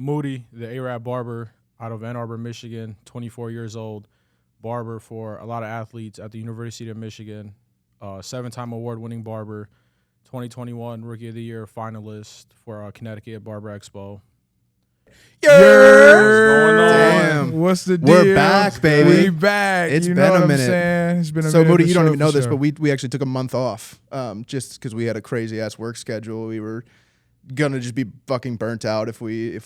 Moody, the Arab barber out of Ann Arbor, Michigan, 24 years old, barber for a lot of athletes at the University of Michigan, 7-time award-winning barber, 2021 Rookie of the Year finalist for Connecticut Barber Expo. Damn. What's the deal? We're back, baby. We back. It's you been know a what minute. I'm saying? It's been a So, minute. Moody, for you don't sure, even know for this, sure. but we actually took a month off just because we had a crazy-ass work schedule. We were going to just be fucking burnt out if we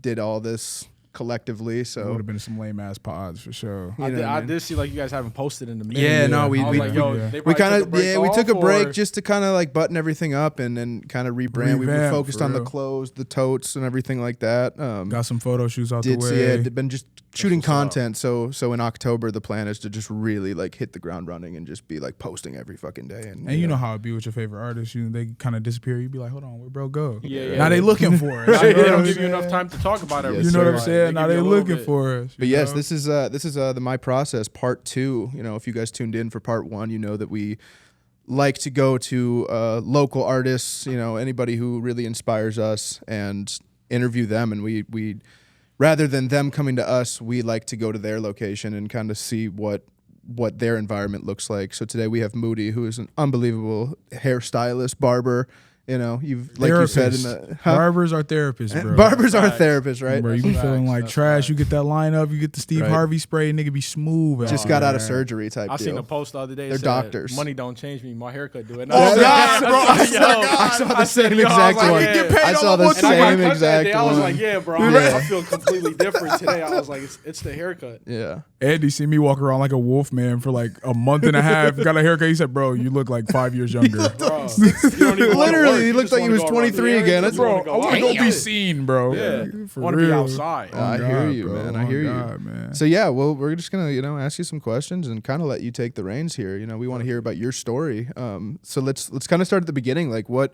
did all this collectively. It So would have been some lame ass pods for sure. I did see like you guys haven't posted in a minute. Yeah, no, I was like, yo, yeah. they we probably kind of we took a off, break or- just to kind of like button everything up and then kind of rebrand. We were Revamp, focused for on the real. clothes, the totes, and everything like that. Got some photo shoots out the Did way. yeah, been just shooting what's up. content. So in October the plan is to just really like hit the ground running and just be like posting every fucking day. And you know how it be with your favorite artists. They kind of disappear. You be like, hold on, where bro go? Yeah. Now they looking for us. Now You know they what don't I'm give you saying? enough time to talk about Yes, everything. You know what I'm sir. saying? Now give they you a little looking bit. for us. But you yes, know? this is the My Process Part 2. You know, if you guys tuned in for Part 1, you know that we like to go to local artists, you know, anybody who really inspires us and interview them. And we rather than them coming to us, we like to go to their location and kind of see what their environment looks like. So today we have Moody, who is an unbelievable hairstylist, barber. You know, you've like you said in the Barbers are therapists, bro. barbers are Facts. therapists, right? Bro, you be That's feeling facts. like That's trash. facts. You get that line up, you get the Steve Right. Harvey spray, nigga be smooth. Just out got out of there. surgery type I deal. seen a post the other day. They're Said, doctors. Money don't change me. My haircut do it. Oh, yeah, bro, I saw the same exact one. I saw the same exact I was one. like, yeah, bro. Yeah. I feel completely different today. I was like, it's the haircut. Yeah. Andy see me walk around like a wolf man for like a month and a half. Got a haircut. He said, bro, you look like 5 years younger. Bro, you don't even wanna Literally, work. he You looked just like he wanna was go around 23 the area. again. You That's just wanna Bro, I want to go Damn. be seen, bro. Yeah. For Want to be real. outside. I hear you, bro. man. Oh I hear God, you. man. So yeah, well, we're just gonna ask you some questions and kind of let you take the reins here. You know, we want to hear about your story. So let's kind of start at the beginning. Like, what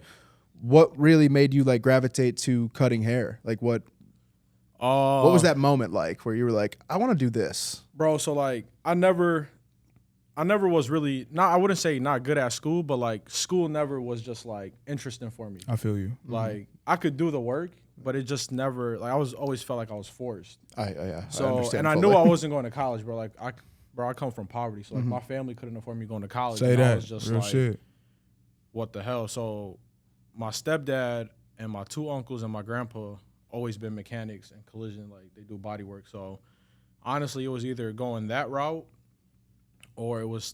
really made you like gravitate to cutting hair? Like, what was that moment like where you were like, I want to do this? Bro, so like I never was really I wouldn't say not good at school, but like school never was just like interesting for me. I feel you. Like I could do the work, but it just never like I always felt like I was forced. I So understand and I fully. knew I wasn't going to college, bro. Like I come from poverty, so like my family couldn't afford me going to college. Say and I that. was just Real like, shit. what the hell? So my stepdad and my two uncles and my grandpa always been mechanics and collision, like they do body work. So honestly, it was either going that route or it was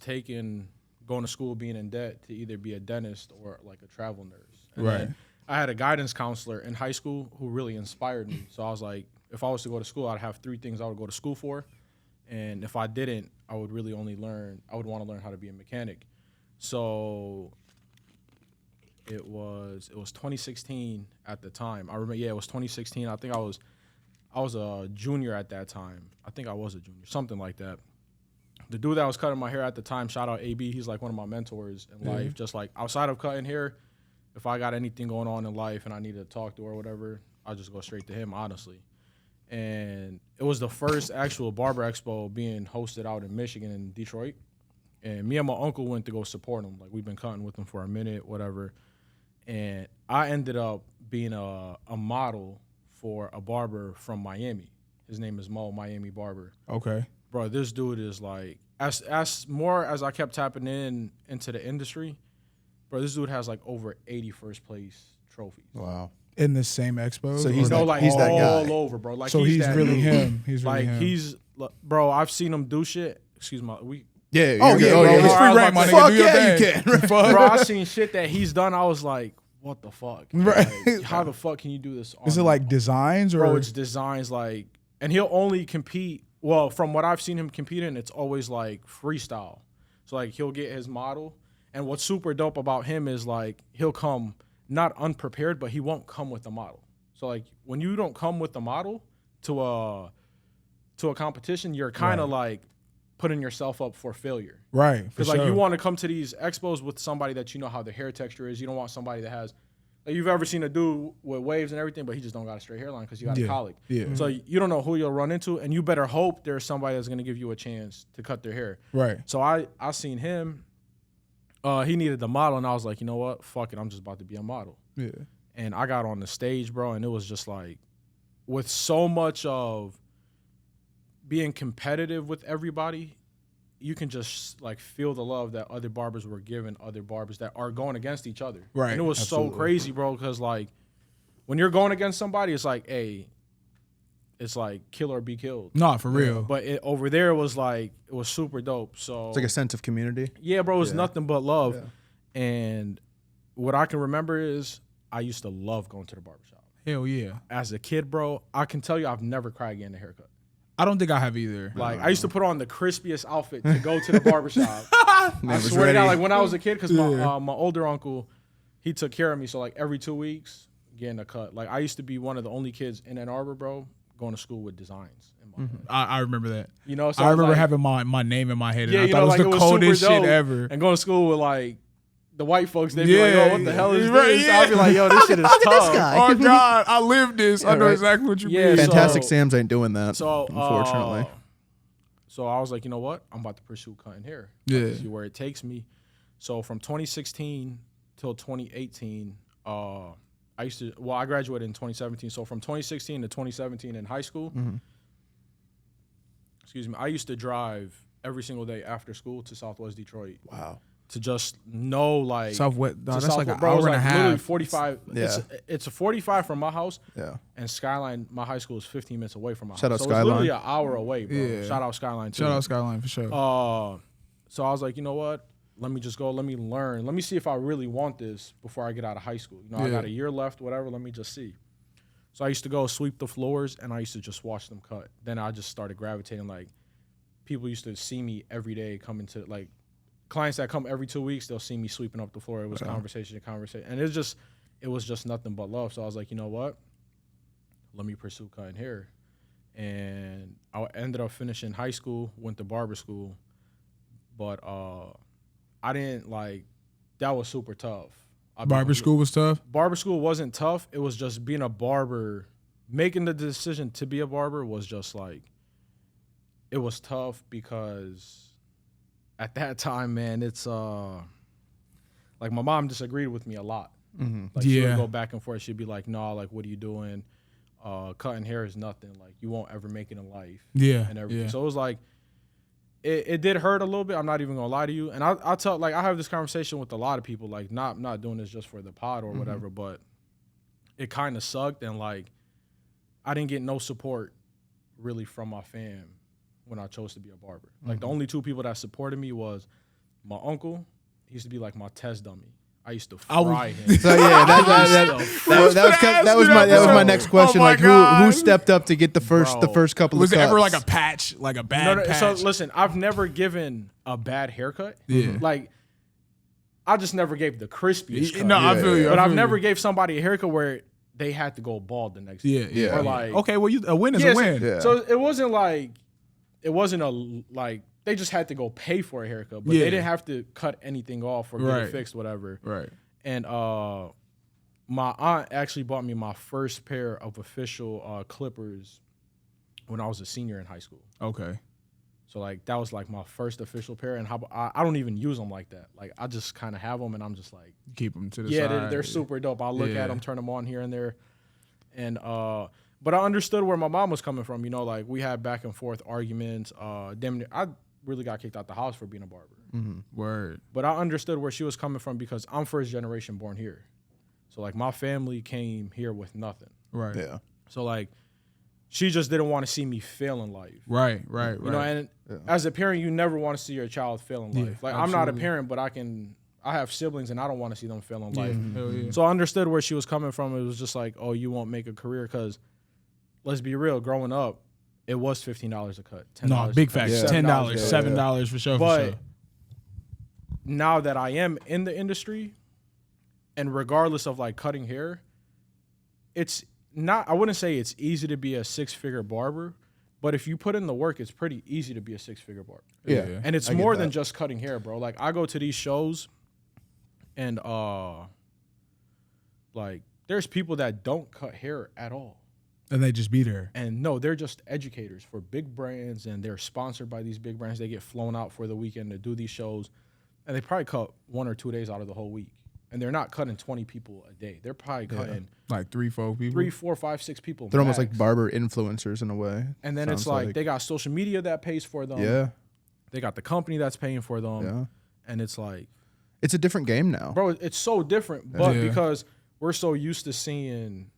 going to school, being in debt to either be a dentist or like a travel nurse. And Right. then I had a guidance counselor in high school who really inspired me. So I was like, if I was to go to school, I'd have 3 things I would go to school for. And if I didn't, I would really only I would want to learn how to be a mechanic. So it was 2016 at the time. I remember, it was 2016. I think I was a junior at that time. I think I was a junior, something like that. The dude that was cutting my hair at the time, shout out AB, he's like one of my mentors in life. Just like outside of cutting hair, if I got anything going on in life and I needed to talk to or whatever, I'll just go straight to him, honestly. And it was the first actual Barber Expo being hosted out in Michigan and Detroit. And me and my uncle went to go support him. Like, we've been cutting with him for a minute, whatever. And I ended up being a model for a barber from Miami. His name is Miami Barber. Okay. Bro, this dude is like, as more as I kept tapping into the industry, bro, this dude has like over 80 first place trophies. Wow. In the same expo? So he's Or that- Like he's that guy. all over, bro. Like, so he's that really dude. him. He's really Like, him. bro, I've seen him do shit. Excuse my, Yeah. Oh, you're yeah, good. bro. It's I free was reign, about my to nigga. Fuck Do your yeah, thing. you can. bro, I seen shit that he's done. I was like, what the fuck? Right. Like, how the fuck can you do this? Is it like designs or? Bro, it's designs like, and he'll only compete. Well, from what I've seen him compete in, it's always like freestyle. So like he'll get his model, and what's super dope about him is like he'll come not unprepared, but he won't come with a model. So like when you don't come with a model to a competition, you're kind of like putting yourself up for failure. Right. Because like you want to come to these expos with somebody that you know how the hair texture is. You don't want somebody that has, like, you've ever seen a dude with waves and everything, but he just don't got a straight hairline because you got a colic. Yeah. So you don't know who you'll run into, and you better hope there's somebody that's gonna give you a chance to cut their hair. Right. So I seen him. He needed the model, and I was like, you know what? Fuck it, I'm just about to be a model. Yeah. And I got on the stage, bro, and it was just like, with so much of being competitive with everybody, you can just like feel the love that other barbers were giving other barbers that are going against each other. Right. And it was so crazy, bro, because like when you're going against somebody, it's like, hey, it's like kill or be killed. Nah, for real. But over there, it was like, it was super dope. So It's like a sense of community. yeah, bro, it was nothing but love. Yeah. And what I can remember is I used to love going to the barbershop. Hell yeah. As a kid, bro, I can tell you I've never cried getting a haircut. I don't think I have either. Like, I used to put on the crispiest outfit to go to the barbershop. Man I was swear to God, ready. like when I was a kid, because my older uncle, he took care of me. So like every 2 weeks, getting a cut. Like I used to be one of the only kids in Ann Arbor, bro, going to school with designs in my head. I remember that. You know, so I remember like, having my name in my head, and yeah, I you thought know, it was like the it was coldest super shit dope. ever. And going to school with like the white folks, they'd be Yeah, like, "Yo, what the hell is right, this?" yeah. I'd be like, "Yo, this shit is tough." Oh God, I lived this. I know right. exactly what you Yeah, mean. Fantastic so- Sam's ain't doing that, So unfortunately. So I was like, you know what? I'm about to pursue cutting hair. Yeah. See where it takes me. So from 2016 till 2018, I graduated in 2017. So from 2016 to 2017 in high school, excuse me, I used to drive every single day after school to Southwest Detroit Wow. to just know like Southwest, to that's like an bro, it was hour and a like literally half. 45. Yeah. It's a 45 from my house. Yeah. And Skyline, my high school is 15 minutes away from my Shout house. out So it's literally Skyline. an hour away, bro. Yeah. Shout out Skyline too. Shout out Skyline for sure. So I was like, you know what? Let me just go. Let me learn. Let me see if I really want this before I get out of high school. You know, I Yeah. got a year left, whatever. Let me just see. So I used to go sweep the floors, and I used to just watch them cut. Then I just started gravitating. Like, people used to see me every day coming to, like, clients that come every 2 weeks, they'll see me sweeping up the floor. It was conversation to conversation. And it was just nothing but love. So I was like, you know what? Let me pursue cutting hair. And I ended up finishing high school, went to barber school. But I didn't like, that was super tough. Barber school was tough. Barber school wasn't tough. It was just being a barber, making the decision to be a barber was just like, it was tough because at that time, man, it's like my mom disagreed with me a lot. Like she would go back and forth. She'd be like, "No, like what are you doing? Cutting hair is nothing. Like you won't ever make it in life." Yeah, And everything. yeah. So it was like, it did hurt a little bit. I'm not even gonna lie to you. And I tell, like, I have this conversation with a lot of people, like not doing this just for the pod or whatever, but it kind of sucked. And like, I didn't get no support really from my fam when I chose to be a barber. Like the only two people that supported me was my uncle. He used to be like my test dummy. I used to fry him. So yeah, that was my next question. Oh my like who God. stepped up to get the first Bro. couple Was of there cuts? ever like a patch, like a bad No, patch? so listen, I've never given a bad haircut. Yeah. Like, I just never gave the crispiest cut. No, I feel you. But I I've feel never you. gave somebody a haircut where they had to go bald the next Yeah, day. yeah. Or like, Okay, well, a win is yeah, a win. Yeah. So it wasn't like they just had to go pay for a haircut, but Yeah. they didn't have to cut anything off or get Right. it fixed, whatever. Right. And my aunt actually bought me my first pair of official clippers when I was a senior in high school. Okay. So like that was like my first official pair, and I don't even use them like that. Like I just kind of have them, and I'm just like, Keep them to the yeah, side. they're super dope. I look Yeah. at them, turn them on here and there, and but I understood where my mom was coming from. You know, like we had back and forth arguments. Damn near, I really got kicked out the house for being a barber. Word. But I understood where she was coming from because I'm first generation born here. So like my family came here with nothing. Right. Yeah. So like she just didn't want to see me fail in life. Right. You know, and as a parent, you never want to see your child fail in life. Yeah, Like I'm not a absolutely. parent, but I have siblings and I don't want to see them fail in life. Hell yeah. So I understood where she was coming from. It was just like, oh, you won't make a career because let's be real, growing up, it was $15 a cut. $10 No, big facts. Yeah. $10, Yeah. $7 for sure. But for sure. now that I am in the industry, and regardless of like cutting hair, it's not, I wouldn't say it's easy to be a 6-figure barber, but if you put in the work, it's pretty easy to be a 6-figure barber. Yeah. And it's I get more than that. just cutting hair, bro. Like I go to these shows and like there's people that don't cut hair at all. And they just be there. And no, they're just educators for big brands, and they're sponsored by these big brands. They get flown out for the weekend to do these shows, and they probably cut 1 or 2 days out of the whole week. and they're not cutting 20 people a day. They're probably cutting like 3, 4 people. 3, 4, 5, 6 people. They're almost max. like barber influencers in a way. And then it's like they got social media that pays for them. Yeah. They got the company that's paying for them. Yeah. And it's like, it's a different game now. bro, it's so different. But because we're so used to seeing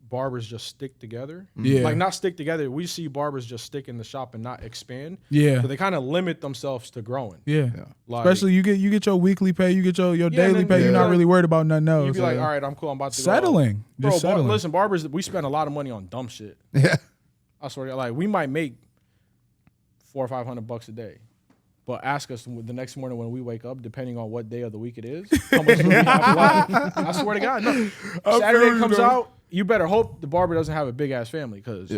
barbers just stick together. Yeah. Like not stick together. We see barbers just stick in the shop and not expand. Yeah. So they kind of limit themselves to growing. Yeah. Like, Especially you get your weekly pay, you get your daily pay. You're not really worried about nothing else. You'd be like, all right, I'm cool. I'm about to settling. Go. Just Bro, settling. listen, barbers, we spend a lot of money on dumb shit. Yeah. I swear to God, like we might make $400 or $500 a day. But ask us the next morning when we wake up, depending on what day of the week it is, how much do we have left. I swear to God, no. Saturday comes out, you better hope the barber doesn't have a big ass family because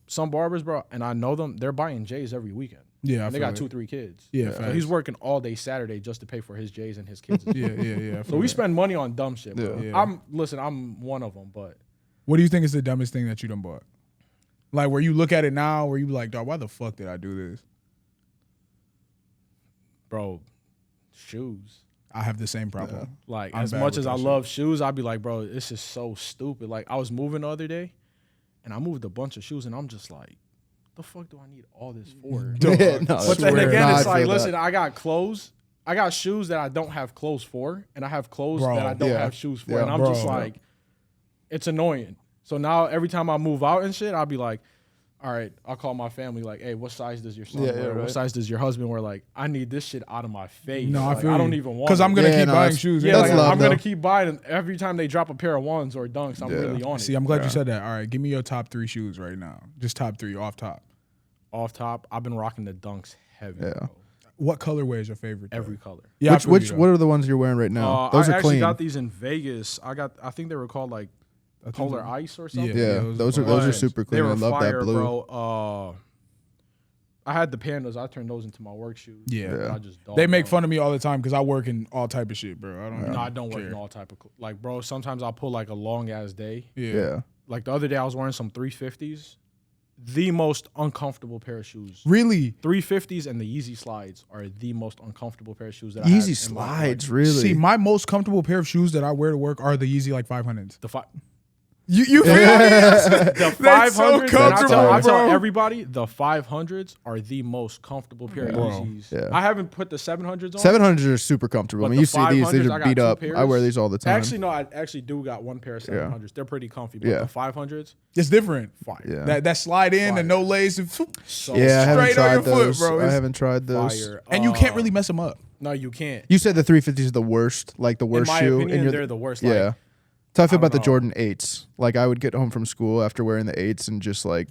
some barbers, bro, and I know them, they're buying J's every weekend. Yeah, and they got 2, 3 kids. Yeah, so he's working all day Saturday just to pay for his J's and his kids. Yeah. So we spend money on dumb shit, bro. Yeah. I'm one of them, but what do you think is the dumbest thing that you done bought? Like where you look at it now, where you be like, dog, why the fuck did I do this? Bro, shoes. I have the same problem. Like I'm as bad much with as that I shit. love shoes, I'd be like, bro, this is so stupid. Like I was moving the other day, and I moved a bunch of shoes, and I'm just like, the fuck do I need all this for? But then again, it's like, listen, I got clothes. I got shoes that I don't have clothes for, and I have clothes that I don't have shoes for, and I'm just like, it's annoying. So now every time I move out and shit, I'll be like, all right, I'll call my family like, hey, what size does your son wear? What size does your husband wear? Like, I need this shit out of my face. No, like, I feel I don't you. even want it. Because I'm going to keep buying shoes. Yeah, like, love, I'm going to keep buying them. Every time they drop a pair of ones or dunks, I'm really on it. See, I'm glad you said that. All right, give me your top 3 shoes right now. Just top 3 off top. Off top, I've been rocking the dunks heavy. Bro. What colorway is your favorite? Every color. Yeah, What are the ones you're wearing right now? Those I are actually clean. got these in Vegas. I think they were called like Polar Ice or something. Yeah, those are super clean. They were I love fire, that blue. bro. I had the Pandas. I turned those into my work shoes. Yeah. I just They make fun of me all the time because I work in all type of shit, bro. I don't work in all type of like, bro. Sometimes I'll pull like a long ass day. Yeah. Like the other day, I was wearing some 350s. The most uncomfortable pair of shoes. Really? 350s and the Yeezy slides are the most uncomfortable pair of shoes that I Yeezy have slides, in my really? See, my most comfortable pair of shoes that I wear to work are the Yeezy like 500s. You feel me? The 500s, so and comfortable, I tell bro. everybody, the 500s are the most comfortable pair of Yeezys. Yeah. I haven't put the 700s on. 700s are super comfortable. But When the you see these, 500s, these I are got beat 2 up. pairs. I wear these all the time. Actually, no, I actually do got 1 pair of 700s. They're pretty comfy, but the 500s, It's different. fire. Yeah. That slide in, the no lace, and So I haven't straight on tried your foot, those. bro. I haven't tried those. fire. and you can't really mess them up. No, you can't. You said the 350s is the worst, like the In worst my shoe. opinion, they're the worst. Yeah. Like, That's how I feel I about the don't know. Jordan 8s. Like I would get home from school after wearing the 8s and just like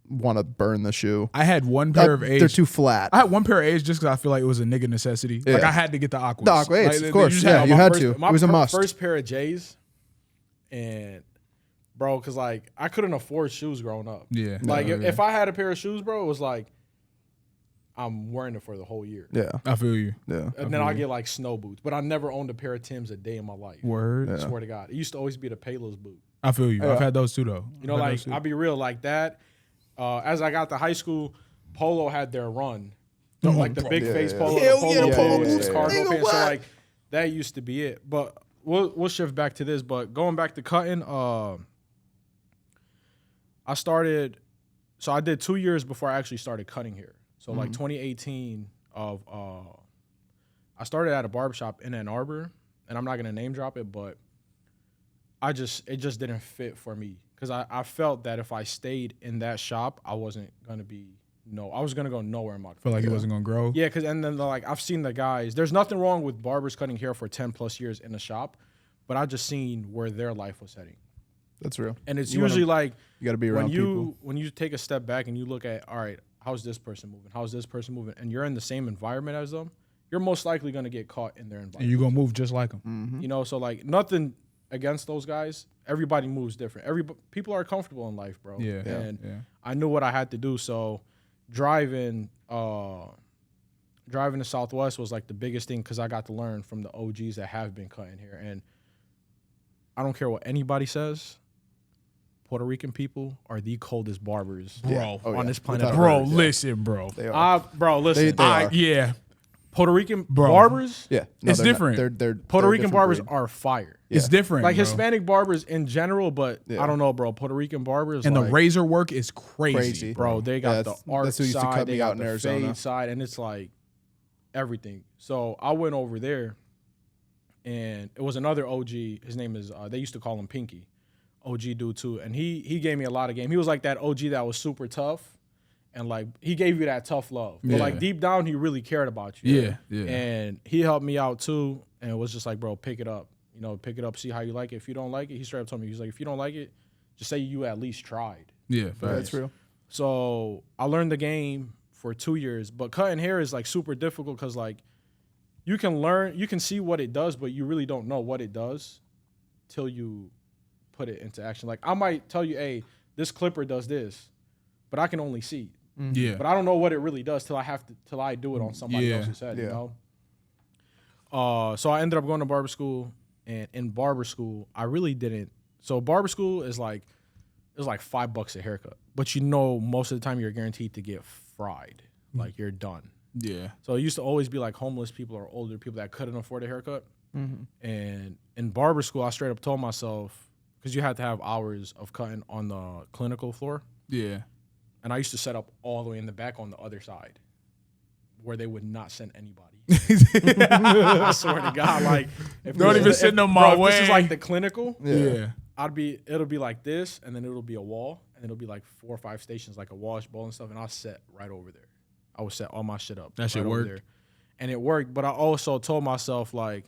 want to burn the shoe. I had one pair of A's. They're too flat. I had one pair of A's just because I feel like it was a nigga necessity. Like Yeah. I had to get the Aquas. The Aqua 8s, Like, of course. just Yeah, had you my had first- to. It was a must. First pair of J's, and bro, because like I couldn't afford shoes growing up. Yeah. Like Yeah. if I had a pair of shoes, bro, it was like I'm wearing it for the whole year. Yeah. I feel you. Yeah. And then I get like snow boots, but I never owned a pair of Timbs a day in my life. Word. I swear to God, it used to always be the Payless boot. I feel you. I've had those too, though. You know, like I'll be real, like that. As I got to high school, Polo had their run, like the big face Polo, Hell the Polo yeah, the Polo boots, boots. cargo Nigga, pants. what? So like that used to be it. But we'll shift back to this. But going back to cutting, I started. So I did 2 years before I actually started cutting here. So like 2018 of I started at a barbershop in Ann Arbor, and I'm not gonna name drop it, but it just didn't fit for me because I felt that if I stayed in that shop, I wasn't gonna be I was gonna go nowhere in my Feel like career. it wasn't gonna grow. Yeah, because and then like I've seen the guys. There's nothing wrong with barbers cutting hair for 10+ years in a shop, but I just seen where their life was heading, That's real. and it's You usually wanna- like You got to be around people. when you take a step back and you look at, all right, how's this person moving? How's this person moving? And you're in the same environment as them, you're most likely gonna get caught in their And environment. you're gonna move just like them. Mm-hmm. You know, so like nothing against those guys. Everybody moves different. People are comfortable in life, bro. Yeah. And Yeah. I knew what I had to do. So driving to Southwest was like the biggest thing because I got to learn from the OGs that have been cutting here. And I don't care what anybody says, Puerto Rican people are the coldest barbers Bro. on this planet. Without Bro, Yeah. listen, bro. They are. Bro, listen. They are. Yeah. Puerto Rican Bro. barbers, Yeah, no, It's they're not- different. They're Puerto they're a Rican different barbers breed. are fire. It's different. Like bro. Hispanic barbers in general, but Yeah. I don't know, bro. Puerto Rican barbers And like, the razor work is crazy. Crazy. bro. They got that's the art who used to side, cut they me got out in the Arizona. fade side, and it's like everything. So I went over there, and it was another OG. His name is they used to call him Pinky, OG dude too, and he gave me a lot of game. He was like that OG that was super tough. And like he gave you that tough love, but Yeah. like deep down he really cared about you. Yeah, yeah. And he helped me out too, and it was just like, bro, pick it up. You know, pick it up, see how you like it. If you don't like it, he straight up told me, he's like, if you don't like it, just say you at least tried. Yeah, Yeah, facts. that's real. So I learned the game for 2 years, but cutting hair is like super difficult because like you can learn, you can see what it does, but you really don't know what it does till you put it into action. Like I might tell you, hey, this clipper does this, but I can only see. Yeah. But I don't know what it really does till I do it on somebody Yeah. else's head, you Yeah. know? So I ended up going to barber school, and in barber school, I really didn't. So barber school is like, it's like $5 a haircut, but you know, most of the time you're guaranteed to get fried. Like you're done. Yeah. So it used to always be like homeless people or older people that couldn't afford a haircut. Mm-hmm. And in barber school, I straight up told myself, because you had to have hours of cutting on the clinical floor. Yeah. And I used to set up all the way in the back on the other side where they would not send anybody. I swear to God, like if Don't this even is- send if- them bro, my if this is way. like the clinical, Yeah. it'll be like this, and then it'll be a wall, and it'll be like 4 or 5 stations, like a wash bowl and stuff, and I'll set right over there. I would set all my shit up. That shit right over worked? there. And it worked, but I also told myself like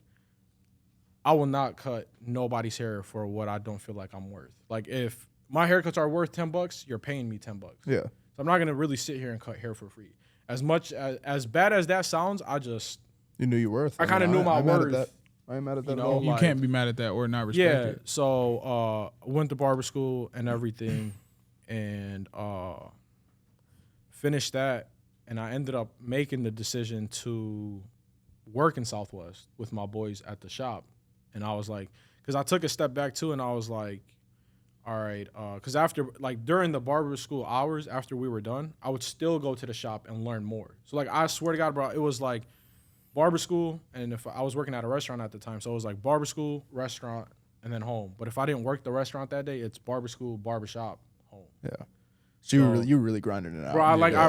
I will not cut nobody's hair for what I don't feel like I'm worth. Like if my haircuts are worth $10, you're paying me $10. Yeah. So I'm not gonna really sit here and cut hair for free. As much as bad as that sounds, You knew your worth. I kinda knew my I'm mad worth. at that. I ain't mad at that You at know, all. You like- can't be mad at that or not respect yeah. it. So went to barber school and everything, and finished that, and I ended up making the decision to work in Southwest with my boys at the shop, and I was like, because I took a step back too, and I was like, all right, because after like during the barber school hours after we were done, I would still go to the shop and learn more. So like I swear to God, bro, it was like barber school, and if I was working at a restaurant at the time, so it was like barber school, restaurant, and then home. But if I didn't work the restaurant that day, it's barber school, barber shop, home. Yeah. So you were really grinding it out. Bro, I Yeah.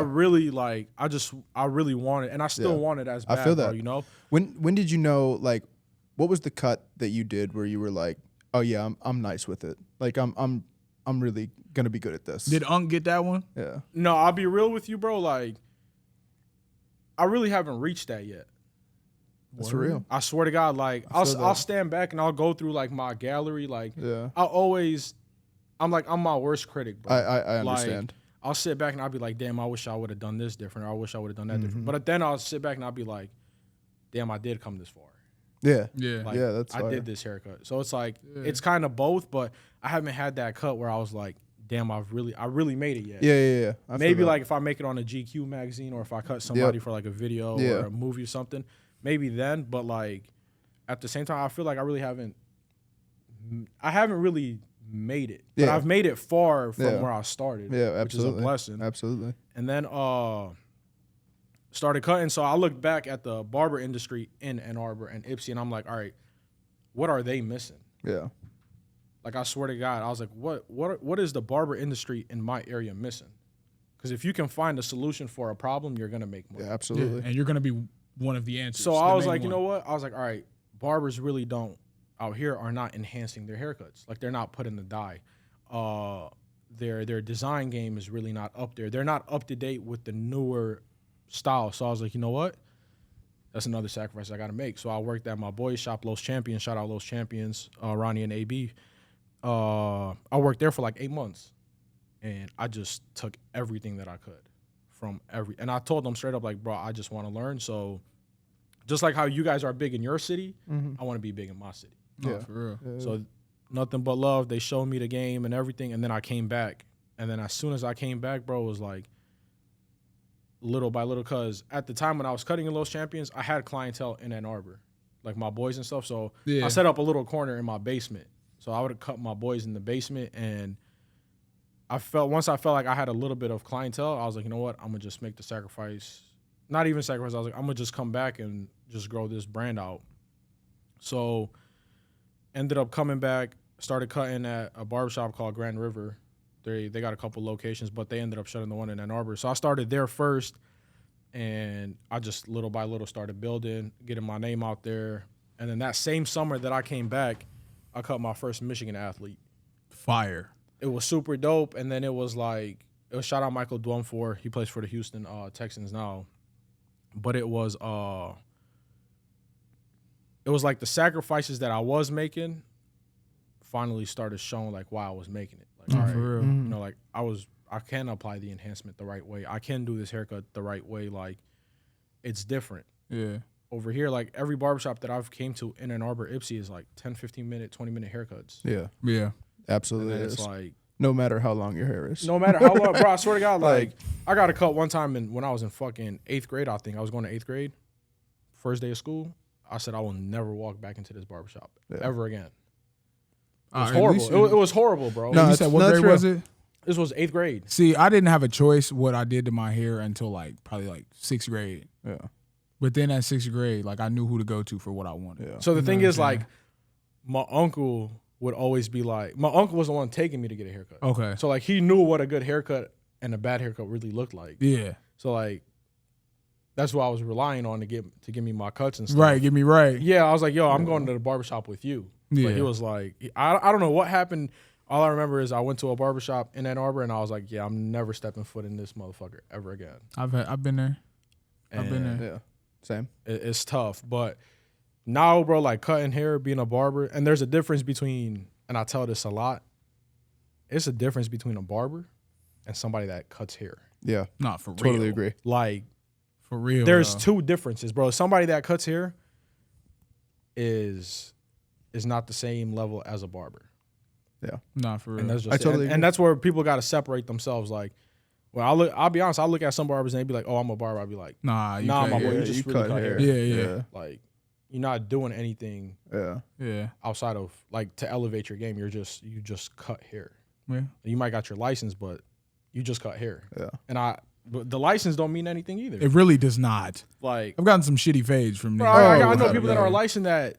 I really wanted, and I still Yeah. want it as I bad, feel bro, that. you know? When did you know, like, what was the cut that you did where you were like, oh yeah, I'm nice with it. Like I'm really gonna be good at this. Did Unc get that one? Yeah. No, I'll be real with you, bro. Like, I really haven't reached that yet. That's for real. I swear to God, like I feel I'll that. stand back and I'll go through like my gallery. Like Yeah. I'm my worst critic, bro. I Like, understand. I'll sit back and I'll be like, damn, I wish I would have done this different, or I wish I would have done that Mm-hmm. different. But then I'll sit back and I'll be like, damn, I did come this far. Yeah. Yeah. Like, Yeah, that's I fire. did this haircut. So it's like Yeah. it's kind of both, but I haven't had that cut where I was like, damn, I really made it yet. Yeah. I feel Maybe that. like if I make it on a GQ magazine, or if I cut somebody for like a video Yeah. or a movie or something, maybe then. But like at the same time, I feel like I haven't really made it. But Yeah. I've made it far from Yeah. where I started. Yeah, Which is a absolutely. blessing. Absolutely. And then started cutting. So I looked back at the barber industry in Ann Arbor and Ipsy, and I'm like, all right, what are they missing? Yeah. Like I swear to God, I was like, what is the barber industry in my area missing? Because if you can find a solution for a problem, you're gonna make money. Yeah, Yeah. absolutely. And you're gonna be one of the answers. So the I was main like, you one. know what? I was like, all right, barbers really don't out here are not enhancing their haircuts. Like they're not putting the dye. Their design game is really not up there. They're not up to date with the newer style. So I was like, you know what? That's another sacrifice I got to make. So I worked at my boys' shop, Los Champions. Shout out Los Champions, Ronnie and AB. I worked there for like 8 months, and I just took everything that I could from and I told them straight up, like, bro, I just want to learn. So just like how you guys are big in your city, I want to be big in my city. No, Yeah. for real. Yeah. So nothing but love. They showed me the game and everything, and then I came back. And then as soon as I came back, bro, it was like little by little. Because at the time when I was cutting in Los Champions, I had clientele in Ann Arbor, like my boys and stuff. So Yeah. I set up a little corner in my basement. So I would have cut my boys in the basement, and once I felt like I had a little bit of clientele, I was like, you know what, I'm gonna just make the sacrifice not even sacrifice. I was like, I'm gonna just come back and just grow this brand out. So ended up coming back, started cutting at a barbershop called Grand River. They got a couple locations, but they ended up shutting the one in Ann Arbor. So I started there first, and I just little by little started building, getting my name out there. And then that same summer that I came back, I cut my first Michigan athlete. Fire. It was super dope. And then it was shout out Michael Dwumfor. He plays for the Houston Texans now. But it was like the sacrifices that I was making finally started showing like why I was making it. Like, all right, For real. you know, like I can apply the enhancement the right way. I can do this haircut the right way. Like, it's different. Yeah. Over here, like every barbershop that I've came to in Ann Arbor, Ipsy is like 10, 15 minute, 20 minute haircuts. Yeah. Yeah. Absolutely. And then Is. it's like, No matter how long your hair is. no matter how long, bro, I swear to God, like I got a cut one time when I was in fucking 8th grade, I think. I was going to 8th grade, first day of school. I said, I will never walk back into this barbershop ever again. It was horrible. It was horrible, bro. No, you said what grade was it? This was 8th grade. See, I didn't have a choice what I did to my hair until probably 6th grade. Yeah. But then at 6th grade, I knew who to go to for what I wanted. Yeah. So the thing is, like, my uncle would always be like, my uncle was the one taking me to get a haircut. Okay. So like he knew what a good haircut and a bad haircut really looked like. Yeah. So like that's what I was relying on to give me my cuts and stuff. Right, get me right. Yeah, I was like, yo, I'm going to the barbershop with you. Yeah. Like, he was like, I don't know what happened. All I remember is I went to a barbershop in Ann Arbor and I was like, yeah, I'm never stepping foot in this motherfucker ever again. I've been there. I've been And there. Yeah. Same. It's tough. But now, bro, like cutting hair, being a barber, and there's a difference between, and I tell this a lot, it's a difference between a barber and somebody that cuts hair. Yeah. Not for real. Totally agree. Like, For real. there's though. two differences, bro. Somebody that cuts hair is not the same level as a barber. Yeah. Not for real. And that's just I totally and agree. that's where people got to separate themselves. Like, well, I'll be honest, I'll look at some barbers and they be like, oh, I'm a barber. I'll be like, nah, nah, cut my boy, hair. you just really cut hair. Yeah. Like, you're not doing anything Yeah. Yeah. outside of like to elevate your game. You just cut hair. Yeah. You might got your license, but you just cut hair. Yeah. And but the license don't mean anything either. It really does not. Like, I've gotten some shitty fades from bro, niggas. I know without people a that are doubt. licensed that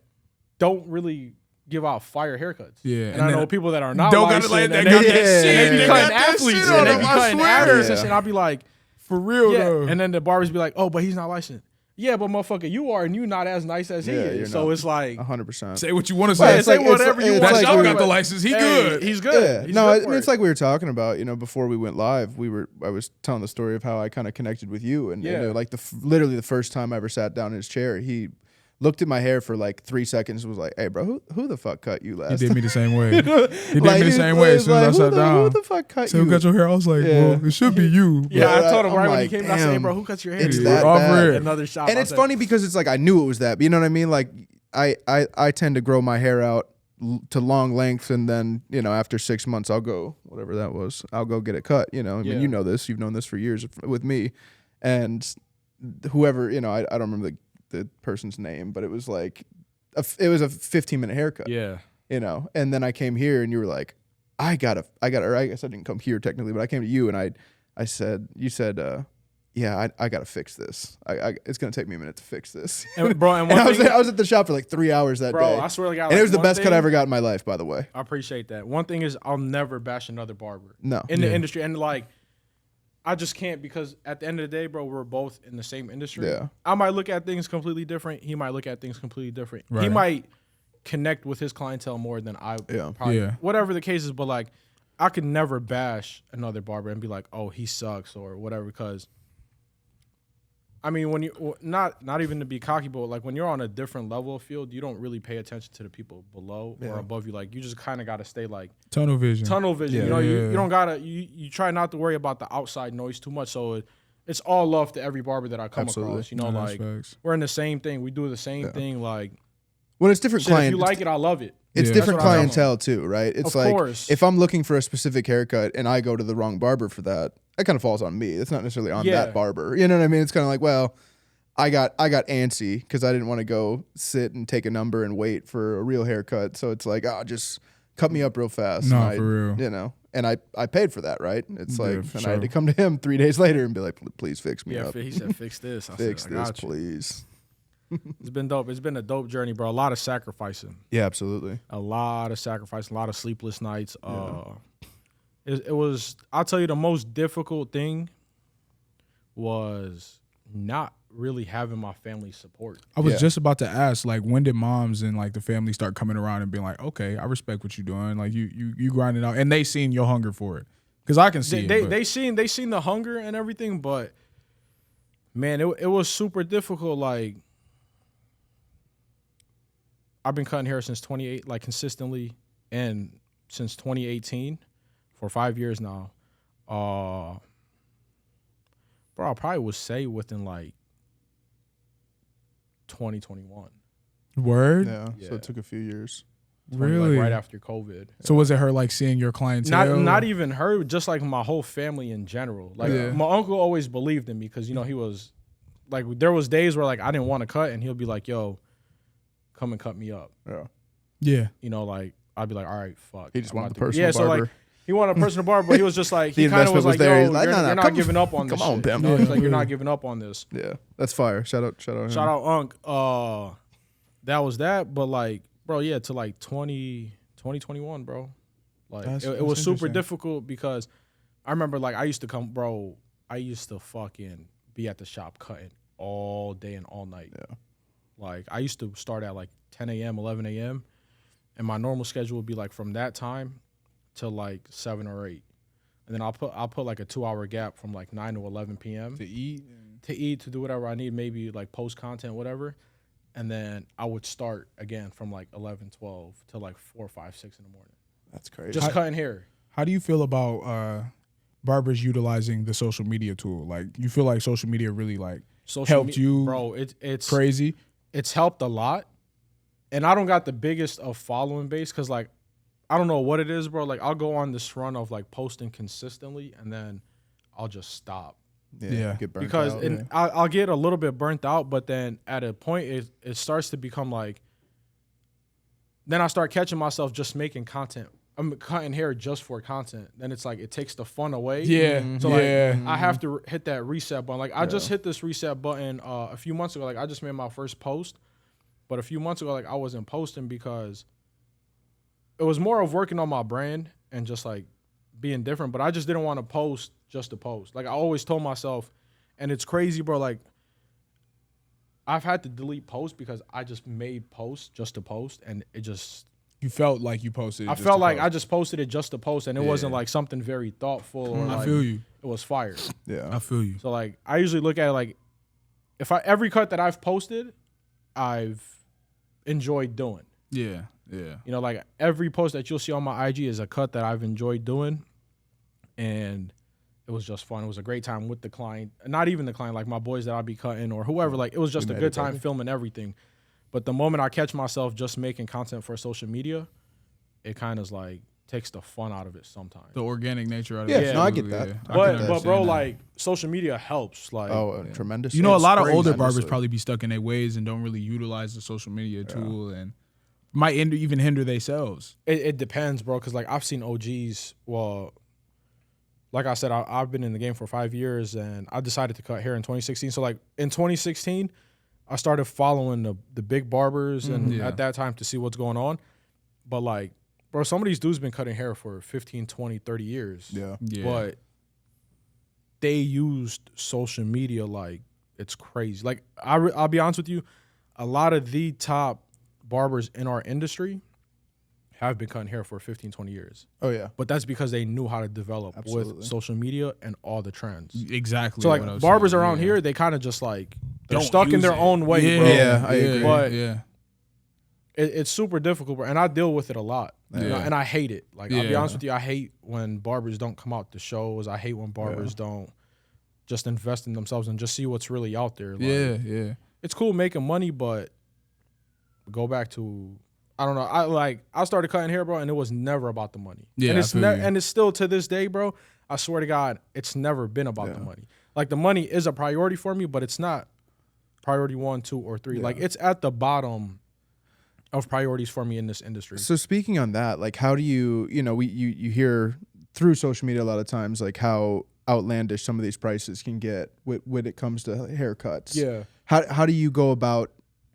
don't really give out fire haircuts. Yeah, and I and know then people that are not don't got licensed it like and that. they Got be- that Yeah, shit. they be They cutting got that athletes shit and on they them, be I cutting swear. actors and I'll be like, For real yeah. though. And then the barbers be like, oh, but he's not licensed. Yeah, but motherfucker, you are, and you not as nice as he Yeah, you're is. So not. it's like, 100%. Say what you want to Well, say. it's say like- whatever you it's want. That like dog we got were- the license. He Hey, good. He's good. Yeah, He's no, good I for mean, it's it. like we were talking about, before we went live, I was telling the story of how I kind of connected with you, and Yeah. like literally the first time I ever sat down in his chair, he looked at my hair for like 3 seconds and was like, hey, bro, who the fuck cut you He last? did me the same way. He did Like, me the same way as soon as I sat Who down. the fuck cut So you? who cut your hair? I was like, Yeah. well, it should be you. Yeah, Yeah, I told him I'm right when he like, came in, I said, hey, damn, bro, who cuts your hair? it's He's that like, bad. Another shop. And I it's said, funny because it's like I knew it was that. But you know what I mean? Like I tend to grow my hair out to long length, and then after 6 months I'll go whatever that was. I'll go get it cut. I mean, Yeah. you know this. You've known this for years with me, and whoever I don't remember the person's name, but it was like it was a 15-minute haircut. Yeah. And then I came here, and you were like, I gotta. Or I guess I didn't come here technically, but I came to you, and I said, you said. Yeah, I gotta fix this. It's gonna take me a minute to fix this. And, bro, and And one thing, I was at the shop for like 3 hours that bro, day. I swear to God. And like, it was the one best cut thing- I ever got in my life, by the way. I appreciate that. One thing is I'll never bash another barber No. in the Yeah. industry. And like, I just can't because at the end of the day, bro, we're both in the same industry. Yeah. I might look at things completely different. He might look at things completely different. He Right. might connect with his clientele more than I Yeah. probably, Yeah. whatever the case is. But like, I could never bash another barber and be like, oh, he sucks or whatever. Because I mean, when you not even to be cocky, but like when you're on a different level of field, you don't really pay attention to the people below or above you. Like you just kind of got to stay like Tunnel vision. tunnel vision. Yeah. You know, Yeah. you don't gotta you try not to worry about the outside noise too much. So it's all love to every barber that I come Absolutely. across. You know, No, that's like facts. we're in the same thing. We do the same thing. Like When it's different shit, if client, you like it, I love it. it's Yeah. different That's what I tell 'em. clientele too, right? It's Of like course. if I'm looking for a specific haircut and I go to the wrong barber for that, it kind of falls on me. It's not necessarily on Yeah. that barber. You know what I mean? It's kind of like, well, I got antsy because I didn't want to go sit and take a number and wait for a real haircut. So it's like, just cut me up real fast. No, And for real. And I paid for that, right? It's Yeah, like, for and I had to sure. come to him 3 days later and be like, please fix me Yeah, up. he said, fix this. I Fix said, I this, got you. please. It's been dope. It's been a dope journey, bro. A lot of sacrificing. Yeah, absolutely. A lot of sacrifice, a lot of sleepless nights. It was, I'll tell you, the most difficult thing was not really having my family support. I was Yeah. just about to ask, like, when did moms and like the family start coming around and being like, okay, I respect what you're doing. Like you grind it out, and they seen your hunger for it. Because I can see They seen the hunger and everything, but man, it was super difficult. Like, I've been cutting hair since 28, like consistently, and since 2018 for 5 years now. Bro, I probably would say within like 2021. Word. Yeah. So Yeah. it took a few years. Really? Like right after COVID. So was it her like seeing your clientele? Not even her, just like my whole family in general. Like Yeah. my uncle always believed in me because, you know, he was like, there was days where like I didn't want to cut and he'll be like, yo, come and cut me up. Yeah. Yeah. You know, like I'd be like, all right, fuck. He just I'm wanted about the to- personal Yeah, so barber. like he wanted a personal barber, but he was just like, The he kind of investment was was like, there. yo, He's like, you're, "No, no, you're not come- giving up on this come on, shit." Pim. You know, he's like, you're Yeah. not giving up on this. Yeah. That's fire. Shout out him. Shout out Unc. That was that. But like, bro, yeah, to like 2021, bro. Like That's it was super interesting. difficult because I remember like I used to fucking be at the shop cutting all day and all night. Yeah. Like I used to start at like 10 a.m., 11 a.m. and my normal schedule would be like from that time till like 7 or 8. And then I'll put like a 2-hour gap from like 9 to 11 p.m. To eat. to do whatever I need, maybe like post content, whatever. And then I would start again from like 11, 12 till like 4, 5, 6 in the morning. That's crazy. Just cutting hair. How do you feel about barbers utilizing the social media tool? Like, you feel like social media really like helped you, bro. It's crazy? It's helped a lot, and I don't got the biggest of following base because like I don't know what it is, bro. Like I'll go on this run of like posting consistently, and then I'll just stop Yeah. Get burnt because out. I'll get a little bit burnt out, but then at a point it starts to become like. Then I start catching myself just making content. I'm cutting hair just for content. Then it's like it takes the fun away. Yeah. So like yeah. I have to hit that reset button. Like I just hit this reset button a few months ago. Like I just made my first post, but a few months ago, like I wasn't posting because it was more of working on my brand and just like being different. But I just didn't want to post just to post. Like I always told myself, and it's crazy, bro. Like I've had to delete posts because I just made posts just to post, and it just. You felt like you posted it I just felt to like post. I just posted it just to post, and it wasn't like something very thoughtful or I like feel you. it was fire. Yeah. I feel you. So like I usually look at it like if every cut that I've posted, I've enjoyed doing. Yeah. Yeah. You know, like every post that you'll see on my IG is a cut that I've enjoyed doing, and it was just fun. It was a great time with the client, not even the client, like my boys that I'll be cutting or whoever. Like it was just a made good it time better. filming everything. But the moment I catch myself just making content for social media, it kind of like takes the fun out of it sometimes. The organic nature out of Yeah, it. no, I get that. Yeah. I But can but bro, understand that. like social media helps. Like Tremendous. You know, a It's lot of great, older tremendously. barbers probably be stuck in their ways and don't really utilize the social media tool and might even hinder themselves. it depends, bro. Because like I've seen OGs. Well, like I said, I've been in the game for 5 years, and I decided to cut hair in 2016. So like in 2016, I started following the big barbers, and Yeah. at that time to see what's going on. But like, bro, some of these dudes been cutting hair for 15, 20, 30 years. Yeah. Yeah. But they used social media like it's crazy. Like I'll be honest with you, a lot of the top barbers in our industry have been cutting hair for 15, 20 years. Oh yeah. But that's because they knew how to develop Absolutely. with social media and all the trends. Exactly. So what I like was barbers saying, around yeah. here, they kind of just like they're Don't stuck in use their it. own way, Yeah, bro. Yeah, I agree. But- yeah. It's super difficult, bro, and I deal with it a lot. You know, Yeah. and I hate it. Like I'll be Yeah. honest with you, I hate when barbers don't come out to shows. I hate when barbers don't just invest in themselves and just see what's really out there. Like, Yeah. it's cool making money, but go back to I don't know. I started cutting hair, bro, and it was never about the money. Yeah, and I it's feel you. and it's still to this day, bro. I swear to God, it's never been about the money. Like the money is a priority for me, but it's not priority 1, 2, or 3. Like it's at the bottom of priorities for me in this industry. So speaking on that, like how do you you hear through social media a lot of times, like how outlandish some of these prices can get when it comes to haircuts. Yeah. How do you go about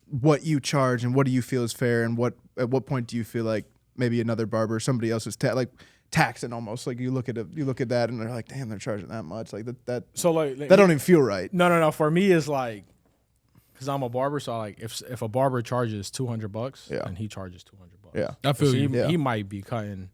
what you charge and what do you feel is fair, and at what point do you feel like maybe another barber, somebody else is taxing almost, like you look at that and they're like, damn, they're charging that much, like that So like that don't even feel right. No. For me, it's like, because I'm a barber, so like if a barber charges $200, Yeah. then he charges $200. Yeah. I feel So you. he might be cutting.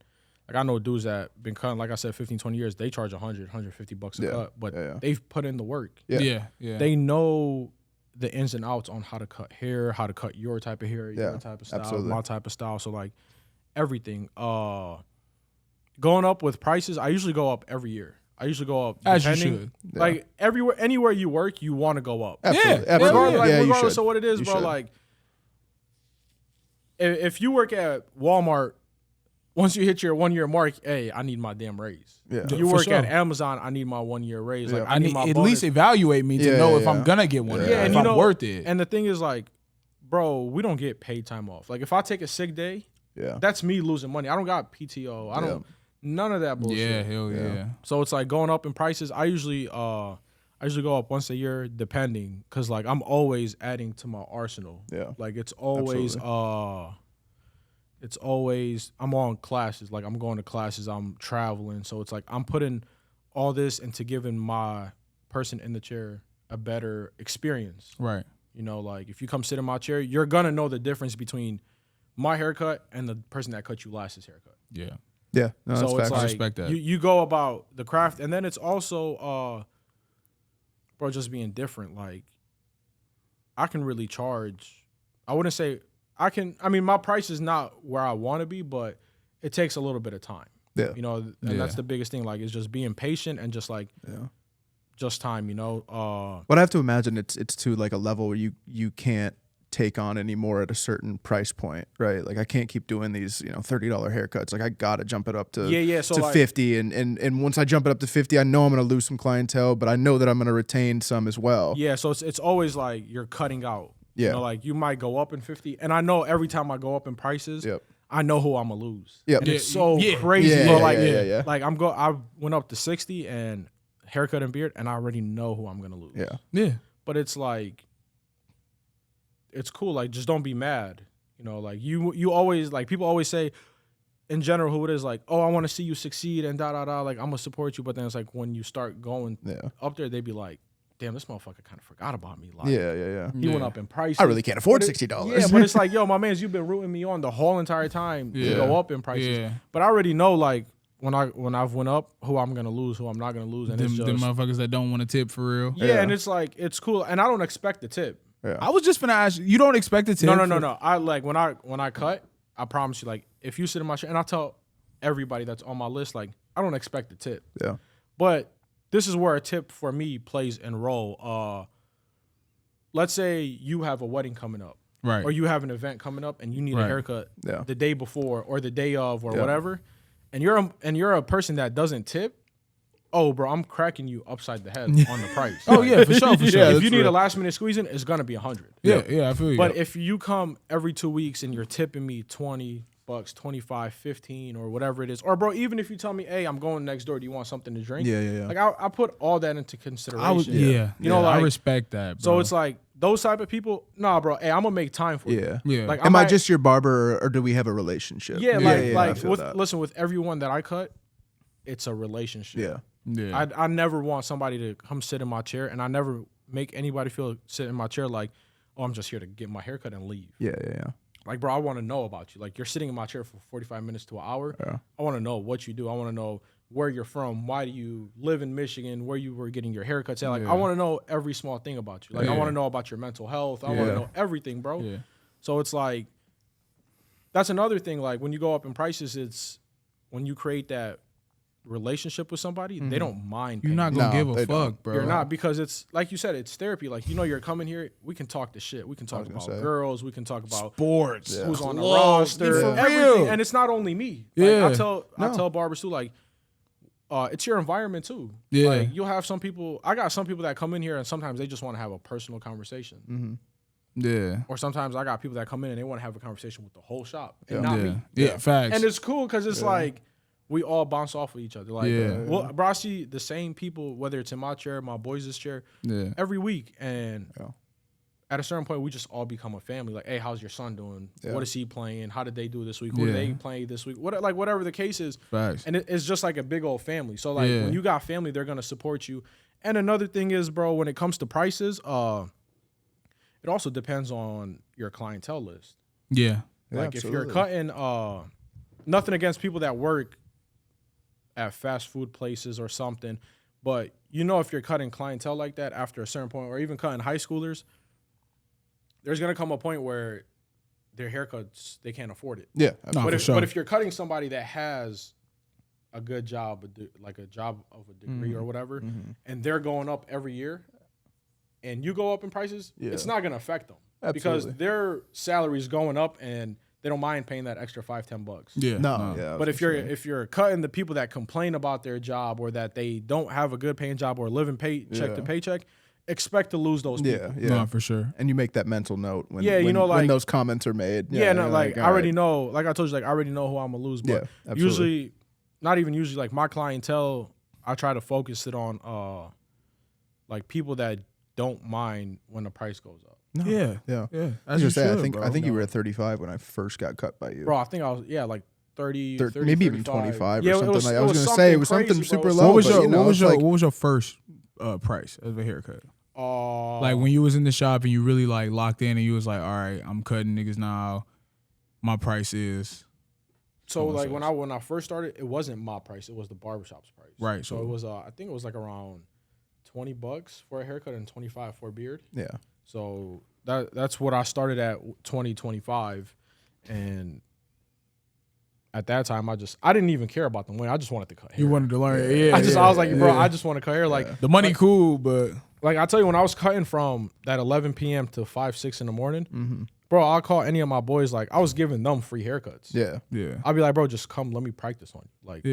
Like I know dudes that been cutting, like I said, 15, 20 years. They charge $100, $150 a Yeah. cut, but Yeah. they've put in the work. Yeah. They know the ins and outs on how to cut hair, how to cut your type of hair, Yeah, your type of style, absolutely. my type of style. So like everything. Going up with prices, I usually go up every year. I usually go up As you depending. should. Yeah. Like anywhere you work, you want to go up. Absolutely. Yeah. Absolutely. Regardless, Yeah, you regardless should. of what it is, You bro. should. Like if you work at Walmart, once you hit your 1 year mark, hey, I need my damn raise. Yeah. You For work sure. at Amazon, I need my 1 year raise. Like Yeah. I need my at bonus. least evaluate me to Yeah, know yeah, if I'm yeah. gonna get one. Yeah. Or Yeah, if and you I'm know, worth it. And the thing is, like, bro, we don't get paid time off. Like, if I take a sick day, Yeah. that's me losing money. I don't got PTO. I don't none of that bullshit. yeah, hell Yeah. yeah. So it's like going up in prices. I usually go up once a year, depending, because like I'm always adding to my arsenal. Yeah. Like it's always I'm on classes. Like I'm going to classes. I'm traveling. So it's like I'm putting all this into giving my person in the chair a better experience. Right. You know, like if you come sit in my chair, you're gonna know the difference between my haircut and the person that cut you last's haircut. Yeah. Yeah. No, that's So it's facts. like respect that. you go about the craft, and then it's also, bro, just being different. Like I can really charge. I wouldn't say I can. I mean, my price is not where I want to be, but it takes a little bit of time. Yeah. You know, and Yeah. that's the biggest thing. Like, it's just being patient and just like just time. You know. But I have to imagine it's to like a level where you can't take on anymore at a certain price point, right? Like I can't keep doing these, $30 haircuts. Like I gotta jump it up to So to like, 50, and once I jump it up to 50, I know I'm gonna lose some clientele, but I know that I'm gonna retain some as well. Yeah, so it's always like you're cutting out. Yeah. You know, like you might go up in 50, and I know every time I go up in prices, Yep. I know who I'm gonna lose. Yep. And it's Yeah, so yeah. crazy, Yeah, bro. yeah, Like, yeah. like I went up to 60 and haircut and beard, and I already know who I'm gonna lose. Yeah. Yeah. But it's like, it's cool. Like, just don't be mad. You know, like you always, like, people always say, in general, who it is, like, oh, I want to see you succeed and like I'm gonna support you. But then it's like when you start going up there, they be like, damn, this motherfucker kind of forgot about me. Like, Yeah. he went up in price. I really can't afford But it- $60. Yeah, but it's like, yo, my man's, you've been rooting me on the whole entire time to go up in prices. Yeah. But I already know, like, when I've went up, who I'm gonna lose, who I'm not gonna lose, and Them, it's just them motherfuckers that don't want to tip for real. yeah, and it's like it's cool, and I don't expect the tip. I was just finna ask you don't expect it to. No. I like when I cut, I promise you, like, if you sit in my chair, and I tell everybody that's on my list, like, I don't expect the tip. Yeah. But this is where a tip for me plays a role. Let's say you have a wedding coming up, Right. or you have an event coming up, and you need a Right. haircut Yeah. the day before or the day of or Yeah. whatever, and you're a person that doesn't tip. Oh, bro, I'm cracking you upside the head on the price. Oh yeah, for sure, for sure. If you need a last minute squeezing, it's gonna be 100. Yeah, I feel you. But if you come every 2 weeks and you're tipping me $20, 25, 15, or whatever it is, or bro, even if you tell me, hey, I'm going next door, do you want something to drink? Yeah. Like I put all that into consideration. You know, I like, respect that. so Bro. it's like those type of people. Nah, bro, hey, I'm gonna make time for you. Yeah. yeah, Like, Am I might- just your barber, or do we have a relationship? Yeah, I like feel that. listen, with everyone that I cut, it's a relationship. Yeah. yeah. I never want somebody to come sit in my chair, and I never make anybody feel sit in my chair like, oh, I'm just here to get my haircut and leave. Yeah. Like, bro, I want to know about you. Like, you're sitting in my chair for 45 minutes to an hour. Yeah. I want to know what you do. I want to know where you're from. Why do you live in Michigan? Where you were getting your haircuts at? Like, I want to know every small thing about you. Like, I Yeah. want to know about your mental health. I want Yeah. to know everything, bro. Yeah. So it's like, that's another thing. Like, when you go up in prices, it's when you create that relationship with somebody, they don't mind. You're not paying gonna No, give they a don't. fuck, bro. You're not, because it's like you said, it's therapy. Like, you know, you're coming here, we can talk the shit. We can talk gonna about say. girls. We can talk about sports. Yeah. who's on the Clothes, roster, for everything. real. And it's not only me. Like, Yeah. I tell barbers too, like, it's your environment too. Yeah. Like, you'll have some people. I got some people that come in here and sometimes they just want to have a personal conversation. Yeah. Or sometimes I got people that come in and they want to have a conversation with the whole shop and not Yeah. me. Yeah. Facts. And it's cool because it's like, we all bounce off of each other. Like, Yeah. well, bro, I see the same people, whether it's in my chair, my boys' chair, every week, and at a certain point, we just all become a family. Like, hey, how's your son doing? Yeah. What is he playing? How did they do this week? Who did they play this week? Whatever the case is. Facts. And it's just like a big old family. So like when you got family, they're gonna support you. And another thing is, bro, when it comes to prices, it also depends on your clientele list. Yeah. Like if you're cutting, nothing against people that work at fast food places or something, but you know if you're cutting clientele like that after a certain point, or even cutting high schoolers, there's gonna come a point where their haircuts they can't afford it. Yeah, no, but sure. if you're cutting somebody that has a good job, like a job of a degree or whatever, and they're going up every year, and you go up in prices, it's not gonna affect them because their salary is going up and they don't mind paying that extra $5-10. Yeah. No. Yeah. But if you're cutting the people that complain about their job or that they don't have a good paying job or living paycheck to paycheck, expect to lose those people. Yeah. No, for sure. And you make that mental note when like, when those comments are made. I already know. Like I told you, like I already know who I'm gonna lose. But usually, not even usually, like my clientele, I try to focus it on like people that don't mind when the price goes up. No. Yeah. I was gonna say, I think bro. you were at 35 when I first got cut by you. Bro, I think I was like 30, maybe 35. even 25 Yeah, or something. it was, like it I was was gonna say it was something something crazy, bro. super low. What was but, your you know, what was your first price of a haircut? Like when you was in the shop and you really like locked in and you was like, all right, I'm cutting niggas now. My price is. So like when I first started, it wasn't my price. It was the barbershop's price. Right. So it was I think it was like around $20 for a haircut and $25 for a beard. Yeah. So that's what I started at 2025, and at that time I didn't even care about the money. I just wanted to cut hair. You wanted to learn. Yeah. I was like, bro, I just want to cut hair. Like the money cool, but like I tell you, when I was cutting from that 11 p.m. to 5-6 in the morning, bro, I'll call any of my boys. Like I was giving them free haircuts. Yeah. I'll be like, bro, just come, let me practice on you. Like,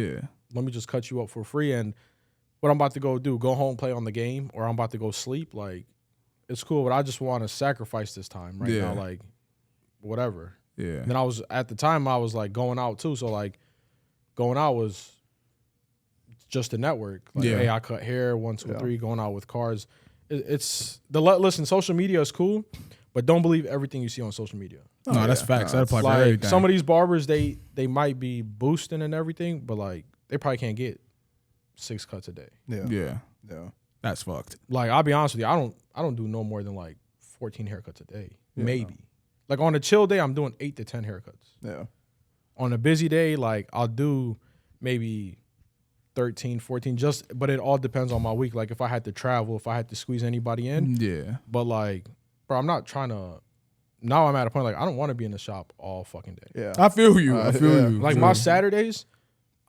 let me just cut you up for free. And what I'm about to go home, play on the game, or I'm about to go sleep. Like, it's cool, but I just want to sacrifice this time right now. Like, whatever. Yeah. And then at the time I was like going out too. So like going out was just a network. Like, hey, I cut hair, 1, 2, 3, going out with cars. Listen, social media is cool, but don't believe everything you see on social media. No, that's facts. That applies for Like everything. some of these barbers, they might be boosting and everything, but like they probably can't get 6 cuts a day. Yeah. That's fucked. Like I'll be honest with you, I don't do no more than like 14 haircuts a day, maybe. Like on a chill day, I'm doing 8 to 10 haircuts. Yeah. On a busy day, like I'll do maybe 13, 14, but it all depends on my week. Like if I had to travel, if I had to squeeze anybody in. Yeah. But like, bro, I'm not trying to. Now I'm at a point like I don't want to be in the shop all fucking day. Yeah. I feel you. I feel you. Like my Saturdays,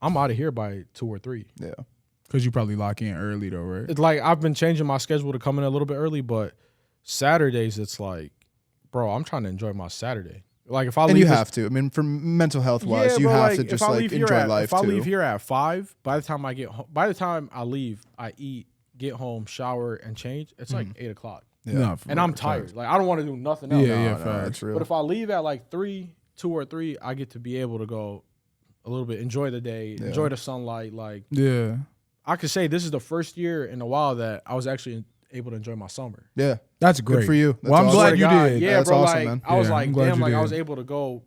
I'm out of here by 2 or 3. Yeah. Because you probably lock in early though, right? It's like I've been changing my schedule to come in a little bit early, but Saturdays it's like, bro, I'm trying to enjoy my Saturday. Like if I leave, and you have to. I mean, for mental health wise, you have to just like enjoy life if I too. leave here at 5, by the time I leave, I eat, get home, shower, and change. It's like 8 o'clock. Yeah. No, And I'm tired. Like I don't want to do nothing else. Yeah, that's real. But if I leave at like 2 or 3, I get to be able to go a little bit, enjoy the day, enjoy the sunlight. Like I could say this is the first year in a while that I was actually able to enjoy my summer. Yeah. That's great. Good for you. That's Well, I'm awesome. glad you did. Yeah, that's bro. awesome, like man. I was Yeah, like, I'm glad damn, you like I did. was able to go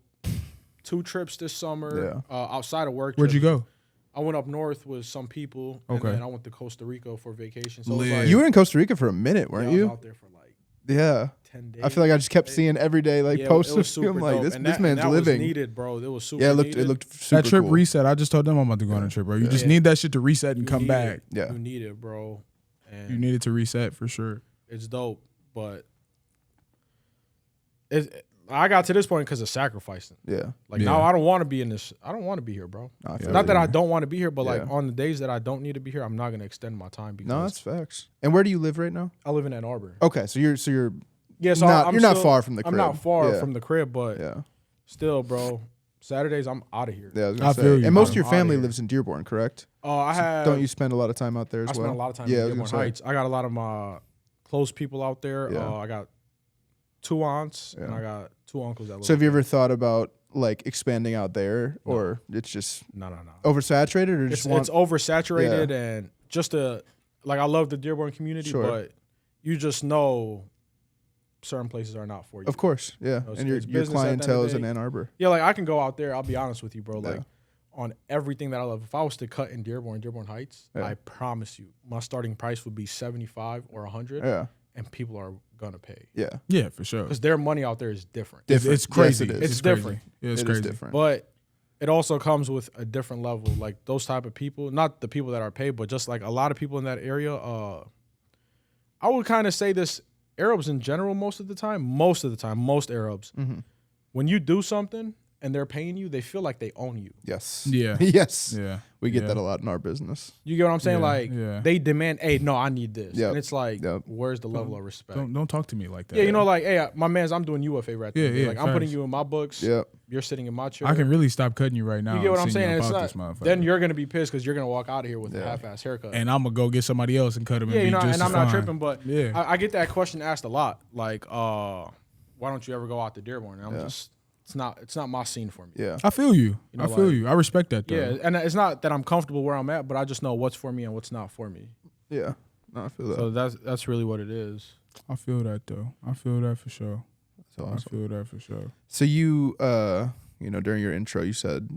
2 trips this summer outside of work. Where'd you trips. go? I went up north with some people, Okay. and then I went to Costa Rica for vacation. So it was Lit. like, You were in Costa Rica for a minute, yeah, weren't I was you? out there for like Yeah. 10 days. I feel like I just kept seeing every day like posts it was of super him like dope. this And this that, man's and that living. was needed, bro. It was super. Yeah, needed. it looked super That trip cool. reset. I just told them I'm about to go on a trip, bro. You just need that shit to reset and come need back. It. Yeah. You need it, bro. And You need it to reset for sure. it's dope, but I got to this point because of sacrificing. Yeah. Like now, I don't want to be in this. I don't want to be here, bro. No, I feel Not you. that I don't want to be here, but like Yeah. on the days that I don't need to be here, I'm not gonna extend my time because No, that's facts. And where do you live right now? I live in Ann Arbor. Okay, so you're Yeah, so not, I'm you're not still- far from the crib. I'm not far Yeah. from the crib, but Yeah. still, bro. Saturdays I'm out of here. Yeah, I was gonna I say. feel you, And most bro. of your I'm outta family here. lives in Dearborn, correct? I have. Don't you spend a lot of time out there as I well? spend a lot of time Yeah, I in was Dearborn gonna say. Heights. I got a lot of my close people out there. Yeah. I got 2 aunts and Yeah. I got 2 uncles that live. So have you out ever thought about like expanding out there, or it's just No. oversaturated, or just It's oversaturated and just like I love the Dearborn community, but you just know certain places are not for you. Of course, yeah. You know, and your clientele is in Ann Arbor. Yeah, like I can go out there. I'll be honest with you, bro. Like on everything that I love, if I was to cut in Dearborn Heights, I promise you, my starting price would be 75 or 100. Yeah. And people are gonna pay. Yeah, for sure. Because their money out there is different. It's crazy. Yes, it's different. Yeah, it's it crazy. is different. But it also comes with a different level. Like those type of people, not the people that are paid, but just like a lot of people in that area. I would kind of say this: Arabs in general, most Arabs, when you do something and they're paying you, they feel like they own you. Yes. Yeah. Yes. Yeah. We get that a lot in our business. You get what I'm saying? They demand, hey, no, I need this. Yep. And it's like, where's the level of respect? Don't talk to me like that. Yeah, you know, like, hey, my man's, I'm doing you a favor at the end. Yeah, Like, I'm putting you in my books. Yep. You're sitting in my chair. I can really stop cutting you right now. You get what I'm saying? It's It's not, then you're gonna be pissed because you're gonna walk out of here with a half-ass haircut. And I'm gonna go get somebody else and cut him. Yeah, and you know, be just and I'm fine. not tripping, but yeah, I get that question asked a lot. Like, why don't you ever go out to Dearborn? And I'm just, it's not my scene for me. Yeah. I feel you. know, I feel you. I respect that though. Yeah, and it's not that I'm comfortable where I'm at, but I just know what's for me and what's not for me. Yeah. No, I feel that. So that's really what it is. I feel that though. I feel that for sure. That's awesome. I feel that for sure. So you, during your intro, you said,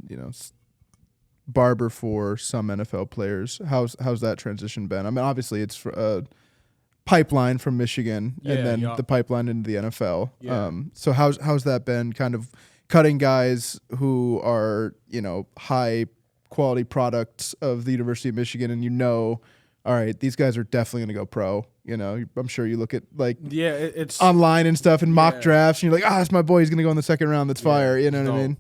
barber for some NFL players. How's that transition been? I mean, obviously it's pipeline from Michigan and then the pipeline into the NFL. Yeah. So how's that been? Kind of cutting guys who are high quality products of the University of Michigan, and all right, these guys are definitely going to go pro. I'm sure you look at it's online and stuff and mock drafts, and you're like, it's my boy. He's going to go in the second round. That's fire. You know what I mean?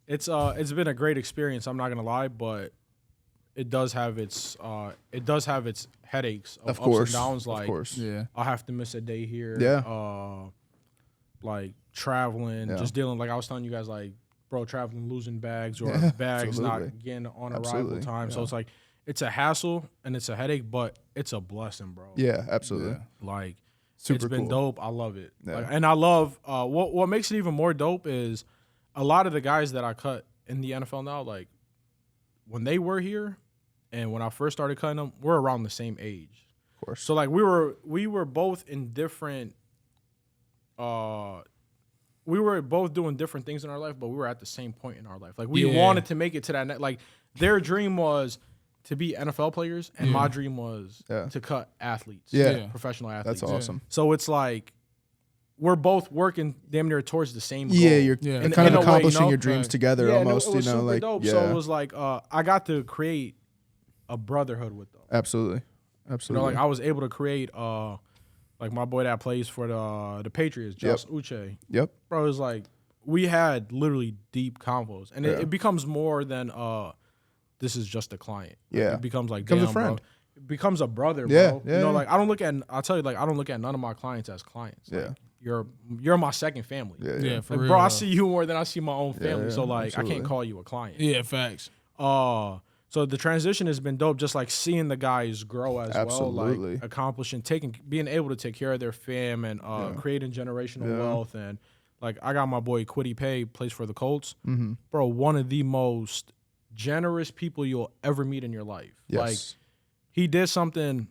It's been a great experience. I'm not gonna lie, but it does have its headaches of course, ups and downs. Like, of course. Yeah. I'll have to miss a day here. Yeah. Like traveling, just dealing. Like I was telling you guys, like, bro, traveling, losing bags or bags absolutely. not getting on Absolutely. arrival time. Yeah. So it's like it's a hassle and it's a headache, but it's a blessing, bro. Yeah, absolutely. Like Super it's been cool. dope. I love it. Yeah. Like, and I love what makes it even more dope is a lot of the guys that I cut in the NFL now, like when they were here and when I first started cutting them, we're around the same age. Of course. So like we were both in different we were both doing different things in our life, but we were at the same point in our life. Like we wanted to make it to that like their dream was to be NFL players and my dream was to cut athletes. Professional athletes. That's awesome. So it's like we're both working damn near towards the same goal. Yeah, you're kind of accomplishing your dreams together almost. It was super like dope. So it was like I got to create a brotherhood with them. Absolutely. Like I was able to create like my boy that plays for the Patriots, Josh Uche. Yep. Bro, it was like we had literally deep convos, and it becomes more than this is just a client. Yeah, it becomes like a friend. Bro. It becomes a brother, yeah, bro. Yeah, like I don't look at none of my clients as clients. Yeah. Like, you're my second family. Yeah, for like, real. bro, I see you more than I see my own family. Yeah, so like absolutely. I can't call you a client. Yeah, facts. So the transition has been dope, just like seeing the guys grow as well, like accomplishing, being able to take care of their fam and creating generational wealth. And like I got my boy Quiddy Pay, plays for the Colts. Mm-hmm. Bro, one of the most generous people you'll ever meet in your life. Yes. Like he did something.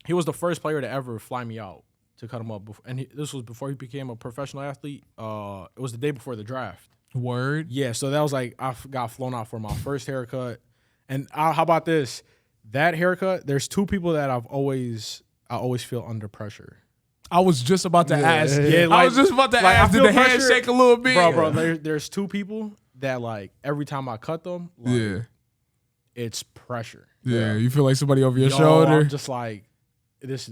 He was the first player to ever fly me out to cut him up, and this was before he became a professional athlete. It was the day before the draft. Word. Yeah, so that was like I got flown out for my first haircut. And how about this? That haircut, there's two people that I always feel under pressure. I was just about to ask. Yeah, I was just about to ask. Did the hand shake a little bit? Bro, there's two people that like every time I cut them, like, it's pressure. Yeah, you feel like somebody over your shoulder. I'm just like this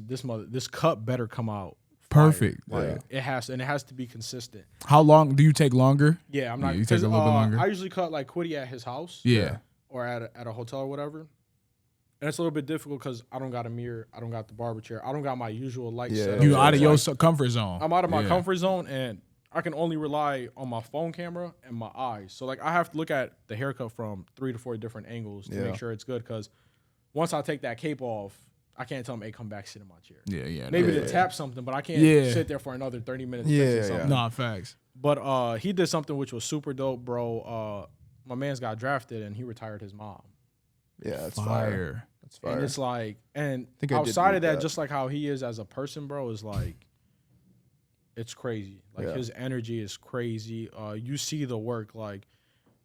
cut better come out perfect. Like it has to be consistent. How long do you take longer? Yeah, I'm not. You take a little bit longer. I usually cut like Quiddy at his house. Yeah. Or at a hotel or whatever. And it's a little bit difficult because I don't got a mirror. I don't got the barber chair. I don't got my usual light setup. You out of your comfort zone. I'm out of my comfort zone, and I can only rely on my phone camera and my eyes. So, like, I have to look at the haircut from 3 to 4 different angles to make sure it's good because once I take that cape off, I can't tell them, hey, come back, sit in my chair. Yeah. Maybe to tap something, but I can't sit there for another 30 minutes fixing something. Nah, facts. But he did something which was super dope, bro. My man's got drafted and he retired his mom. Yeah, that's Fire. That's fire. And it's like, and I think I did outside read of that, that. just like how he is as a person, bro, is like, it's crazy. Like Yeah. his energy is crazy. You see the work. Like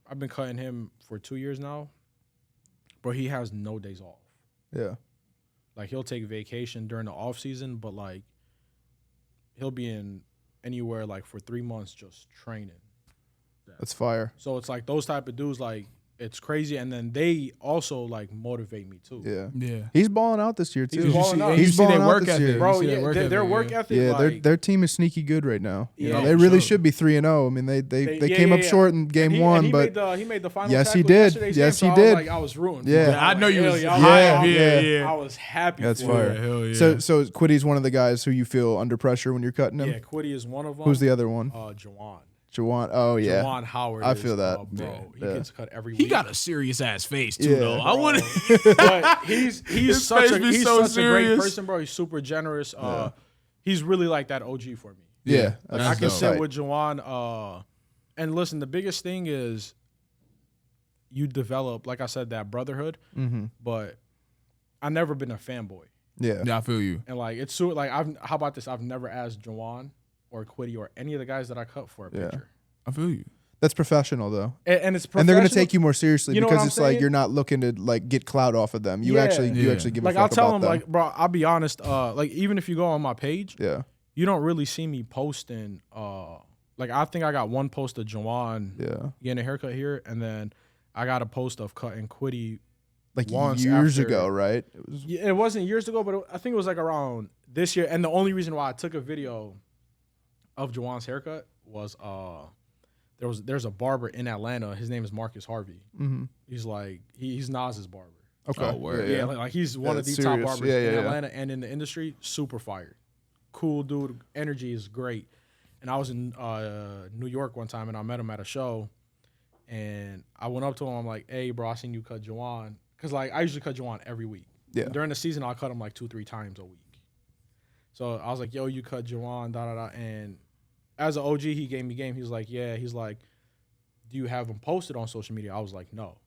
I've been cutting him for 2 years now, but he has no days off. Yeah. Like he'll take vacation during the off season, but like he'll be in anywhere like for 3 months just training. That's fire. So it's like those type of dudes, like it's crazy, and then they also like motivate me too. Yeah. Yeah. He's balling out this year too. He's balling out. And you He's see their balling out work this ethic, year. Bro, You see yeah, their work ethic. Yeah, like, their team is sneaky good right now. You know, Yeah, they for really sure. should be 3-0. I mean, they came up yeah. short in game And one, he but he made the final. Yes, he tackle did. yesterday's Yes, game, he so did. I was like, I was ruined. Yeah. I know you was I high. was- Yeah. I was happy. That's for fire. it. Hell yeah. so Quiddy's one of the guys who you feel under pressure when you're cutting him. Yeah, Quiddy is one of them. Who's the other one? Jaan. Jaan. Oh yeah. Jaan Howard. I feel that. bro. Yeah. He gets cut every He week. got a serious ass face too, Yeah. though. I wouldn't. But he's His such face a be he's so such a great serious. person, bro. He's super generous. He's really like that OG for me. Yeah. Like That's I can dope. sit with Jaan. And listen, the biggest thing is you develop, like I said, that brotherhood. Mm-hmm. But I've never been a fanboy, Yeah. Yeah, I feel you. and like it's so like how about this? I've never asked Jaan or Quiddy or any of the guys that I cut for a Yeah. picture. I feel you. That's professional though. And it's professional. And they're gonna take you more seriously You know what because I'm it's like saying? you're not looking to like get clout off of them. You Yeah. actually Yeah. give like a I'll fuck tell about them, them. like, bro, I'll be honest. Like even if you go on my page, Yeah. you don't really see me posting. Like I think I got one post of Jaan Yeah. getting a haircut here, and then I got a post of cutting Quiddy. Like Once years after- ago, right? It was, Yeah, it wasn't years ago, but I think it was like around this year. And the only reason why I took a video of Jawan's haircut was there's a barber in Atlanta. His name is Marcus Harvey. mm-hmm. He's like he's Nas's barber. Okay. Oh, word. Yeah, like he's one of the that's top serious. barbers Yeah, in yeah, yeah. Atlanta and in the industry. Super fired, cool dude. Energy is great. And I was in New York one time, and I met him at a show. And I went up to him. I'm like, "Hey, bro, I seen you cut Jaan." Because like I usually cut Jaan every week. Yeah. During the season, I'll cut him like 2-3 times a week. So I was like, "Yo, you cut Jaan, da da da." And as an OG, he gave me game. He was like, "Yeah." He's like, "Do you have him posted on social media?" I was like, "No."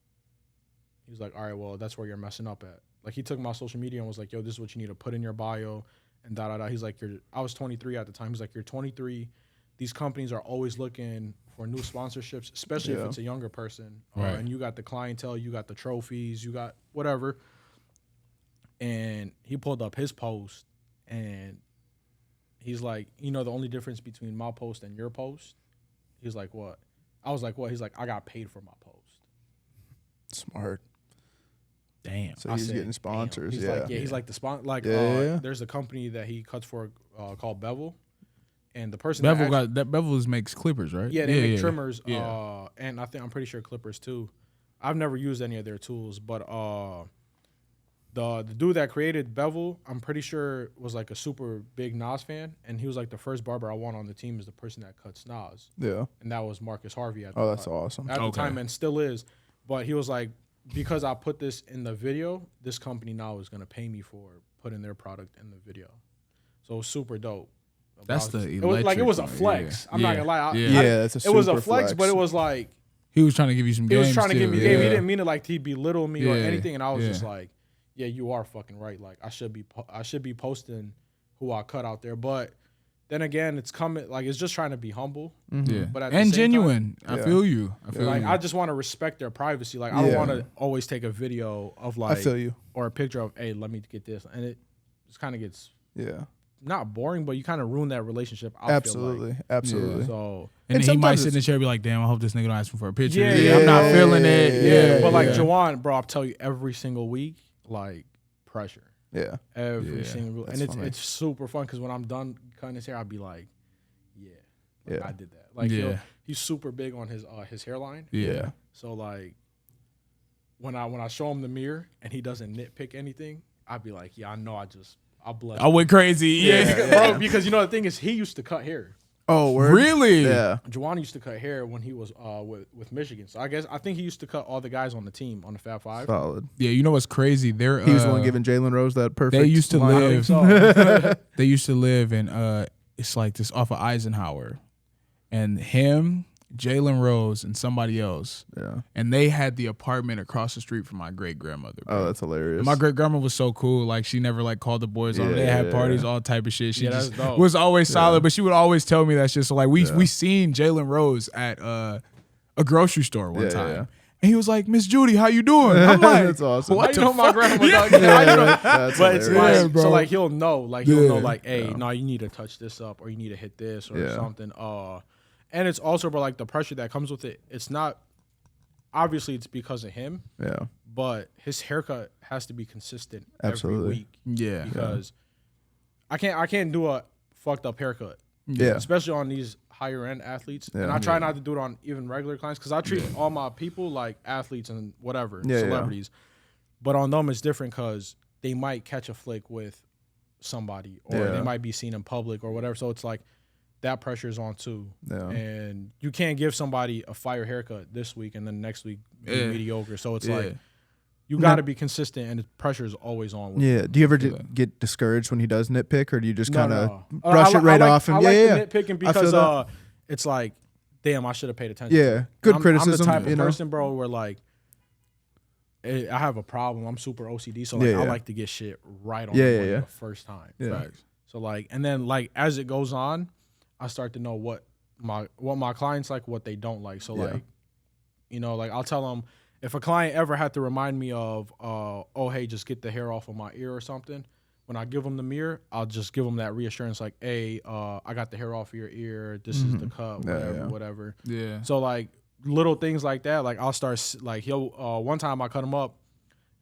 He was like, "All right, well, that's where you're messing up at." Like he took my social media and was like, "Yo, this is what you need to put in your bio," and da da da. He's like, I was 23 at the time. He's like, "You're 23. These companies are always looking for new sponsorships, especially if Yeah. it's a younger person. Right. And you got the clientele, you got the trophies, you got whatever." And he pulled up his post, and he's like, "You know the only difference between my post and your post?" He's like, "What?" I was like, "What?" He's like, "I got paid for my post." Smart. Damn. So I he's said, getting sponsors. "Damn." He's Yeah. like, he's like the sponsor. Like, Yeah. there's a company that he cuts for called Bevel, and the person Bevel that Bevel's makes clippers, right? yeah, they make trimmers, Yeah. and I'm pretty sure clippers too. I've never used any of their tools, but the dude that created Bevel, I'm pretty sure was like a super big Nas fan, and he was like the first barber I want on the team is the person that cuts Nas, Yeah. and that was Marcus Harvey at the Oh, time. that's awesome. At the Okay. time, and still is. But he was like, because I put this in the video, this company now is gonna pay me for putting their product in the video. So it was super dope. That's But I was- the it was like it was a electric flex. part, I'm yeah. not gonna lie. Yeah. Yeah, that's a it was a super flex, but it was like He was trying to give you some he game. was trying to give me still, game. He yeah. didn't mean it like he belittle me or Yeah, anything, and I was yeah. just like, yeah, you are fucking right. Like I should be posting who I cut out there, but then again, it's coming like it's just trying to be humble. Yeah. But at the And same genuine. I Yeah. feel you. I feel Like you. I just want to respect their privacy. Like I don't Yeah. want to always take a video of I like feel you. or a picture of, hey, let me get this, and it just kind of gets Yeah. not boring, but you kind of ruin that relationship. I Absolutely. Absolutely. Feel like. So and And then he might sometimes sit in the chair and be like, damn, I hope this nigga don't ask me for a picture. Yeah, Yeah, I'm not feeling it. yeah, Yeah. but like yeah. Jaan, bro, I'll tell you every single week, like pressure. Yeah. Every Yeah, single, that's and it's funny. it's super fun because when I'm done cutting his hair, I'll be like, yeah, Yeah. I did that. Like Yeah. he's super big on his hairline. Yeah. So like when I show him the mirror and he doesn't nitpick anything, I'd be like, yeah, I know I'll bless. I went crazy. Yeah. Bro, because you know the thing is he used to cut hair. Oh, word? Really? Yeah. Jaan used to cut hair when he was with Michigan. So I think he used to cut all the guys on the team on the Fab Five. Solid. Yeah, you know what's crazy? They're He was the one giving Jalen Rose that perfect. They used to line. live. So They used to live in it's like this off of Eisenhower, and him, Jalen Rose, and somebody else. Yeah. And they had the apartment across the street from my great grandmother. Oh, that's hilarious. And my great grandma was so cool. Like, she never like called the boys on. They had parties, all type of shit. She just was always solid, but she would always tell me that shit. So like we seen Jalen Rose at a grocery store one time. Yeah. And he was like, Miss Judy, how you doing? I'm like, that's awesome. What you know my grandma? But it's like, so like he'll know, like he'll know, like, hey, no, you need to touch this up, or you need to hit this, or something. And it's also, bro, like the pressure that comes with it. It's not obviously it's because of him. Yeah. But his haircut has to be consistent every week. Yeah. Because I can't do a fucked up haircut. Yeah. Especially on these higher end athletes. Yeah. And I try not to do it on even regular clients because I treat all my people like athletes and whatever, celebrities. But on them it's different because they might catch a flick with somebody, or they might be seen in public or whatever. So it's like that pressure is on too. Yeah. And you can't give somebody a fire haircut this week and then next week be mediocre. So it's like you got to be consistent, and the pressure is always on. With Do you ever get discouraged when he does nitpick, or do you just kind of brush it right off? And I like the nitpicking because it's like, damn, I should have paid attention. Yeah, good criticism. I'm the type of person, bro, where like I have a problem. I'm super OCD, so like I like to get shit right on the first time. Yeah. So like, and then like as it goes on, I start to know what my clients like, what they don't like. So like, you know, like I'll tell them. If a client ever had to remind me of, oh, hey, just get the hair off of my ear or something, when I give them the mirror, I'll just give them that reassurance like, hey, I got the hair off of your ear. This is the cut, whatever. Yeah. So, like, little things like that, like, I'll start, like, one time I cut him up,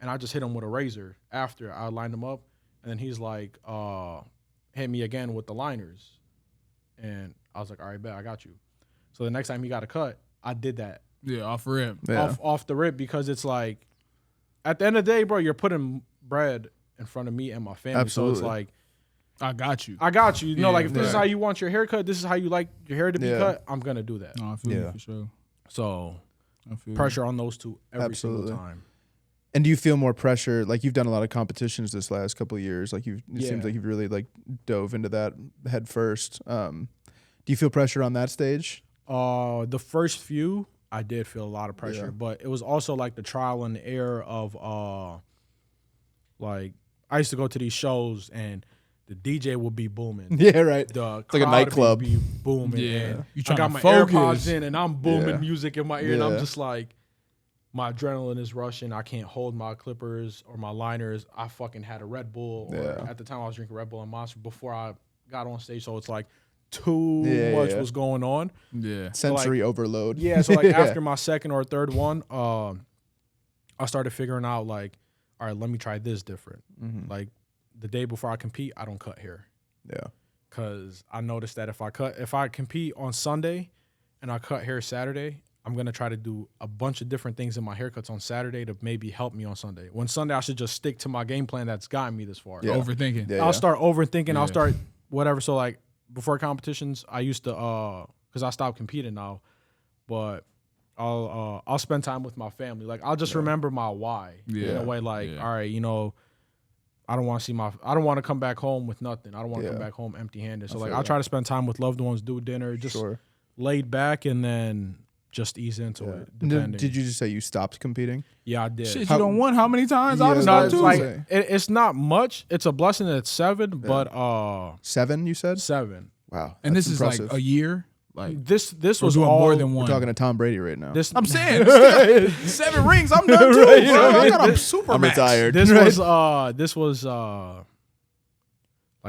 and I just hit him with a razor after I lined him up. And then he's like, hit me again with the liners. And I was like, all right, bet, I got you. So the next time he got a cut, I did that. Yeah, off rip. Yeah. Off the rip, because it's like, at the end of the day, bro, you're putting bread in front of me and my family. Absolutely. So it's like, I got you. You know, like if this is how you want your hair cut, this is how you like your hair to be cut, I'm going to do that. No, I feel you for sure. So pressure on those two every single time. And do you feel more pressure? Like you've done a lot of competitions this last couple of years. Like it seems like you've really like dove into that head first. Do you feel pressure on that stage? The first few, I did feel a lot of pressure, but it was also like the trial and error of like I used to go to these shows and the DJ would be booming. Yeah, right. It's like a nightclub. Be booming. Yeah. I got my AirPods in and I'm booming music in my ear, and I'm just like, my adrenaline is rushing. I can't hold my clippers or my liners. I fucking had a Red Bull. Or at the time I was drinking Red Bull and Monster before I got on stage, so it's like too much was going on. Yeah. Sensory overload. Yeah, so like after my second or third one, I started figuring out like, all right, let me try this different. Mm-hmm. Like the day before I compete, I don't cut hair. Yeah. Cause I noticed that if I compete on Sunday and I cut hair Saturday, I'm gonna try to do a bunch of different things in my haircuts on Saturday to maybe help me on Sunday. When Sunday, I should just stick to my game plan that's gotten me this far. Yeah. Overthinking. I'll start overthinking. I'll start whatever. So like before competitions, I used to because I stopped competing now, but I'll spend time with my family. Like I'll just remember my why in a way. Like all right, you know, I don't want to come back home with nothing. I don't want to come back home empty-handed. So like I'll try to spend time with loved ones, do dinner, just laid back, and then just ease into it. Depending. Did you just say you stopped competing? Yeah, I did. Shit, you don't won how many times? I was not too. Like it's not much. It's a blessing that it's 7, but 7 you said? 7. Wow. And this impressive. is like a year. Like this was all more than one. We're talking to Tom Brady right now. I'm saying 7 rings. I'm done too, bro. I'm super. I'm retired. This was like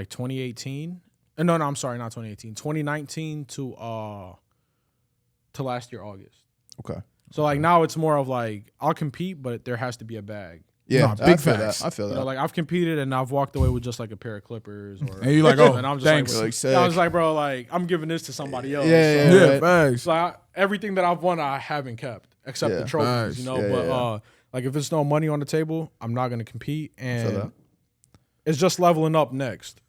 2018. No, I'm sorry, not 2018. 2019 to last year August. Okay. So like now it's more of like I'll compete, but there has to be a bag. Yeah, big facts. I feel that. You know, like I've competed and I've walked away with just like a pair of clippers. Or, and you're like, oh, and I'm just thanks. Like, I was like, bro, like I'm giving this to somebody else. Yeah, facts. So everything that I've won, I haven't kept except the trophies. You know, but like if it's no money on the table, I'm not gonna compete, and it's just leveling up next.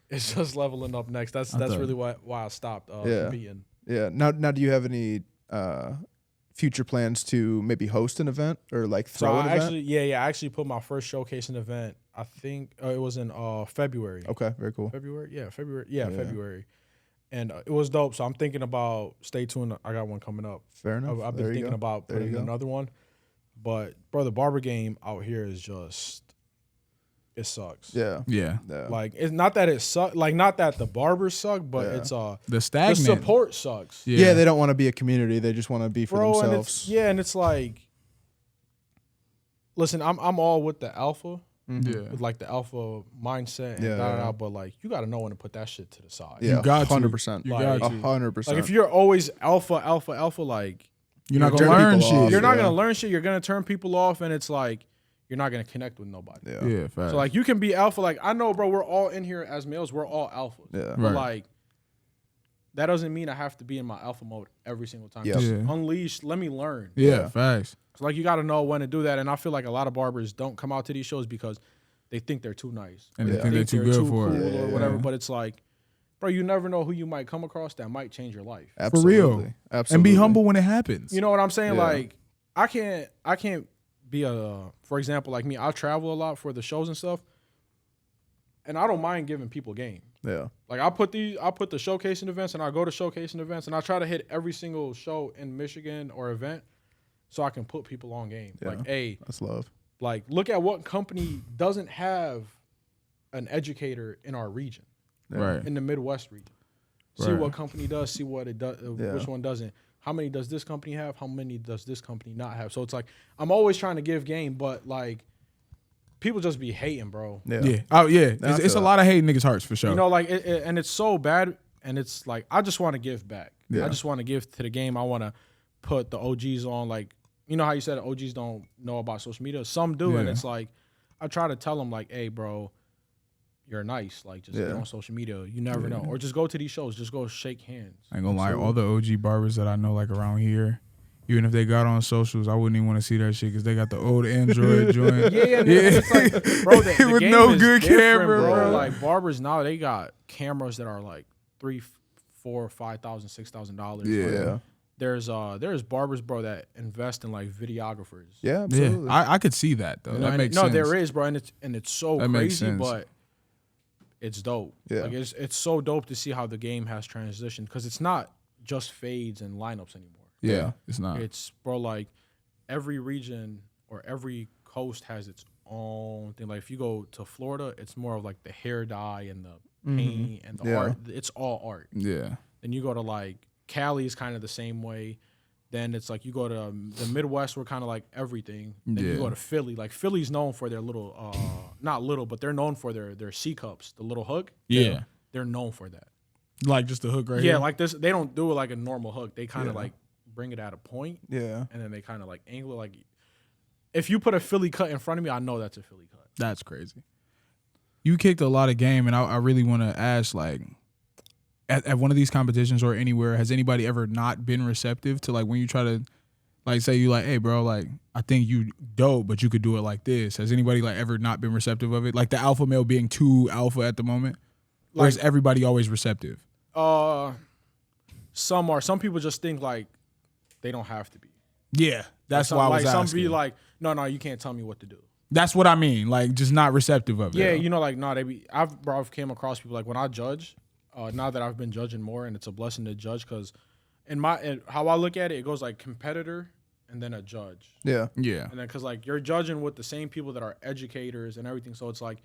It's just leveling up next. That's really why I stopped competing. Yeah. Now, do you have any future plans to maybe host an event or like throw an event? I actually put my first showcasing event. I think it was in February. Okay, very cool. February. And it was dope. So I'm thinking about, stay tuned. I got one coming up. Fair enough. I've been thinking about putting another one. But, bro, the barber game out here is just, it sucks. Yeah. Like, it's not that it sucks. Like, not that the barbers suck, but it's the stagnant. The support sucks. Yeah, they don't want to be a community. They just want to be for themselves. And it's like, listen, I'm all with the alpha. Mm-hmm. With like the alpha mindset and but like you got to know when to put that shit to the side. Yeah, you got 100%. You got 100%. Like if you're always alpha, like you're not gonna learn shit. You're not gonna learn shit. You're gonna turn people off, and it's like you're not gonna connect with nobody. Yeah. Fact. So like you can be alpha. Like I know, bro. We're all in here as males. We're all alphas. Yeah. But like that doesn't mean I have to be in my alpha mode every single time. Yeah. Unleash. Let me learn. Yeah. Facts. So like you got to know when to do that. And I feel like a lot of barbers don't come out to these shows because they think they're too nice. And they think they're too good for cool it. Or whatever. But it's like, bro, you never know who you might come across that might change your life. Absolutely. For real. Absolutely. And be humble when it happens. You know what I'm saying? Yeah. Like, I can't be for example, like me, I travel a lot for the shows and stuff. And I don't mind giving people game. Yeah. Like I put the showcasing events and I go to showcasing events and I try to hit every single show in Michigan or event so I can put people on game. Yeah. Like, hey, that's love. Like, look at what company doesn't have an educator in our region, right? In the Midwest region. See what company does. See what it does. Which one doesn't. How many does this company have? How many does this company not have? So it's like I'm always trying to give game, but like people just be hating, bro. Yeah. Oh yeah. It's a lot of hate in niggas' hearts for sure. You know, like and it's so bad, and it's like I just want to give back. I just want to give to the game. I want to put the OGs on, like. You know how you said OGs don't know about social media? Some do, and it's like I try to tell them like, "Hey, bro, you're nice. Like, just get on social media. You never know, or just go to these shows. Just go shake hands." I ain't gonna lie, all the OG barbers that I know, like around here, even if they got on socials, I wouldn't even want to see that shit because they got the old Android joint. It's like, bro, the with game no is good camera, bro. Like barbers now, they got cameras that are like $3,000, $4,000, $5,000, $6,000. Yeah. There's barbers, bro, that invest in like videographers. Yeah, absolutely. I could see that though. That makes sense. No, there is, bro, and it's so that crazy, but it's dope. Yeah. Like it's so dope to see how the game has transitioned because it's not just fades and lineups anymore. Yeah, it's not. It's, bro, like every region or every coast has its own thing. Like if you go to Florida, it's more of like the hair dye and the paint and the art. It's all art. Yeah. Then you go to like Cali is kind of the same way. Then it's like you go to the Midwest, we're kind of like everything. Then you go to Philly. Like Philly's known for their little, not little, but they're known for their C cups, the little hook. Yeah. They're known for that. Like just the hook right here? Yeah, like this. They don't do it like a normal hook. They kind of like bring it at a point. Yeah. And then they kind of like angle it. Like if you put a Philly cut in front of me, I know that's a Philly cut. That's crazy. You kicked a lot of game, and I really want to ask, like, at one of these competitions or anywhere, has anybody ever not been receptive to like when you try to like say you like, hey bro, like I think you dope, but you could do it like this? Has anybody like ever not been receptive of it? Like the alpha male being too alpha at the moment? Or is everybody always receptive? Some are. Some people just think like they don't have to be. Yeah. That's like why I was like asking. Some be like, no, you can't tell me what to do. That's what I mean. Like just not receptive of it. Yeah, you know, like no, I've came across people like when I judge. Now that I've been judging more, and it's a blessing to judge because how I look at it, it goes like competitor and then a judge. Yeah. Yeah. And then because like you're judging with the same people that are educators and everything, so it's like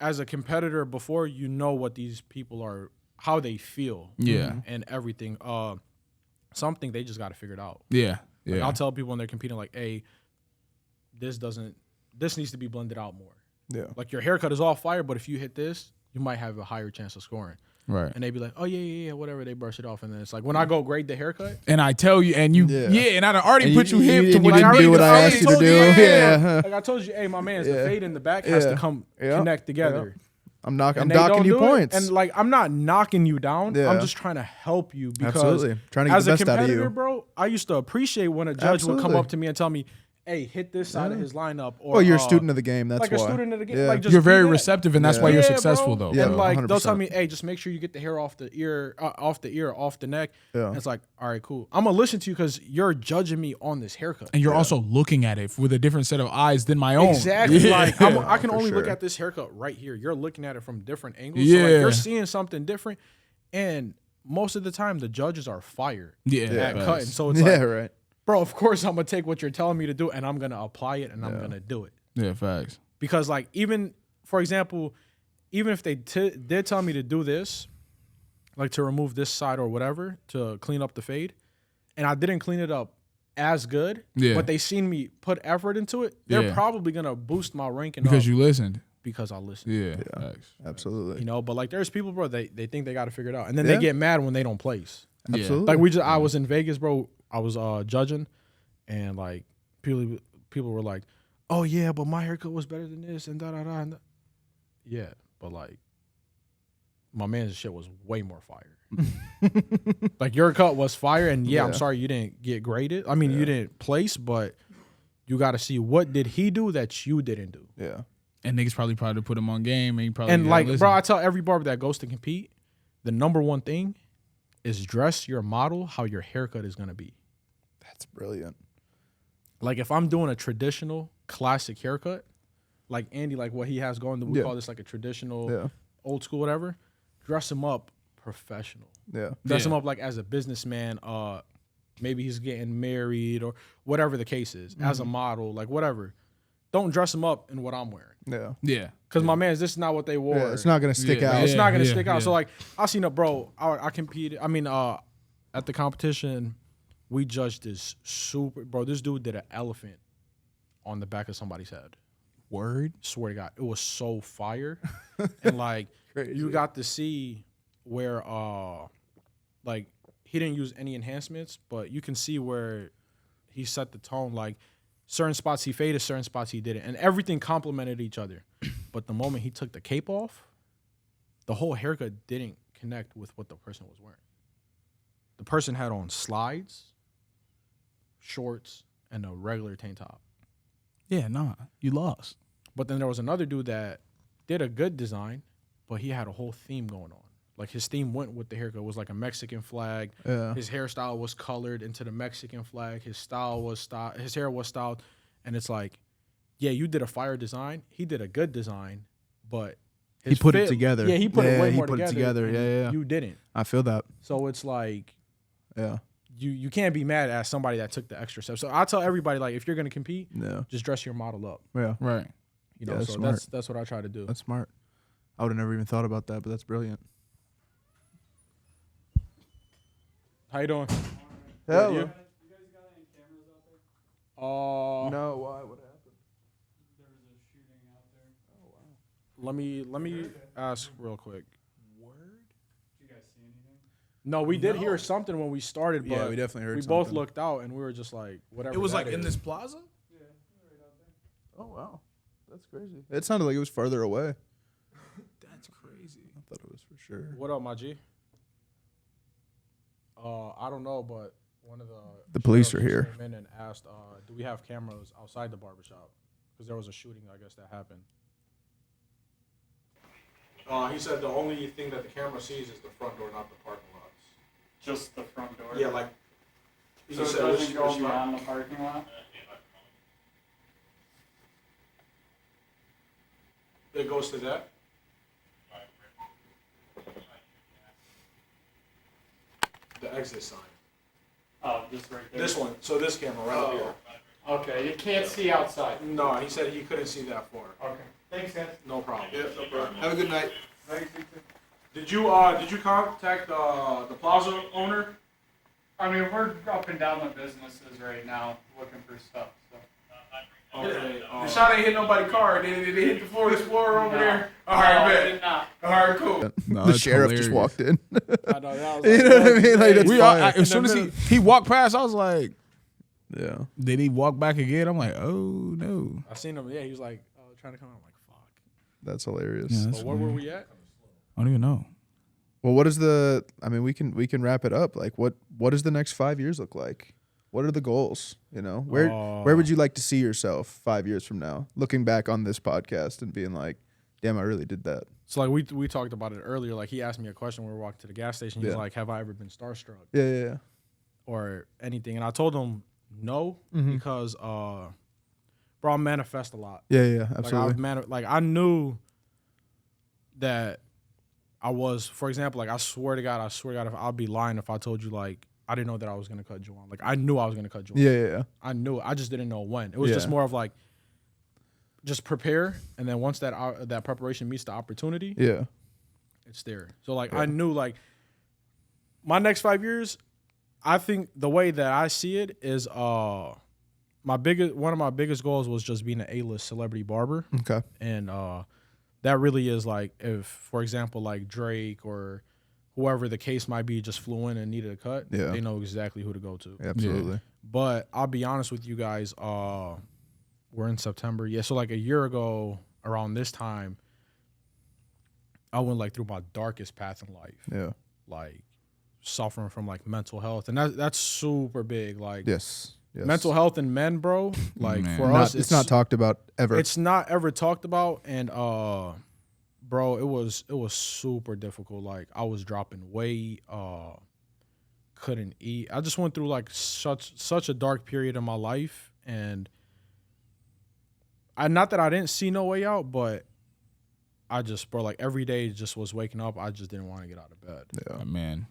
as a competitor before you know what these people are, how they feel. Yeah. And everything. Something they just got to figure it out. Yeah. Like, Yeah. I'll tell people when they're competing like, hey, this needs to be blended out more. Yeah. Like your haircut is all fire, but if you hit this, you might have a higher chance of scoring. Right. And they be like, oh, yeah, whatever. They brush it off. And then it's like, when I go grade the haircut. And I tell you, and you, and I already and put you hip to you what didn't you do what I asked you to do. Yeah. Like I told you, hey, my man, the fade in the back has to come connect together. I'm docking you points. And like, I'm not knocking you down. I'm just trying to help you because absolutely trying to get the best out of you. Bro, I used to appreciate when a judge would come up to me and tell me, hey, hit this side of his lineup. Or, well, you're a student of the game. That's like why. a student of the game. Yeah. Like, just you're very that. receptive, and that's why you're successful, bro. though. Yeah, and like 100%. they'll tell me, hey, just make sure you get the hair off the ear, off the neck. Yeah. And it's like, all right, cool. I'm gonna listen to you because you're judging me on this haircut, And you're also looking at it with a different set of eyes than my own. Exactly. Yeah. Like I can only look sure. at this haircut right here. You're looking at it from different angles. So like, you're seeing something different. And most of the time, the judges are fire at cutting. So it's right. Bro, of course I'm gonna take what you're telling me to do and I'm gonna apply it and I'm gonna do it. Yeah, facts. Because like even for example, even if they did tell me to do this, like to remove this side or whatever to clean up the fade, and I didn't clean it up as good, but they seen me put effort into it, they're probably gonna boost my ranking because up you listened. Because I listened. Yeah, facts. Absolutely. You know, but like there's people, bro, they think they got to figure it out, and then they get mad when they don't place. Absolutely. Like I was in Vegas, bro. I was judging, and like people were like, "Oh yeah, but my haircut was better than this," and da da da. Yeah, but like my man's shit was way more fire. Like your cut was fire, and I'm sorry you didn't get graded. I mean, you didn't place, but you got to see what did he do that you didn't do. Yeah. And niggas probably put him on game, and he probably like, listen. bro, I tell every barber that goes to compete, the number one thing is dress your model how your haircut is gonna be. That's brilliant. Like if I'm doing a traditional classic haircut, like Andy, like what he has going, we call this like a traditional, old school, whatever. Dress him up professional. Yeah. Dress him up like as a businessman. Maybe he's getting married or whatever the case is. As a model, like whatever. Don't dress him up in what I'm wearing. Yeah. Because my man, this is not what they wore. Yeah, it's not gonna stick out. It's not gonna stick out. So like I seen a bro. I competed. I mean, at the competition, we judged this super bro. This dude did an elephant on the back of somebody's head. Word. Swear to God, it was so fire, and like you got to see where like he didn't use any enhancements, but you can see where he set the tone. Like certain spots he faded, certain spots he didn't, and everything complemented each other. But the moment he took the cape off, the whole haircut didn't connect with what the person was wearing. The person had on slides, shorts, and a regular tank top. Yeah, nah, you lost. But then there was another dude that did a good design, but he had a whole theme going on. Like his theme went with the haircut. It was like a Mexican flag. Yeah. His hairstyle was colored into the Mexican flag. His style was styled. His hair was styled, and it's like, yeah, you did a fire design. He did a good design, but he put it together. Yeah, he put it way more together. He put it together. Yeah. You didn't. I feel that. So it's like, yeah, you can't be mad at somebody that took the extra step. So I tell everybody, like, if you're gonna compete, just dress your model up. Yeah, right. You know, so smart. That's what I try to do. That's smart. I would have never even thought about that, but that's brilliant. How you doing? Hello. You guys got any cameras out there? No, why? What happened? There was a shooting out there. Let me ask real quick. Word? Did you guys see anything? No, we did hear something when we started, but Yeah, we definitely heard we something. both looked out and we were just like, whatever. It was that like in is. this plaza. Yeah, right out there. Oh wow, that's crazy. It sounded like it was farther away. That's crazy. I thought it was for sure. What up, my G? I don't know, but one of The police are sheriffs here. came in and asked, do we have cameras outside the barbershop? Because there was a shooting, I guess, that happened. He said the only thing that the camera sees is the front door, not the parking lots. Just the front door? Yeah, like. So it doesn't go beyond the parking lot? It goes to that? The exit sign. Oh, this right there? This one. So this camera right here. Okay, you can't see outside. No, he said he couldn't see that far. Okay. Thanks, guys. No problem. Yeah, no problem. Have a good night. Thanks, you too. Did you contact the plaza owner? I mean, we're up and down the businesses right now looking for stuff, so. Okay. The shot ain't hit nobody's car. They hit the floor over there. All right, No, bet. did not. All right, cool. No, The that's sheriff hilarious. just walked in. I know that was You know what I mean? Like, that's We all, fire. as soon as he walked past, I was like, Yeah. did he walk back again? I'm like, oh no. I seen him. Yeah, he was like trying to come out. I'm like, fuck. That's hilarious. Yeah, that's But where were we at? I don't even know. Well, what is the? I mean, we can wrap it up. Like, what does the next 5 years look like? What are the goals? You know, where would you like to see yourself 5 years from now? Looking back on this podcast and being like, damn, I really did that. So like we talked about it earlier. Like he asked me a question when we were walking to the gas station. He's Yeah. like, have I ever been starstruck Yeah. or anything? And I told him no because bro, I manifest a lot. Yeah, absolutely. Like I knew that I was, for example, like I swear to God, if I'll be lying if I told you like I didn't know that I was gonna cut Juwan. Like I knew I was gonna cut Juwan. Yeah. I knew it. I just didn't know when. It was just more of like, just prepare, and then once that preparation meets the opportunity, it's there. So like I knew like my next 5 years, I think the way that I see it is one of my biggest goals was just being an A-list celebrity barber. Okay. And that really is like if, for example, like Drake or whoever the case might be just flew in and needed a cut, they know exactly who to go to. Absolutely. Yeah. But I'll be honest with you guys, we're in September. Yeah, so like a year ago around this time, I went like through my darkest path in life. Yeah. Like suffering from like mental health. And that's super big. Like Yes. Mental health in men, bro. Like for us, it's not talked about ever. It's not ever talked about, and bro, it was super difficult. Like I was dropping weight, couldn't eat. I just went through like such a dark period in my life, and not that I didn't see no way out, but I just, bro, like every day just was waking up. I just didn't want to get out of bed. Yeah, man.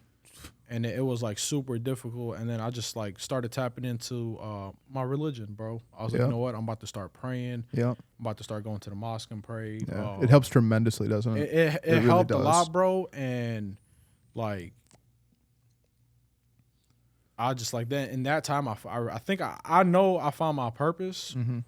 And it was like super difficult. And then I just like started tapping into my religion, bro. I was like, you know what? I'm about to start praying. Yeah. I'm about to start going to the mosque and pray. Yeah. It helps tremendously, doesn't it? It really helped does. a lot, bro. And like, I just like that. In that time, I think I know I found my purpose. Mm-hmm.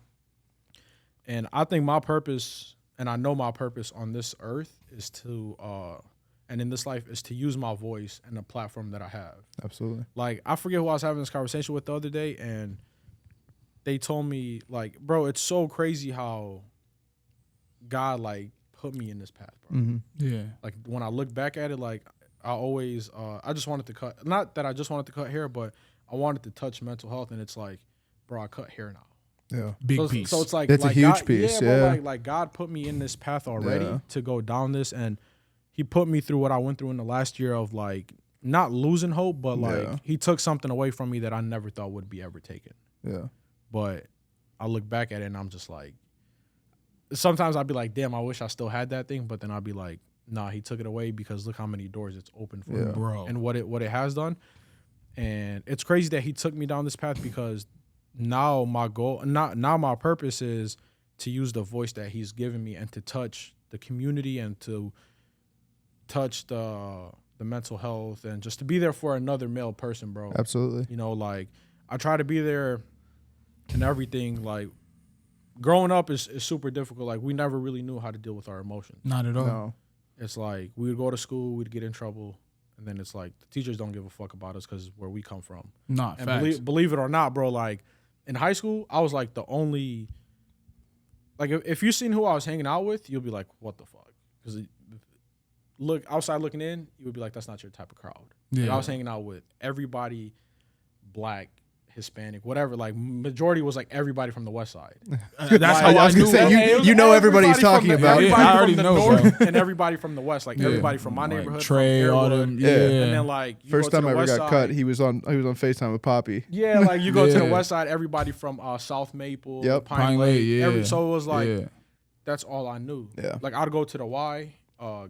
And I think my purpose, and I know my purpose on this earth is to and in this life is to use my voice and the platform that I have. Absolutely. Like, I forget who I was having this conversation with the other day, and they told me, like, bro, it's so crazy how God, like, put me in this path, bro. Mm-hmm. Yeah. Like, when I look back at it, like, I always, I just wanted to cut, not that I just wanted to cut hair, but I wanted to touch mental health, and it's like, bro, I cut hair now. Yeah. Big piece. So it's like, it's a huge God, piece. Yeah, Yeah. bro, like God put me in this path already to go down this, and he put me through what I went through in the last year of like not losing hope, but like he took something away from me that I never thought would be ever taken. Yeah. But I look back at it and I'm just like, sometimes I'd be like, damn, I wish I still had that thing. But then I'd be like, nah, he took it away because look how many doors it's opened for me, bro, and what it has done. And it's crazy that he took me down this path because now my goal, now my purpose is to use the voice that he's given me and to touch the community and to touch the mental health and just to be there for another male person, bro. Absolutely. You know, like I try to be there and everything. Like growing up is super difficult. Like we never really knew how to deal with our emotions. Not at all. No. It's like we would go to school, we'd get in trouble, and then it's like the teachers don't give a fuck about us because where we come from. Not and facts. Believe it or not, bro, like in high school, I was like the only, like if you seen who I was hanging out with, you'll be like, what the fuck? Because look outside looking in, you would be like, that's not your type of crowd. Yeah. Like, I was hanging out with everybody, black, Hispanic, whatever. Like majority was like everybody from the West Side. That's how I was gonna knew. say, you know everybody he's talking about. Yeah, Everybody I from already the know, north bro. and everybody from the West. Like everybody from my neighborhood, Trey, from all Airwood, them. and Yeah. then like you First go to time the I ever West got Side. cut, he was on FaceTime with Poppy. Yeah, like you go to the Yeah. West Side, everybody from South Maple, Yep. Pine Lake. yeah. So it was like Yeah. that's all I knew. Yeah. Like I'd go to the Y.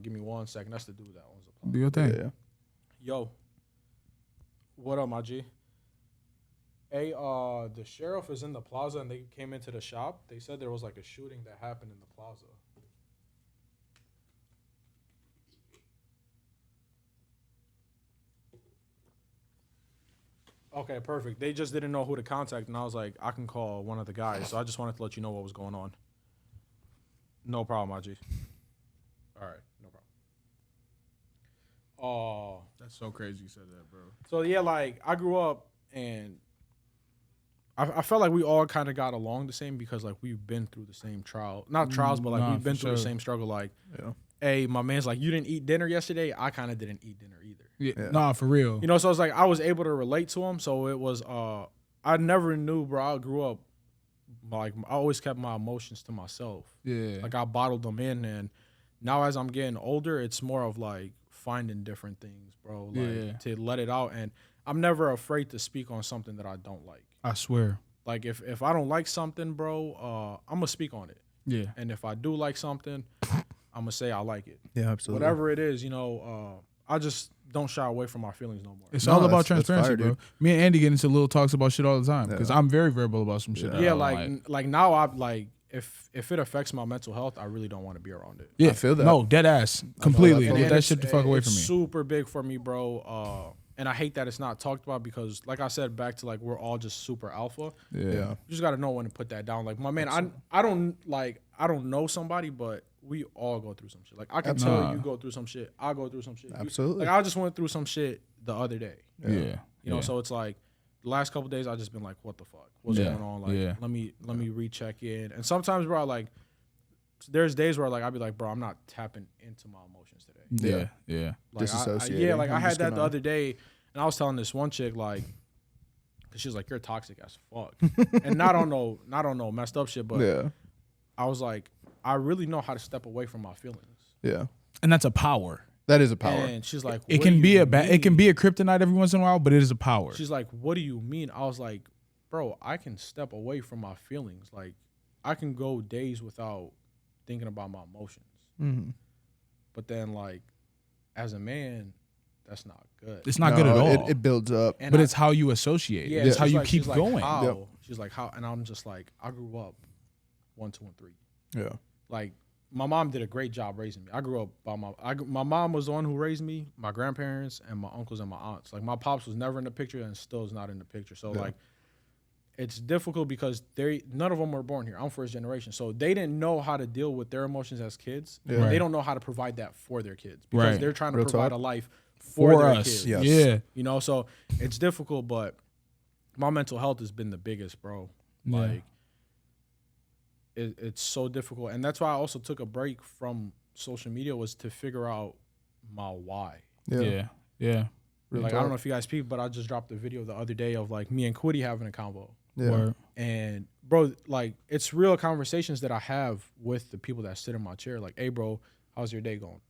Give me 1 second. That's the dude that owns the plaza. Do your thing. Yeah. Yo, what up, my G? Hey, the sheriff is in the plaza and they came into the shop. They said there was like a shooting that happened in the plaza. Okay, perfect. They just didn't know who to contact, and I was like, I can call one of the guys. So I just wanted to let you know what was going on. No problem, my G. All right, no problem. Oh, That's so crazy you said that, bro. so yeah, like I grew up and I felt like we all kind of got along the same because like we've been through the same trials, not trials, but like Nah, we've been for through the sure. same struggle. Like, Yeah. hey, my man's like, you didn't eat dinner yesterday. I kind of didn't eat dinner either. Yeah. Nah, for real. You know, so it's like I was able to relate to him. So it was, I never knew, bro. I grew up like I always kept my emotions to myself. Yeah. Like I bottled them in, and now as I'm getting older, it's more of like finding different things, bro. Like to let it out, and I'm never afraid to speak on something that I don't like. I swear. Like if I don't like something, bro, I'm gonna speak on it. Yeah. And if I do like something, I'm gonna say I like it. Yeah, absolutely. Whatever it is, I just don't shy away from my feelings no more. It's all about that's transparency, fire, bro. dude. Me and Andy get into little talks about shit all the time because I'm very verbal about some shit. Yeah, like now I'm like, if it affects my mental health, I really don't want to be around it. Yeah, I feel that. No, dead ass, completely. And Get that it's- shit the fuck away it's from me. Super big for me, bro. And I hate that it's not talked about because, like I said, back to like we're all just super alpha. Yeah. You just gotta know when to put that down. Like my man, I don't know somebody, but we all go through some shit. Like I can tell you go through some shit. I go through some shit. Absolutely. Like I just went through some shit the other day. Yeah. You know, so it's like the last couple of days I just been like, what the fuck? What's going on? Like let me recheck in. And sometimes, bro, like there's days where like I'll be like, bro, I'm not tapping into my emotions today. Yeah. Like Disassociating. like I I'm had just that the gonna- other day, and I was telling this one chick like, cause she was like, "You're toxic as fuck," and not on no messed up shit, but Yeah. I was like, I really know how to step away from my feelings. Yeah. And that's a power. That is a power. And she's like, It "What can do be you a it can mean?" be a kryptonite every once in a while, but it is a power. She's like, "What do you mean?" I was like, "Bro, I can step away from my feelings. Like, I can go days without thinking about my emotions. Mm-hmm. But then, like, as a man, that's not good. It's not good at all. It builds up. And but I- it's how you associate. yeah, It's how she's you like- keep she's like, going. How? Yep. She's like, how? And I'm just like, I grew up 1, 2, and 3. Yeah. Like, my mom did a great job raising me. I grew up by my mom was the one who raised me, my grandparents, and my uncles and my aunts. Like, my pops was never in the picture and still is not in the picture. So, like, it's difficult because none of them were born here. I'm first generation. So they didn't know how to deal with their emotions as kids. Yeah. And Right. they don't know how to provide that for their kids because Right. they're trying to Real provide talk. a life for their us. kids. Yes. Yeah. You know, so it's difficult, but my mental health has been the biggest, bro. Yeah. Like, it's so difficult. And that's why I also took a break from social media, was to figure out my why. Yeah. Yeah. Real Like, I talk. don't know if you guys peeped, but I just dropped a video the other day of like me and Quiddy having a convo. Yeah. Word. And bro, like, it's real conversations that I have with the people that sit in my chair. Like, hey, bro, how's your day going?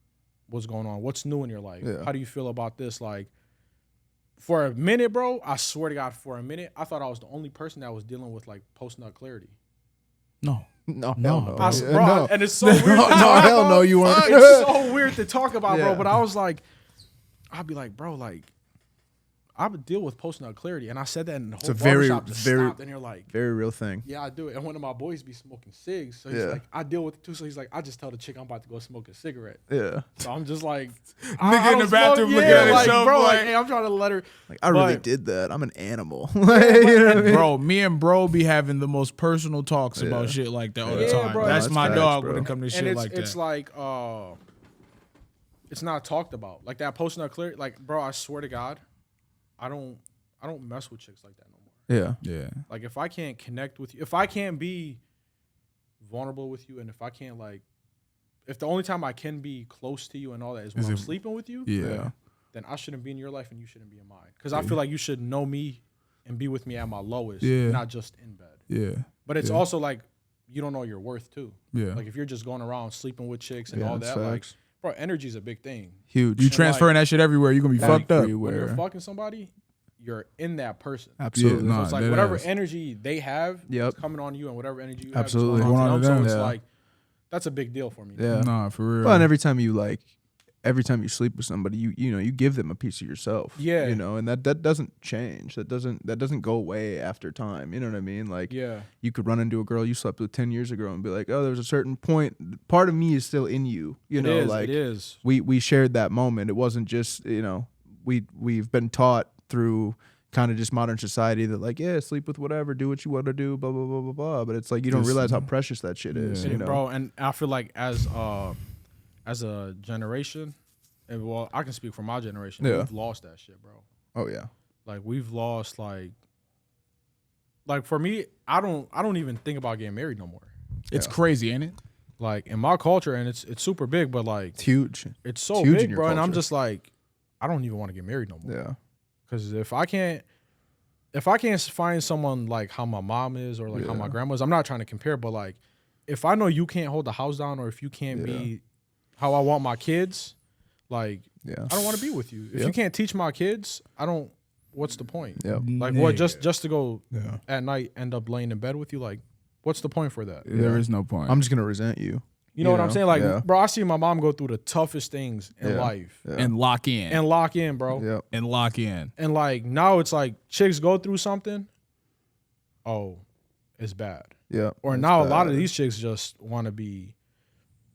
What's going on? What's new in your life? Yeah. How do you feel about this? Like, for a minute, bro, I swear to God, for a minute, I thought I was the only person that was dealing with like post-nut clarity. No. No, No. hell no. I, Yeah, bro, no. and it's so weird. to No, talk hell about. no, you weren't. It's so weird to talk about, Yeah. bro. But I was like, I'd be like, bro, like, I would deal with post-nut clarity, and I said that, and the whole a very- barbershop just very- stopped, and you're like, Very real thing. yeah, I do it. And one of my boys be smoking cigs. So he's Yeah. like, I deal with it too. So he's like, I just tell the chick I'm about to go smoke a cigarette. Yeah. So I'm just like, Nigga in the don't bathroom smoke. looking Yeah, at like, himself bro, like- hey, I'm trying to let her. Like, I really But- did that. I'm an animal. You know what I mean? Bro, me and bro be having the most personal talks about shit like that all the Yeah, time. bro, That's that's my facts, dog bro. when it comes to And shit it's, like it's that. like, it's not talked about. Like that post-nut clarity. Like, bro, I swear to God, I don't mess with chicks like that no more. Yeah. Yeah. Like, if I can't connect with you, if I can't be vulnerable with you, and if I can't, like, if the only time I can be close to you and all that is when I'm sleeping with you, Yeah. then I shouldn't be in your life and you shouldn't be in mine. Because I feel like you should know me and be with me at my lowest, Yeah. not just in bed. Yeah. But it's also like, you don't know your worth too. Yeah. Like, if you're just going around sleeping with chicks and Yeah, all that's that, like, facts. bro, energy is a big thing. Huge. You transferring that shit everywhere, you're gonna be fucked up. When you're Everywhere. fucking somebody, you're in that person. Absolutely. Yeah, So nah, it's like dead whatever ass. energy they have Yep. is coming on you, and whatever energy you Absolutely. have is going on to them. So it's Yeah. like, that's a big deal for me. Yeah. Nah, for real. Well, and every time you sleep with somebody, you give them a piece of yourself. Yeah. You know, and that doesn't change. That doesn't go away after time. You know what I mean? Like, Yeah. you could run into a girl you slept with 10 years ago and be like, oh, there's a certain point. Part of me is still in you. You know, like, it is. we shared that moment. It wasn't just, we've been taught through kind of just modern society that, like, yeah, sleep with whatever, do what you want to do, blah blah blah blah blah. But it's like, you don't realize how precious that shit is. Yeah. You know, Bro, and I feel like as a generation, and well, I can speak for my generation, Yeah. we've lost that shit, bro. Oh yeah, Like, we've lost, like for me, I don't even think about getting married no more. It's crazy, ain't it? Like, in my culture, and it's super big, but like, it's huge. it's so huge in big, your bro. And I'm culture. just like, I don't even want to get married no more. Yeah, Because if I can't find someone like how my mom is, or like how my grandma is, I'm not trying to compare, but like, if I know you can't hold the house down, or if you can't be how I want my kids, like, yeah, I don't want to be with you. If you can't teach my kids, what's the point? yeah. Like, what, just to go Yeah. at night end up laying in bed with you? Like, what's the point for that? There is no point. I'm just gonna resent you. You know what I'm saying? Like, yeah. bro, I see my mom go through the toughest things in life And lock in. and lock in, bro. Yeah. And lock in. And like now it's like chicks go through something. Oh, it's bad. Yeah. Or it's now a bad. lot of these chicks just want to be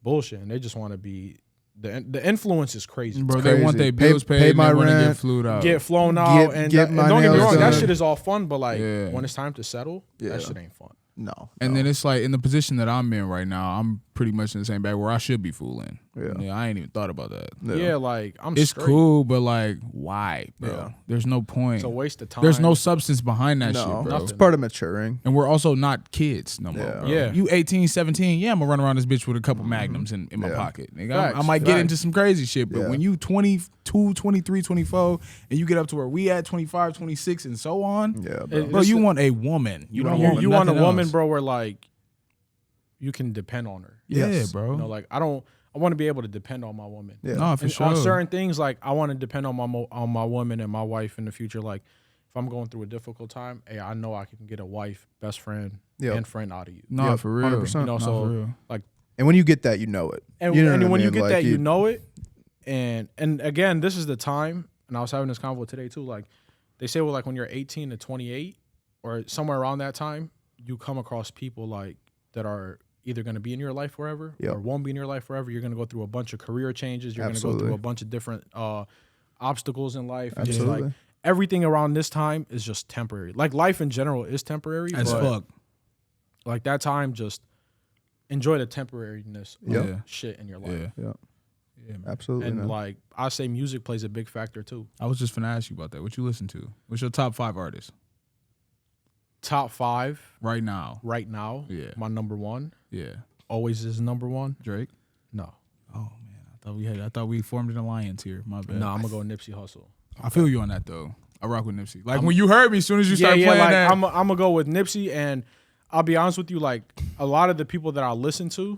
bullshit. And they just want to be the influence is crazy. Bro, crazy. they want their bills Pay paid. my and they want to rent, get flued out. Get flown out and get my don't get me nails wrong, that done. shit is all fun, but like Yeah. when it's time to settle, Yeah. that shit ain't fun. No. And then it's like in the position that I'm in right now, I'm pretty much in the same bag where I should be fooling. Yeah. I ain't even thought about that. Yeah, like I'm It's straight. cool, but like, why, bro? Yeah. There's no point. It's a waste of time. There's no substance behind that no. shit, bro. It's part of maturing. And we're also not kids no more, Yeah. bro. Yeah. You 18, 17, yeah, I'm gonna run around this bitch with a couple magnums in my Yeah. pocket. Nigga, Facts, I might get facts. into some crazy shit, but Yeah. when you 22, 23, 24, and you get up to where we at 25, 26, and so on, Yeah, It- bro, It's you the- want a woman. You don't you want a nothing woman, else. bro, where like you can depend on her. Yeah, Yes. bro. You know, like I want to be able to depend on my woman. Yeah. No, for And sure. on certain things, like I want to depend on my woman and my wife in the future. Like if I'm going through a difficult time, hey, I know I can get a wife, best friend, Yep. and friend out of you. No, Yep, for real. 100%. You know, No, so for real. like, And when you get that, you know it. and, You know and what I when you mean? get Like, that, you know it. And again, this is the time. And I was having this convo today too. Like they say, well, like when you're 18 to 28 or somewhere around that time, you come across people like that are either going to be in your life forever Yep. or won't be in your life forever. You're going to go through a bunch of career changes. You're going to go Absolutely. through a bunch of different obstacles in life. And just, Absolutely. like everything around this time is just temporary. Like life in general is temporary. As but fuck. like that time, just enjoy the temporariness of Yep. Yeah. shit in your life. Yeah. Yeah. Yeah, man. Absolutely. And man. like I say, music plays a big factor too. I was just finna ask you about that. What you listen to? What's your top 5 artists Top 5 right now? right now. Yeah. My number 1 Yeah. always is number 1. Drake. No, Oh man, I thought we formed an alliance here. My bad. no, I'm gonna go Nipsey Hussle. I feel you on that though. I rock with Nipsey. Like when you heard me, as soon as you started playing like that, I'm gonna go with Nipsey, and I'll be honest with you, like a lot of the people that I listen to,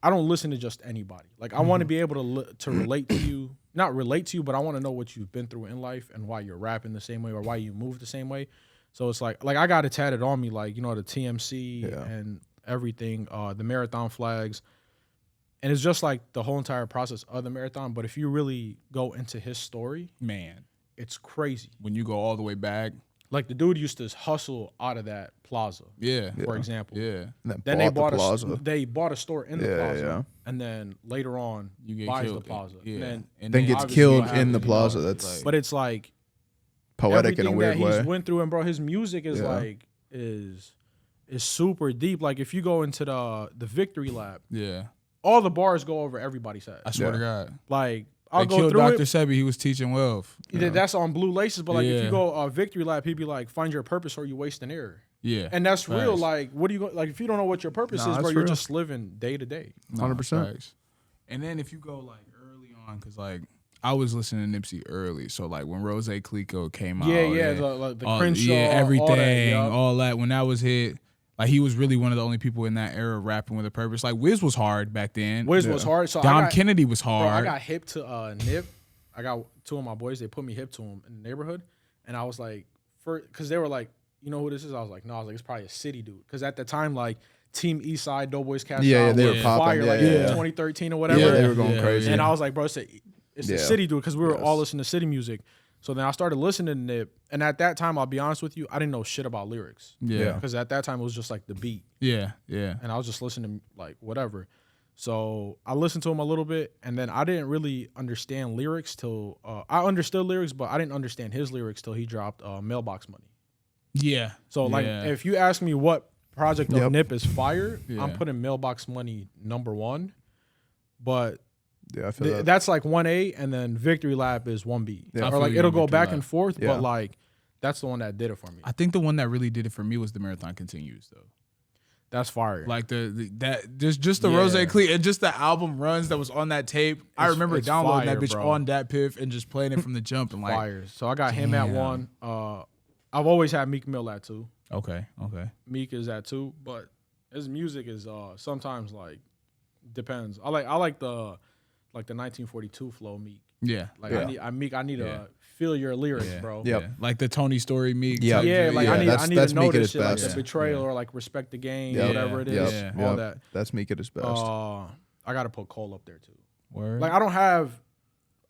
I don't listen to just anybody. Like I want to be able to relate to you, not relate to you, but I want to know what you've been through in life and why you're rapping the same way or why you move the same way. So it's like I got it tatted on me, like, you know, the TMC Yeah. and everything, the marathon flags. And it's just like the whole entire process of the marathon. But if you really go into his story, man, it's crazy. when you go all the way back, Like the dude used to hustle out of that plaza, yeah, for example. yeah, And Then the plaza. they bought a store in the Yeah, plaza, yeah. and then later on you get buys killed. the plaza. Yeah, And Then gets obviously killed what in the happens, plaza. you know, That's but it's like poetic in a everything weird that way. he's went through, and bro, his music is Yeah. like is super deep. Like if you go into the Victory Lab, yeah. all the bars go over everybody's head. I swear Yeah. to God, Like I'll they go killed through Dr. it. Sebi. He was teaching wealth. That's on Blue Laces, but like if Yeah. you go Victory Lab, he'd be like, "Find your purpose, or you waste an air." Yeah, And that's real. Facts. Like, what do you go? Like, if you don't know what your purpose Nah, is, bro, that's you're real. just living day to day. 100%. facts. And then if you go like early on, because like I was listening to Nipsey early, so like when Rose Clico came out, Yeah, and the all, Crenshaw, everything, all that, when that was hit, like he was really one of the only people in that era rapping with a purpose. Like Wiz was hard back then. Wiz was hard. So Dom I got, Kennedy was bro, hard. I got hip to Nip. I got two of my boys. They put me hip to him in the neighborhood, and I was like, because they were like, you know who this is? I was like, no. I was like, it's probably a city dude. Because at the time, like Team Eastside, Doughboys Cash Yeah, Out they was were popping. fire, Yeah, like yeah, in yeah. 2013 or whatever. Yeah, they were going Yeah, crazy. And I was like, bro, it's the Yeah. city dude, because we were all Yes. listening to city music. So then I started listening to Nip, and at that time, I'll be honest with you, I didn't know shit about lyrics. yeah, Because at that time, it was just like the beat, yeah. and I was just listening to like whatever. So I listened to him a little bit, and then I didn't really understand lyrics till I understood lyrics, but I didn't understand his lyrics till he dropped Mailbox Money. Yeah. So like, Yeah. if you ask me what project of Yep. Nip is fire, Yeah. I'm putting Mailbox Money number 1. But Yeah, I feel that. that's like 1A, and then Victory Lab is 1B. Yeah. I Or feel like you it'll on go Victory back Lab. and forth, Yeah. but like that's the one that did it for me. I think the one that really did it for me was the Marathon Continues though. That's fire. Like that just the Yeah. Rose Cle and just the album runs that was on that tape. I remember it's downloading fire, that bitch bro. on Dat Piff and just playing it from the jump and like fire. So I got him at Damn. 1. I've always had Meek Mill at 2. okay. Meek is at 2, but his music is sometimes like depends. I like the 1942 flow Meek. Yeah. Like I need to feel your lyrics, bro. Yep. Yeah. Like the Tony Story Meek. Yeah. type Yeah, shit. like I need that's to Meek at notice his shit, like best. the betrayal or like respect the game, Yep. whatever it is, Yeah. all that. That's Meek at his best. I gotta put Cole up there too. Word. Like I don't have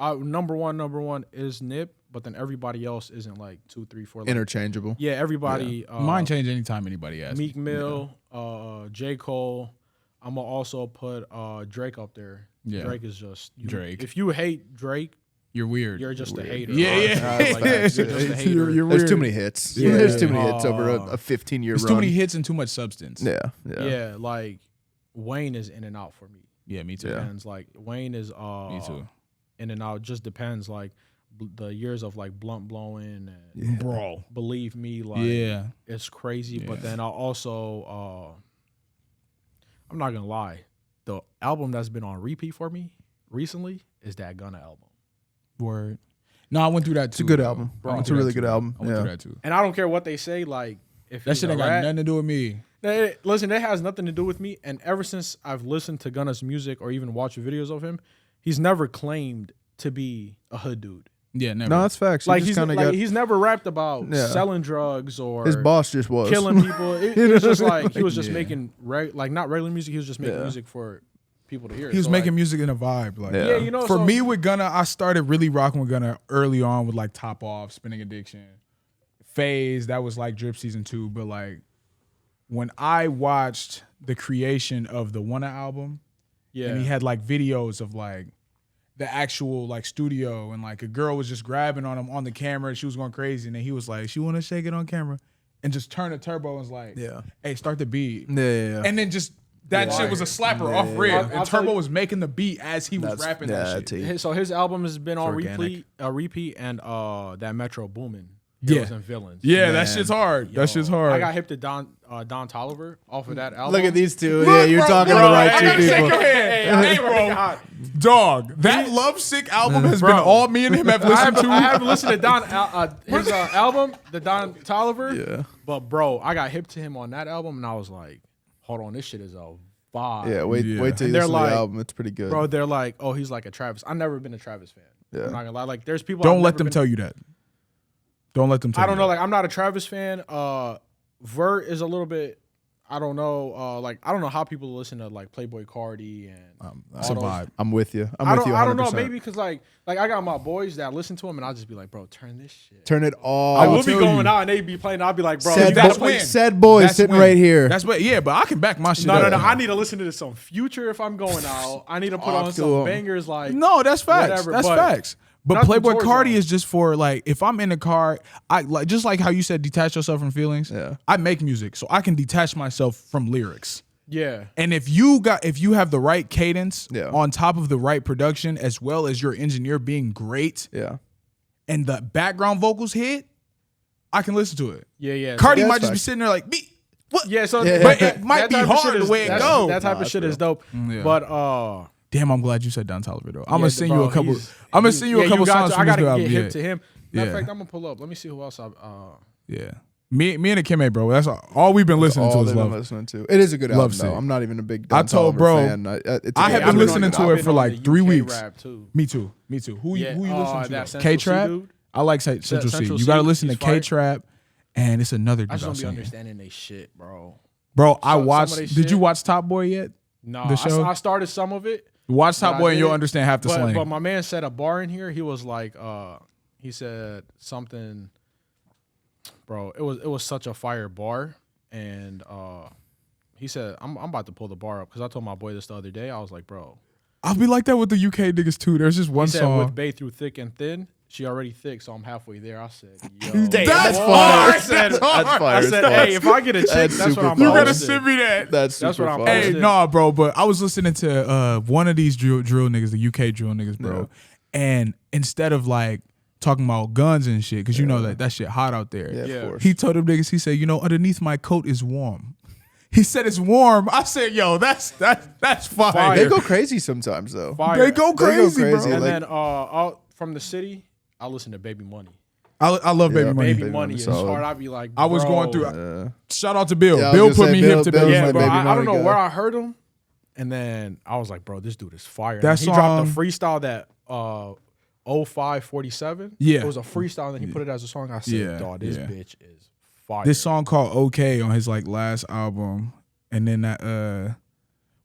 number one is Nip, but then everybody else isn't like 2, 3, 4. Like, Interchangeable. yeah, everybody. Mine change anytime anybody asks. Meek Mill, J. Cole. I'm gonna also put Drake up there. Yeah. Drake is just Drake. If you hate Drake, You're weird. you're just a hater. Yeah, yeah. Like, you're just a hater. You're There's weird. too many hits. Yeah. There's too many hits over a 15-year run. There's too many hits and too much substance. Yeah. Like Wayne is in and out for me. Yeah, me too. Depends. Like Wayne is Me too. in and out. Just depends. Like the years of like blunt blowing and Bro. believe me, like it's crazy. But then I also I'm not gonna lie, the album that's been on repeat for me recently is that Gunna album. Word. No, I went through that too. It's a good though. album. I went It's a through really that good too. album. I went through that too. And I don't care what they say. Like if That he's shit a ain't got rat, nothing to do with me. Listen, that has nothing to do with me. And ever since I've listened to Gunna's music or even watched videos of him, he's never claimed to be a hood dude. Yeah, never. No, that's facts. Like He he's never rapped about Yeah. selling drugs or his boss just was killing people. It was just like he was just Yeah. making not regular music. He was just making music for people to hear. He was So, making like, music in a vibe. Like, yeah, you know. for so, me with Gunna, I started really rocking with Gunna early on with like Top Off, Spinning Addiction, Phase. That was like Drip Season 2. But like when I watched the creation of the Wanna album, and he had like videos of like the actual like studio, and like a girl was just grabbing on him on the camera, she was going crazy, and then he was like, "She want to shake it on camera," and just turn the turbo and was like, "Hey, start the beat," Yeah. and then just. That shit was a slapper off rip, I'll and tell Turbo you- was making the beat as he was rapping that shit. So his album has been on organic. repeat, and that Metro Boomin. Yeah. Heroes and Villains. Yeah, Man. that shit's hard. That shit's hard. I got hip to Don Toliver off of that album. Look at these two. Look, Yeah, you're bro, talking bro, to the right I two gotta shake people. your hand. Hey, bro. Dog, that Lovesick album has been all me and him have listened to. I haven't listened to his album, the Don Toliver. Yeah. But bro, I got hip to him on that album, and I was like, hold on, this shit is a vibe. Yeah, wait till you And listen they're to like- the album. It's pretty good. Bro, they're like, oh, he's like a Travis. I've never been a Travis fan. Yeah. I'm not gonna lie. Like, there's people. Don't I've let never them been- tell you that. Don't let them tell I you don't know. that. Like, I'm not a Travis fan. Vert is a little bit. I don't know. Like, I don't know how people listen to like Playboy Cardi and. That's a all those- vibe. I'm with you. I with you 100%. don't know. Maybe because like I got my boys that listen to him, and I'll just be like, bro, turn this shit. Turn it all. I will be tell going you. out and they be playing. I'll be like, bro, Said, you gotta that's play. when. said boy That's sitting when. right here. That's what. Yeah, but I can back my shit No, up. I need to listen to some Future if I'm going out. I need to put on Cool. some bangers like. No, that's facts. Whatever, That's but facts. But nothing Playboy towards Cardi them. is just for like if I'm in the car, I like just like how you said detach yourself from feelings. Yeah. I make music, so I can detach myself from lyrics. Yeah. And if you have the right cadence Yeah. on top of the right production, as well as your engineer being great, Yeah. and the background vocals hit, I can listen to it. Yeah. Cardi Yeah, might that's just be facts. sitting there like, "Beat." What? Yeah, so Yeah. But it might be type of hard shit the way it that's- goes. That type Nah, of it's shit real. is dope. Yeah. But Damn, I'm glad you said Don Toliver though. I'm yeah, gonna send you bro, a couple. he's- I'm gonna send you a couple got songs to. from I this gotta new get album. hip Yeah. to him. Matter Yeah. of fact, I'm gonna pull up. Let me see who else I. Yeah. Me and Akime, bro. That's all we've been listening to All is they've been Love. listening to. It is a good album, Lovesick. though. I'm not even a big I Don told Toliver bro, fan. It's a I good have album. been listening to it for like 3 weeks. Rap too. Me too. Who you listen to? that though? Central K-Trap. C dude. I like Central C. Central You got to C, listen to he's fire. K-Trap, and it's another I dude just I'll don't be sing. understanding they shit, bro. Bro, I Some of watched. they Did shit- you watch Top Boy yet? No, The show? I started some of it. Watch Top But I Boy and you'll did, understand half the slang. But my man said a bar in here. He was like, he said something. Bro, it was such a fire bar, and he said I'm about to pull the bar up because I told my boy this the other day. I was like, bro, I'll be like that with the UK niggas too. There's just one he said song. with Bay through thick and thin. She already thick, so I'm halfway there. I said, yo, That's That's hard. fire. I said, That's hard. That's fire. I as said, fuck. hey, if I get a chick, That's that's what super I'm fire. You gotta posting. send me that. That's That's what super I'm fire. Hey, posting. nah, bro, but I was listening to one of these drill niggas, the UK drill niggas, bro. And instead of like talking about guns and shit, because you know that shit hot out there. Yeah, Yeah. of course. He told them niggas, he said, underneath my coat is warm. He said it's warm. I said, yo, that's fire. Fire. They go crazy sometimes, though. Fire. They go crazy, crazy. bro. And like- then out from the city, I listen to Baby Money. I love Baby Yeah, Money. Baby Baby Money Money's is solid. hard. I'd be like, I was bro. going through. Yeah. Shout out to Bill. Yeah, I was Bill gonna put say, me Bill- hip to Bill's Baby Yeah, my Money. bro. Baby I Money don't know guy. where I heard him, and then I was like, bro, this dude is fire. That And he dropped song- the freestyle that 0547. Yeah. It was a freestyle, and then he put it as a song. I said, Yeah, dog, this yeah. bitch is fire. This song called "Okay" on his like last album, and then that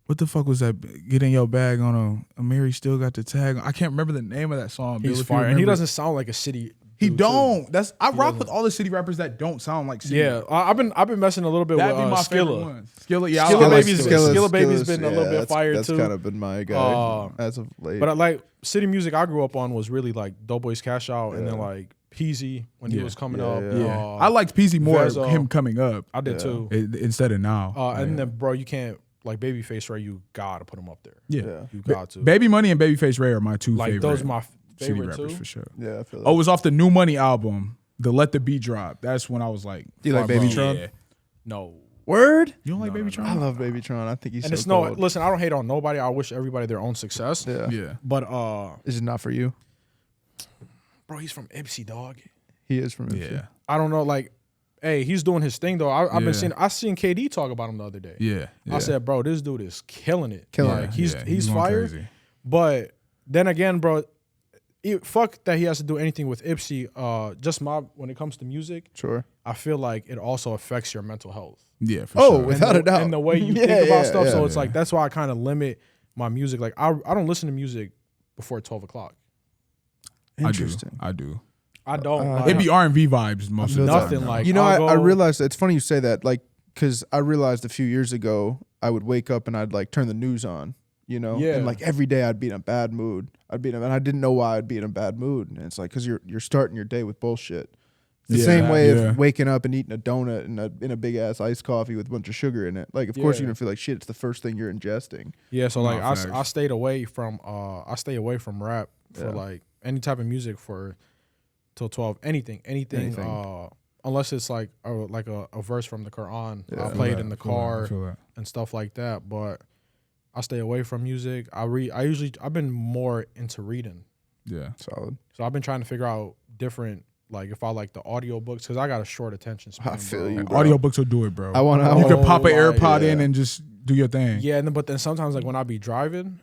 what the fuck was that? Get in your bag on a Mary still got the tag. I can't remember the name of that song. He's Bill, if you fire, and he remember. doesn't sound like a city. He dude, don't. too. I rock with all the city rappers that don't sound like city. Yeah, I've been messing a little bit That'd with be my favorite Skilla. one. Skilla, yeah, Skilla I like Baby's- Skilla. Skilla Baby's been a little bit fire, that's too. kind of been my guy as of late. But like city music I grew up on was really like Doughboy's Cash Out, and then like Peasy when he was coming up. Yeah. I liked Peasy more Vezo. him coming up I did too. instead of now. And then bro, you can't like Babyface Ray. You gotta put him up there. Yeah. You got to. Baby Money and Babyface Ray are my two like favorite. those are my city favorite rappers too. for sure. yeah, I feel that. Oh, it was off the New Money album, the Let the Beat Drop. That's when I was like, Do you like bro, Babytron? yeah. No. Word? You don't like Babytron? I love Babytron. I think he's And so it's no. cold. Listen, I don't hate on nobody. I wish everybody their own success. Yeah. Yeah. But This is not for you. bro, he's from Ipsy, dog. He is from MC. Yeah. I don't know. Like, hey, he's doing his thing though. I've Yeah. been seeing. I seen KD talk about him the other day. Yeah. I said, bro, this dude is killing it. Killing Like, it. he's going fire. crazy. But then again, bro, fuck that he has to do anything with Ipsy. Just when it comes to music, Sure. I feel like it also affects your mental health. Yeah, for Oh, sure. without a doubt. And the way you Yeah, think about yeah, stuff. yeah. So it's like that's why I kind of limit my music. Like I don't listen to music before 12 o'clock. Interesting. I do. I don't. Uh, like, It'd be R&B vibes most of the time. nothing though. like You know, I'll I go- realized it's funny you say that, like, because I realized a few years ago I would wake up and I'd like turn the news on, you know, Yeah. and like every day I'd be in a bad mood. And I didn't know why I'd be in a bad mood, and it's like because you're starting your day with bullshit. It's the Yeah, same way yeah. of waking up and eating a donut in a big ass iced coffee with a bunch of sugar in it. Like, of course Yeah. you're gonna feel like shit. It's the first thing you're ingesting. Yeah, so like facts. I stayed away from rap for Yeah. like any type of music for till 12. Anything. Anything. Unless it's like a verse from the Quran. Yeah. I'll I play feel it in that, the I feel that, I car feel that. and stuff like that. But I stay away from music. I've been more into reading. Yeah. Solid. So I've been trying to figure out different, like if I like the audio books, because I got a short attention span. I feel bro. you, bro. Audiobooks will do it, bro. I want to. You could pop an like, AirPod in yeah. and just do your thing. Yeah, but then sometimes like when I be driving,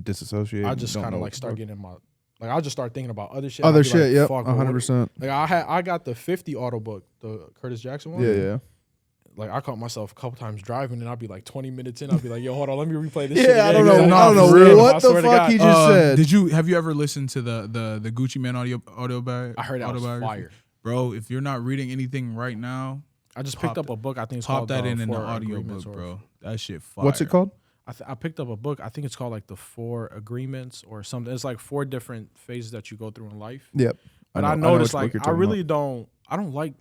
disassociate. I just don't kind know of what like the start fuck. getting in my, like I'll just start thinking about other shit. Other I'll be shit. like, Yep. fuck, 100%. Like I got the 50 auto book, the Curtis Jackson one. Yeah, yeah. Like I caught myself a couple times driving, and I'd be like 20 minutes in, I'd be like, "Yo, hold on, let me replay this." shit Yeah, I again, don't know. 'cause I don't for know real, what I the swear to fuck God. he just said. Have you ever listened to the Gucci Man audio bag? I heard that was autobiography? fire. Bro, if you're not reading anything right now, I just Pop picked up a book. I think it's pop called that in the Four audio Agreements book, or- bro. That shit fire. What's it called? I picked up a book. I think it's called like the 4 Agreements or something. It's like 4 different phases that you go through in life. Yep. But know I noticed which book like you're I talking really about. I don't like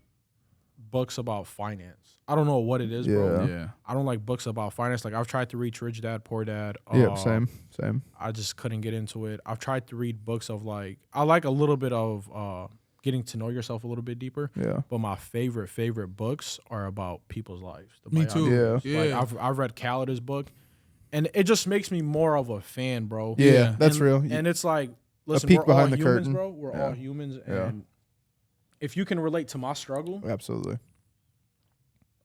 books about finance. I don't know what it is, bro. Yeah. Yeah. I don't like books about finance. Like I've tried to read Rich Dad Poor Dad. Yeah, same. I just couldn't get into it. I've tried to read books of like I like a little bit of getting to know yourself a little bit deeper. Yeah. But my favorite books are about people's lives. The Me too. biographies. Yeah. Like I've read Khaled's book, and it just makes me more of a fan, bro. Yeah, that's and, real. And it's like, listen, peek we're behind all the humans, curtain. bro. We're all Yeah. humans, Yeah. and if you can relate to my struggle, Absolutely.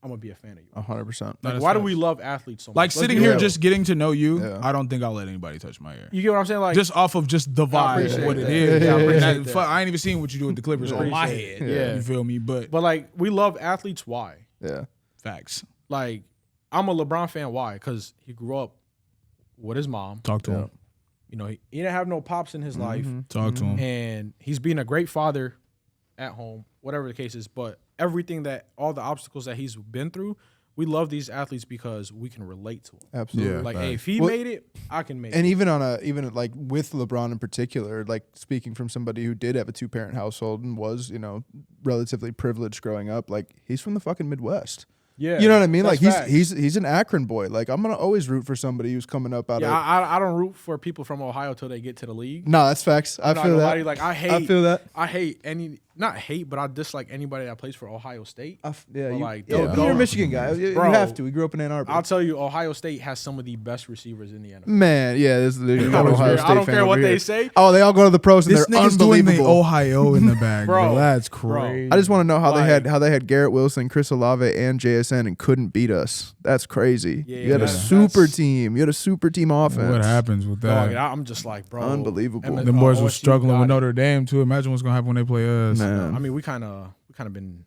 I'm gonna be a fan of you. 100%. Like, that's why do facts. we love athletes so much? Like Let's sitting be here real. just getting to know you, Yeah. I don't think I'll let anybody touch my ear. You get what I'm saying? Like, Just off of just the vibe, appreciate what it that. is. Yeah, I appreciate And that. I ain't even seen what you do with the Clippers on my Appreciate head. it. Yeah. You feel me? But like we love athletes. Why? Yeah. facts. Like, I'm a LeBron fan. Why? Because he grew up with his mom. Talk to him. You know, he didn't have no pops in his life, Talk to him. and he's being a great father at home, whatever the case is. But all the obstacles that he's been through, we love these athletes because we can relate to them. Absolutely. Yeah. Like, Right. hey, if he Well, made it, I can make And it. even like with LeBron in particular, like speaking from somebody who did have a 2-parent household and was, relatively privileged growing up, like he's from the fucking Midwest. Yeah, You know what I mean? that's Like facts. he's an Akron boy. Like I'm gonna always root for somebody who's coming up out Yeah, of. I don't root for people from Ohio till they get to the league. No, that's facts. I I'm not feel gonna that. lie to you, like I I feel that. I hate any not hate, but I dislike anybody that plays for Ohio State. You're they'll- a Michigan guy. You Bro, have to. We grew up in Ann Arbor. I'll tell you, Ohio State has some of the best receivers in the NFL. Man, yeah, this is the I Ohio don't State care fan what over they here. say. Oh, they all go to the pros and This they're nigga's doing the unbelievable. Ohio in the bag, bro. Bro, That's bro. crazy. I just want to know how Like- they had Garrett Wilson, Chris Olave, and JSN and couldn't beat us. That's crazy. Yeah, you had a that's- super team. You had a super team offense. What happens with that? Dog, I'm just like, bro. Unbelievable. Them boys were OSU struggling got with it. Notre Dame too. Imagine what's gonna happen when they play us. Man. I mean, we kind of been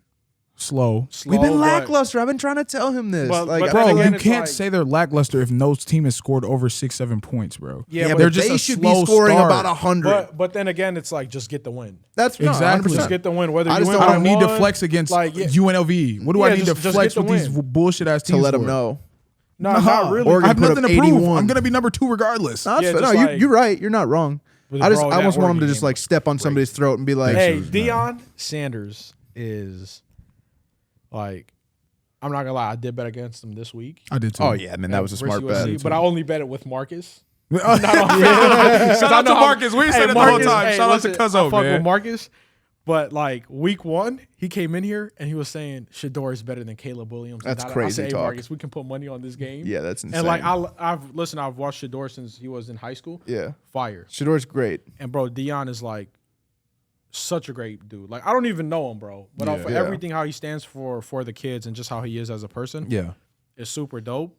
Slow. slow. We've been but- lackluster. I've been trying to tell him this. But- like, but I Bro, feel then like- again, you it's can't like- say they're lackluster if no team has scored over 6-7 points, bro. Yeah, but they're just they a should be slow scoring start. about 100. But then again, it's like just get the win. That's no, Exactly. 100%. Just get the win. Whether I you just win don't- I don't by need to one, flex against like, yeah. UNLV. What do I Yeah, need to just flex get the with these win. bullshit ass to teams let them for? know. No, Nah, not really. Oregon I have put nothing up to prove. 81. I'm gonna be number 2 regardless. No, that's Yeah, fair. just No, like- you're right. You're not wrong. But I bro, that almost want him to Oregon just game like was step on somebody's throat and be like, Hey, was Deion Sanders is like, I'm not gonna lie, I did bet against him this week. I did too. "Oh yeah, man, that was a versus smart bet." USC, but I only bet it with Marcus. Shout out to Marcus. We said it the whole time. Shout out to Cuzzo, I fuck man. with Marcus. But like week 1, he came in here and he was saying Shador is better than Caleb Williams. That's And I crazy said, hey, talk. Marcus, we can put money on this game. Yeah, that's insane. And like I've watched Shador since he was in high school. yeah, Fire. Shador's great. And bro, Deion is like such a great dude. Like I don't even know him, bro. But for Yeah. everything how he stands for the kids and just how he is as a person, Yeah. is super dope.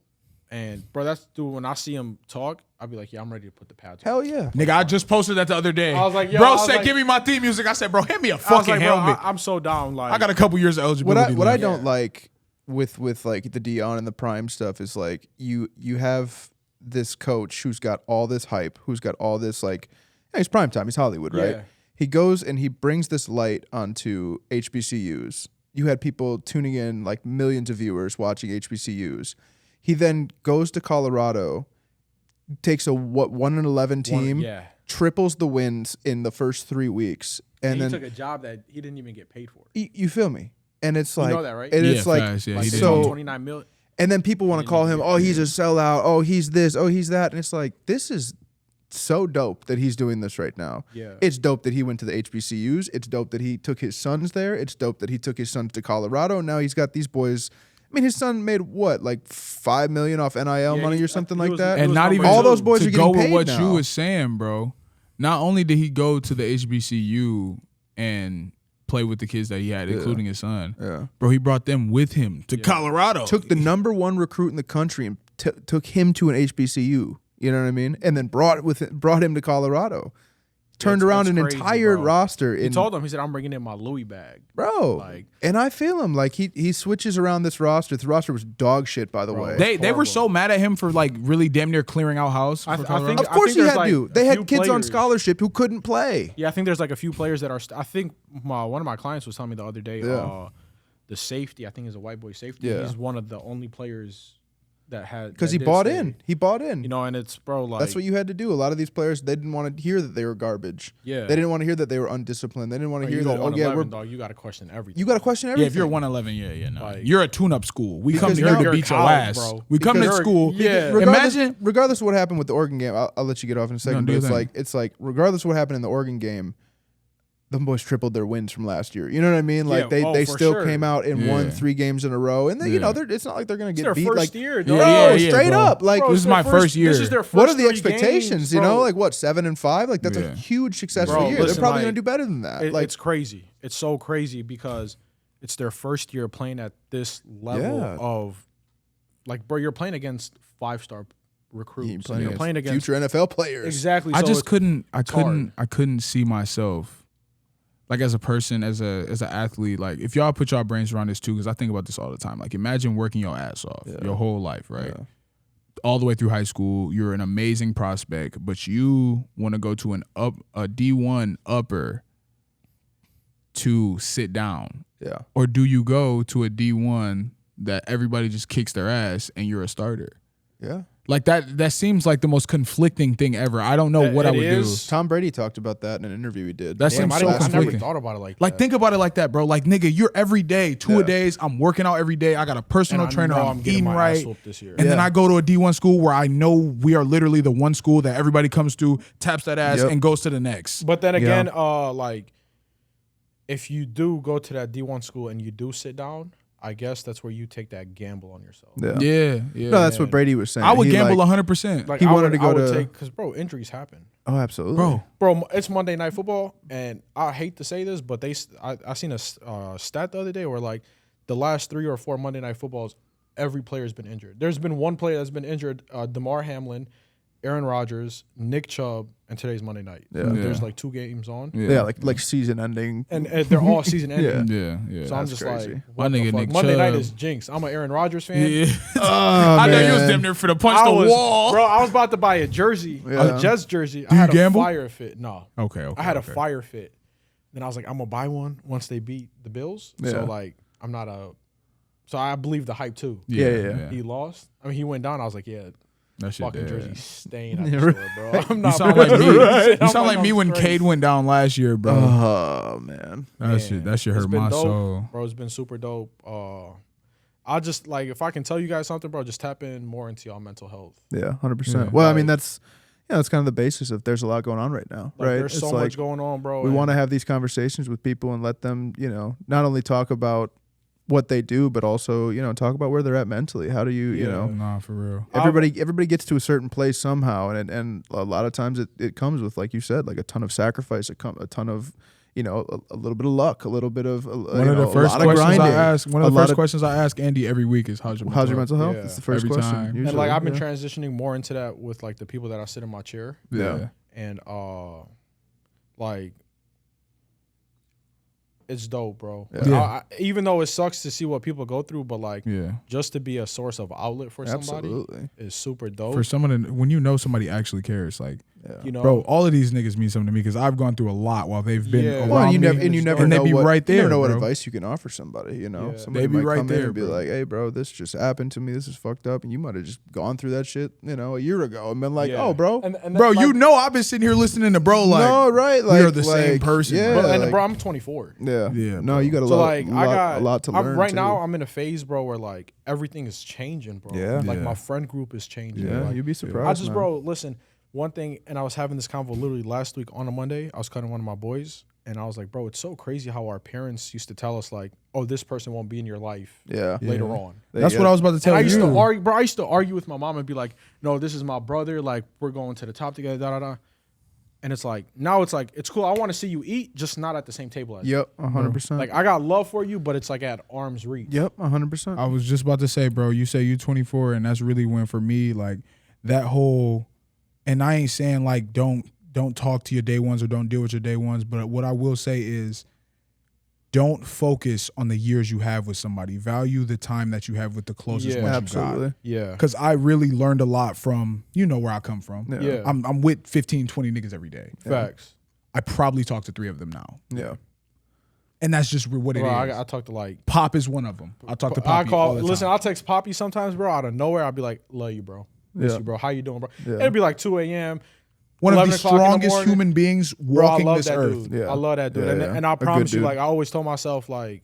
And bro, that's dude. When I see him talk, I'll be like, yeah, I'm ready to put the pads on. Hell yeah. Nigga, I just posted that the other day. I was like, yo, bro I was said, like- give me my theme music. I said, bro, hit me a I was fucking like, bro, helmet. I'm so down. Like I got a couple years of eligibility. What I left. don't like with like the Deion and the Prime stuff is like you have this coach who's got all this hype, who's got all this like, yeah, he's prime time, he's Hollywood, right? Yeah. He goes and he brings this light onto HBCUs. You had people tuning in, like millions of viewers watching HBCUs. He then goes to Colorado, takes a 1-11 team, triples the wins in the first 3 weeks, and he then took a job that he didn't even get paid for. you feel me? And it's like, know that, right? And Yeah, it's like, facts, yeah, Like he did. so 29 million. and then people want to call him, oh, he's a sellout. Oh, he's this. Oh, he's that. And it's like, this is so dope that he's doing this right now. Yeah. It's dope that he went to the HBCUs. It's dope that he took his sons there. It's dope that he took his sons to Colorado. Now he's got these boys. I mean, his son made what, like $5 million off NIL money he- or something he like was- that? he And was not number even all two. those boys to are getting go with paid what now. you was saying, bro. Not only did he go to the HBCU and play with the kids that he had, including his son, Yeah. bro, he brought them with him to Colorado. Took the number 1 recruit in the country and took him to an HBCU. You know what I mean? And then brought him to Colorado. Turned It's- around it's an crazy, entire bro. roster. He in, told him, he said, I'm bringing in my Louis bag. Bro, Like- and I feel him. Like he switches around this roster. The roster was dog shit, by the Bro, way. They were horrible. so mad at him for like really damn near clearing out house. For I Colorado. think- Of course he there's, had like, to. a They few had kids on players. scholarship who couldn't play. Yeah, I think there's like a few players that are. I think one of my clients was telling me the other day. Yeah. The safety, I think, is a white boy safety. Yeah. He's one of the only players that had Because that he did bought stay. in. He bought in. You know, and it's bro like That's what you had to do. A lot of these players, they didn't want to hear that they were garbage. Yeah. They didn't want to hear that they were undisciplined. They didn't want to hear you that, go oh, yeah, 111, dog. You got to question everything. you got to question Yeah, everything. if you're 111, yeah, no. Like- You're a tune-up school. We come Because here now- to You're beat your college, ass. bro. We come to Because- school. Yeah. Regardless of what happened with the Oregon game, I'll let you get off in a second. do But your thing. it's like regardless of what happened in the Oregon game, them boys tripled their wins from last year. You know what I mean? Like Yeah, they for still sure. came out and won Yeah. 3 games in a row, and they, you know, Yeah. it's not like they're gonna It's get their beat. first Like, year, Yeah, dog. yeah, straight bro. up, like Bro, This it's is my their first year. This is their first what are the 3 expectations? games, you know, bro. like what 7-5? Like that's Yeah. a huge successful Bro, year. listen, They're probably like, gonna do better than that. Like it's crazy. It's so crazy because it's their first year playing at this level Yeah. of, like, bro, you're playing against 5-star recruits. you're You're playing against future NFL players. exactly. I so just it's- couldn't. I hard. couldn't see myself, like as a person, as an athlete. Like if y'all put y'all brains around this too, because I think about this all the time. Like imagine working your ass off your whole life, right? Yeah. All the way through high school, you're an amazing prospect, but you want to go to a D1 upper to sit down, Yeah. or do you go to a D1 that everybody just kicks their ass and you're a starter? Yeah. Like that seems like the most conflicting thing ever. I don't know what I It would is. do. Tom Brady talked about that in an interview he did. That Damn, seems I, so didn't- I never conflicting. thought about it like Like that. think about it like that, bro. Like nigga, you're every day, two a days. I'm working out every day. I got a personal And I trainer. know I'm getting eating my right. ass whooped this year. And then Yeah. I go to a D1 school where I know we are literally the one school that everybody comes to, taps that ass, Yep. and goes to the next. But then again, like if you do go to that D1 school and you do sit down, I guess that's where you take that gamble on yourself. Yeah. No, that's what Brady was saying. I would He, gamble like, 100%. Like He I wanted would, to go I would to- take, because bro, injuries happen. Oh, absolutely. Bro, it's Monday Night Football, and I hate to say this, but I seen a stat the other day where like the last 3 or 4 Monday Night Footballs, every player's been injured. There's been one player that's been injured: Damar Hamlin, Aaron Rodgers, Nick Chubb, and today's Monday night. Yeah. There's like 2 games on, Yeah, like season ending. and they're all season ending. Yeah. So I'm That's just crazy. like, My what the nigga fuck? Nick Monday night Chubb. is jinx. I'm an Aaron Rodgers fan. Yeah. Oh, I know you was man. damn near for the punch I the was, wall. bro. I was about to buy a jersey, Yeah. a Jets jersey. Do I you had gamble? a fire fit. No, Okay. I had okay. a fire fit. Then I was like, I'm gonna buy one once they beat the Bills. Yeah. So like, I'm not a. So I believe the hype too. Yeah. He lost. I mean, he went down. I was like, yeah, That shit fucking dead. jersey stained at Yeah, the store, bro. I'm You not. sound like me. Right. You I'm sound like me I'm when straight. Cade went down last year, bro. Oh man. That shit Man, hurt it's been my dope, soul. bro. It's been super dope. I just like, if I can tell you guys something, bro, just tap in more into y'all mental health. Yeah, 100%. Yeah. Well, I mean, Like- that's that's kind of the basis of there's a lot going on right now, Like, right? There's It's so like much going on, bro. we and- want to have these conversations with people and let them, not only talk about what they do, but also, talk about where they're at mentally. How do you, Yeah. Nah, for real. everybody gets to a certain place somehow, and a lot of times it comes with, like you said, like a ton of sacrifice, a ton of, a little bit of luck, a little bit of One of the first a lot of questions I grinding. ask. One A of the lot first of- questions I ask Andy every week is how's your How's your mental health? Yeah. It's the first Every question. time. Usually. And like I've been yeah. transitioning more into that with like the people that I sit in my chair, Yeah. and like it's dope, bro. Yeah. Like, Yeah. even though it sucks to see what people go through, but like Yeah. just to be a source of outlet for somebody Absolutely. is super dope. For someone, when you know somebody actually cares, like, Yeah. You know, bro, all of these niggas mean something to me because I've gone through a lot while they've been Yeah. around Well, and you me. never, and you never And they know be what, right you never there, know what bro. advice you can offer somebody. Yeah. Somebody They be might right come in there, and be bro. like, "Hey, bro, this just happened to me. This is fucked up," and you might have just gone through that shit, a year ago, and been like, Yeah. "Oh, bro, and Bro, that's you like- know I've been sitting here listening to bro like no, right? we Like are the same person, Yeah, bro, and like- bro, I'm 24. yeah, Yeah, No, bro. you got a So lot, like I got a lot to learn. right too. now I'm in a phase, bro, where like everything is changing, bro. Yeah. Like Yeah. my friend group is changing. Yeah, Like, you'd be surprised. I just, man. bro, listen, one thing, and I was having this convo literally last week on a Monday. I was cutting one of my boys, and I was like, bro, it's so crazy how our parents used to tell us, like, oh, this person won't be in your life Yeah, later on. That's what I was about to tell And I you. used to argue, bro. I used to argue with my mom and be like, no, this is my brother. Like, we're going to the top together, da da da. And it's like, now it's like, it's cool. I want to see you eat, just not at the same table as you. Yep, 100%. Like, I got love for you, but it's like at arm's reach. Yep, 100%. I was just about to say, bro, you say you 24, and that's really when for me, like that whole, and I ain't saying like don't talk to your day ones or don't deal with your day ones, but what I will say is don't focus on the years you have with somebody. Value the time that you have with the closest Yeah. ones Absolutely. you got. Yeah. Because I really learned a lot from, where I come from. Yeah. Yeah. I'm with 15, 20 niggas every day. Facts. I probably talk to 3 of them now. Yeah. And that's just what it Bro, is. I talk to like, Pop is one of them. I talk to Poppy all the time. listen, I'll text Poppy sometimes, bro, out of nowhere. I'll be like, love you, bro. Miss Yeah. you, bro. How you doing, bro? Yeah. It'll be like 2 a.m. One of the 11 o'clock in the strongest morning. human beings Bro, I walking love this that earth. dude. Yeah. I love that dude. Yeah, and, yeah. and I A good promise you, dude. like, I always told myself, like,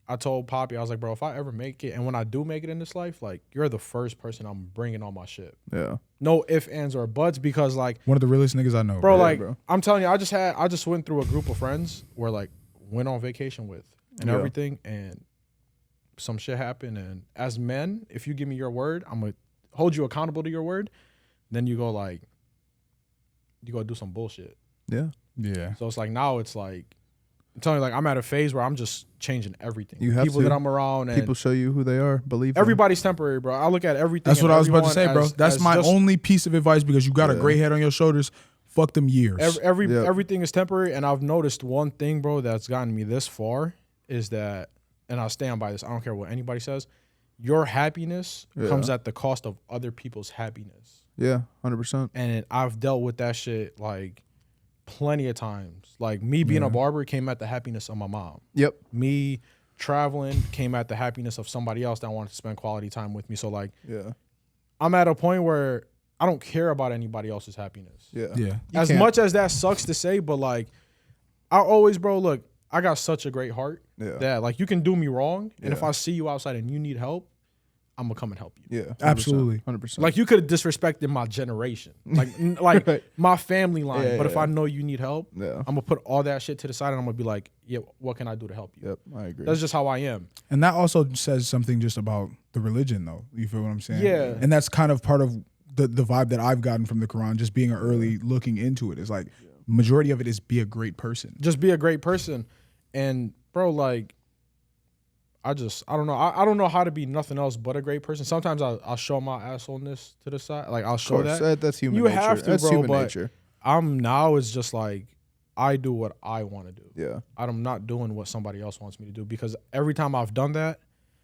I told Poppy, I was like, bro, if I ever make it, and when I do make it in this life, like, you're the first person I'm bringing on my ship. Yeah. No ifs, ands, or buts, because, like, One of the realest niggas I know. bro, Yeah, like, bro. I'm telling you, I just went through a group of friends where, like, went on vacation with and Yeah. everything, and some shit happened. And as men, if you give me your word, I'm going to hold you accountable to your word. Then you go, like, you go do some bullshit. Yeah. Yeah. So it's like, now it's like, I'm telling you, like, I'm at a phase where I'm just changing everything. You have people to. that I'm around, and People show you who they are. Believe them. everybody's temporary, bro. I look at everything. That's and what I was about to say, everyone bro. That's as my just- only piece of advice because you got a Yeah. gray head on your shoulders. Fuck them years. Everything is temporary, and I've noticed one thing, bro, that's gotten me this far is that, and I'll stand by this. I don't care what anybody says. Your happiness Yeah. comes at the cost of other people's happiness, Yeah, 100%. and I've dealt with that shit like plenty of times. Like me being Yeah. a barber came at the happiness of my mom. Yep. Me traveling came at the happiness of somebody else that wanted to spend quality time with me. So like, Yeah. I'm at a point where I don't care about anybody else's happiness. Yeah. Yeah. You As can't- much as that sucks to say, but like, I always, bro, look, I got such a great heart Yeah. that like you can do me wrong, and if Yeah. I see you outside and you need help, I'm gonna come and help you. Yeah, 100%, Absolutely. 100%. Like you could have disrespected my generation, like Right. my family line. Yeah, but if yeah. I know you need help, Yeah. I'm gonna put all that shit to the side and I'm gonna be like, yeah, what can I do to help you? Yep, I agree. That's just how I am. And that also says something just about the religion, though. You feel what I'm saying? Yeah. And that's kind of part of the vibe that I've gotten from the Quran, just being early looking into it. Is like majority of it is be a great person. Just be a great person. And bro, like, I don't know. I don't know how to be nothing else but a great person. Sometimes I'll show my assholeness to the side. Like I'll show that. That's human You nature. have to, that's bro, human but nature. I'm now is just like, I do what I want to do. Yeah. I'm not doing what somebody else wants me to do because every time I've done that,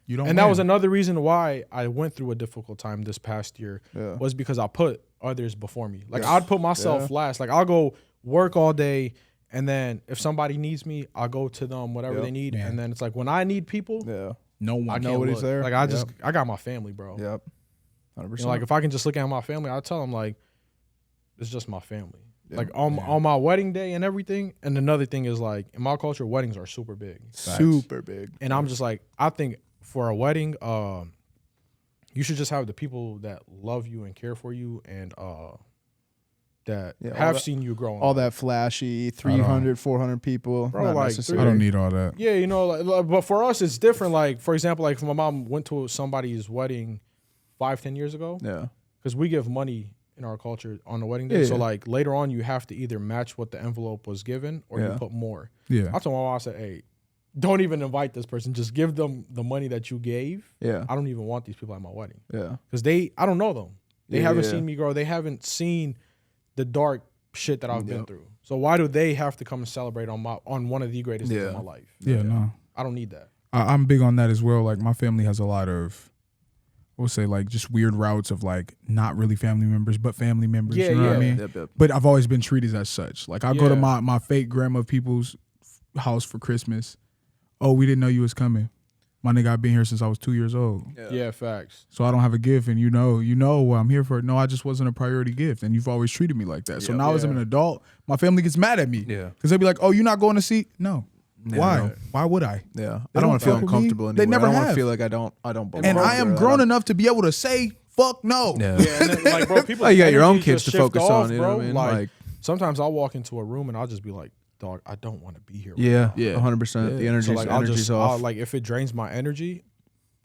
You don't. and that was another reason why I went through a difficult time this past year Yeah. was because I put others before me. Like Yes. I'd put myself last. Like I'll go work all day, and then if somebody needs me, I'll go to them, whatever Yep. they need. Yeah. And then it's like when I need people, Yeah. no one. I know can't what look. he's there. Like I got my family, bro. Yep. 100%. You know, like if I can just look at my family, I tell them like, it's just my family. Yeah. Like on my wedding day and everything. And another thing is like in my culture, weddings are super big. super big. And I'm just like, I think for a wedding, you should just have the people that love you and care for you and that Yeah, all have that- seen you growing All up. that flashy 300, 400 people. Bro, not like, necessary. I don't need all that. Yeah, you know, like, but for us, it's different. Like, for example, like if my mom went to somebody's wedding 5-10 years ago, Yeah. because we give money in our culture on the wedding day. Yeah, so yeah. like later on, you have to either match what the envelope was given or you Yeah. put more. Yeah. I told my mom, I said, hey, don't even invite this person. Just give them the money that you gave. Yeah. I don't even want these people at my wedding Yeah. because I don't know them. They Yeah, haven't yeah. seen me grow. They haven't seen the dark shit that I've been Yep. through. So why do they have to come and celebrate on one of the greatest days of Yeah. my life? Yeah. No. I don't need that. I'm big on that as well. Like my family has a lot of, I would say like just weird routes of like not really family members, but family members. Yeah, you know what I yeah. mean? Yep. But I've always been treated as such. Like I go to Yeah. my fake grandma people's house for Christmas. Oh, we didn't know you was coming. My nigga, I've been here since I was 2 years old. Yeah, facts. So I don't have a gift, and you know what I'm here for. No, I just wasn't a priority gift, and you've always treated me like that. So Yeah. now as I'm Yeah. an adult, my family gets mad at me. Yeah. Because they be like, "Oh, you're not going to see?" No. Yeah, Why? no. Why would I? Yeah. They I don't don't want to feel fuck with me. uncomfortable anymore. They never I don't want have. to feel like I don't belong. And I am or grown don't- enough to be able to say, "Fuck no." Yeah. Yeah, and then, like, bro, people. Oh, you got your own kids to focus on, you know bro. what I mean? Like, Like- sometimes I'll walk into a room and I'll just be like, dog, I don't want to be here. Yeah. Yeah. 100%. The Yeah. energy's, So like, I'll energy's just off. like if it drains my energy,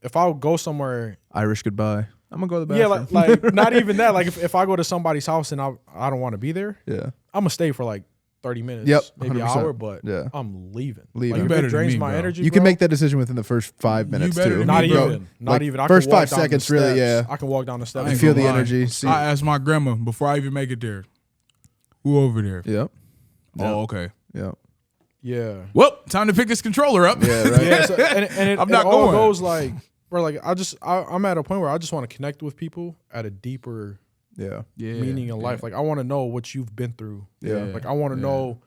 if I'll go somewhere, Irish goodbye. I'm going to go to the yeah, bathroom. like not even that. Like if I go to somebody's house and I don't want to be there, Yeah. I'm gonna stay for like 30 minutes, Yep, maybe an 100%. hour, but Yeah. I'm leaving. Leaving. Like, You if better it than drains me, my bro. energy, You can bro, make that decision within the first 5 minutes, better too. than Not me, Bro, even, not like, even. I first can walk 5 down the seconds, really, steps. yeah. I can walk down the steps. I You ain't feel gonna the lie. energy. See. I asked my grandma before I even make it there. Who over there? Yep. Oh, okay. Yep. Yeah. Well, time to pick this controller up. Yeah, right. Yeah, so, and I'm it not all going. goes like, bro, like I'm at a point where I just want to connect with people at a deeper Yeah. Yeah. meaning in life. Like I want to know what you've been through. Yeah. Like I want to Yeah. know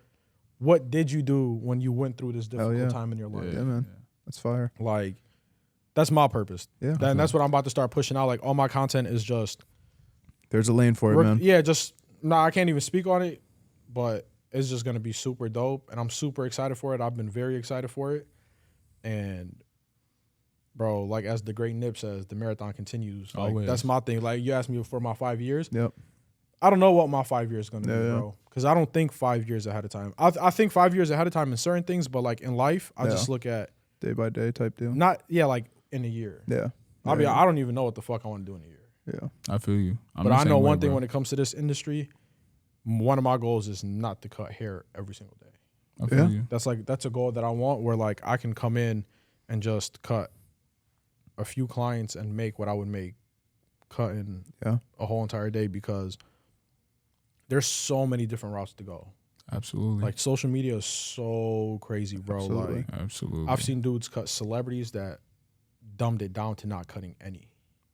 what did you do when you went through this difficult yeah. time in your life. Yeah, man. That's fire. Like that's my purpose. Yeah. And that's what I'm about to start pushing out. Like all my content is just There's a lane for it, man. yeah, just I can't even speak on it, but it's just gonna be super dope, and I'm super excited for it. I've been very excited for it, and bro, like as the great Nip says, the marathon continues. Like Always. that's my thing. Like you asked me for my 5 years. Yep. I don't know what my 5 years is gonna be, Yeah. bro, because I don't think 5 years ahead of time. I think 5 years ahead of time in certain things, but like in life, I Yeah. just look at Day by day type deal. like in a year. Yeah. I Yeah. don't even know what the fuck I want to do in a year. Yeah. I feel you. I'm But the I same know way, one thing bro. when it comes to this industry, one of my goals is not to cut hair every single day. I feel Yeah. you. That's a goal that I want where like I can come in and just cut a few clients and make what I would make cutting Yeah. a whole entire day, because there's so many different routes to go. Absolutely. Like social media is so crazy, bro. Absolutely. Like Absolutely. I've seen dudes cut celebrities that dumbed it down to not cutting any.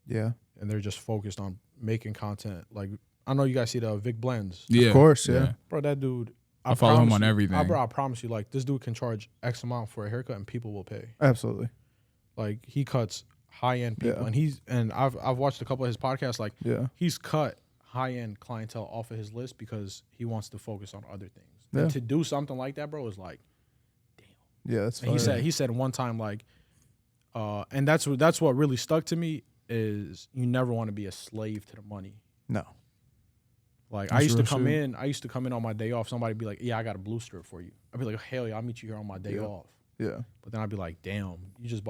Yeah. And they're just focused on making content. Like I know you guys see the Vic Blends. Yeah. Of course, yeah. Bro, that dude, I follow him promise on you- everything. Bro, I promise you, like this dude can charge X amount for a haircut and people will pay. Absolutely. Like he cuts high end people, Yeah. and I've watched a couple of his podcasts. Like Yeah. he's cut high end clientele off of his list because he wants to focus on other things. Yeah. And to do something like that, bro, is like. Yeah. That's And fire. he said one time like, and that's what really stuck to me. is you never want to be a slave to the money. No. Like That's I used to real come shit. in. I used to come in on my day off. Somebody be like, "Yeah, I got a blue strip for you." I'd be like, "Hell yeah, I'll meet you here on my day Yeah. off." Yeah. But then I'd be like, "Damn, you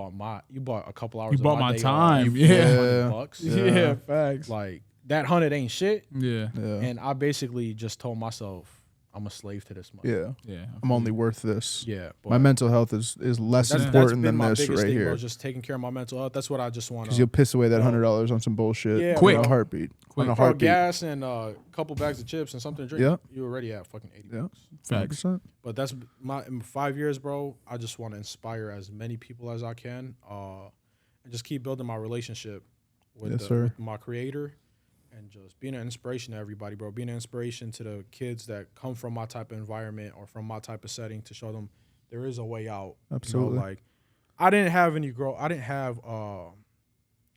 bought a couple hours. You of bought my my day time. off, Yeah. $100. Yeah, facts. Like that 100 ain't shit." Yeah. Yeah. And I basically just told myself, I'm a slave to this money. Yeah. Yeah. I'm only worth this. Yeah. But My mental health is less that's important been than my this biggest right thing, here. bro. Just taking care of my mental health. That's what I just want Because to. you'll piss away that Bro. $100 on some bullshit. Yeah, Quick. On a bro. heartbeat. Quick. On a Bro, heartbeat. gas and a couple bags of chips and something to drink. Yeah. You already have fucking $80. Yeah. Facts. 100%. But that's in 5 years, bro. I just want to inspire as many people as I can, and just keep building my relationship Yes, sir. with my creator, and just being an inspiration to everybody, bro. Being an inspiration to the kids that come from my type of environment or from my type of setting, to show them there is a way out. Absolutely. You know, like I didn't have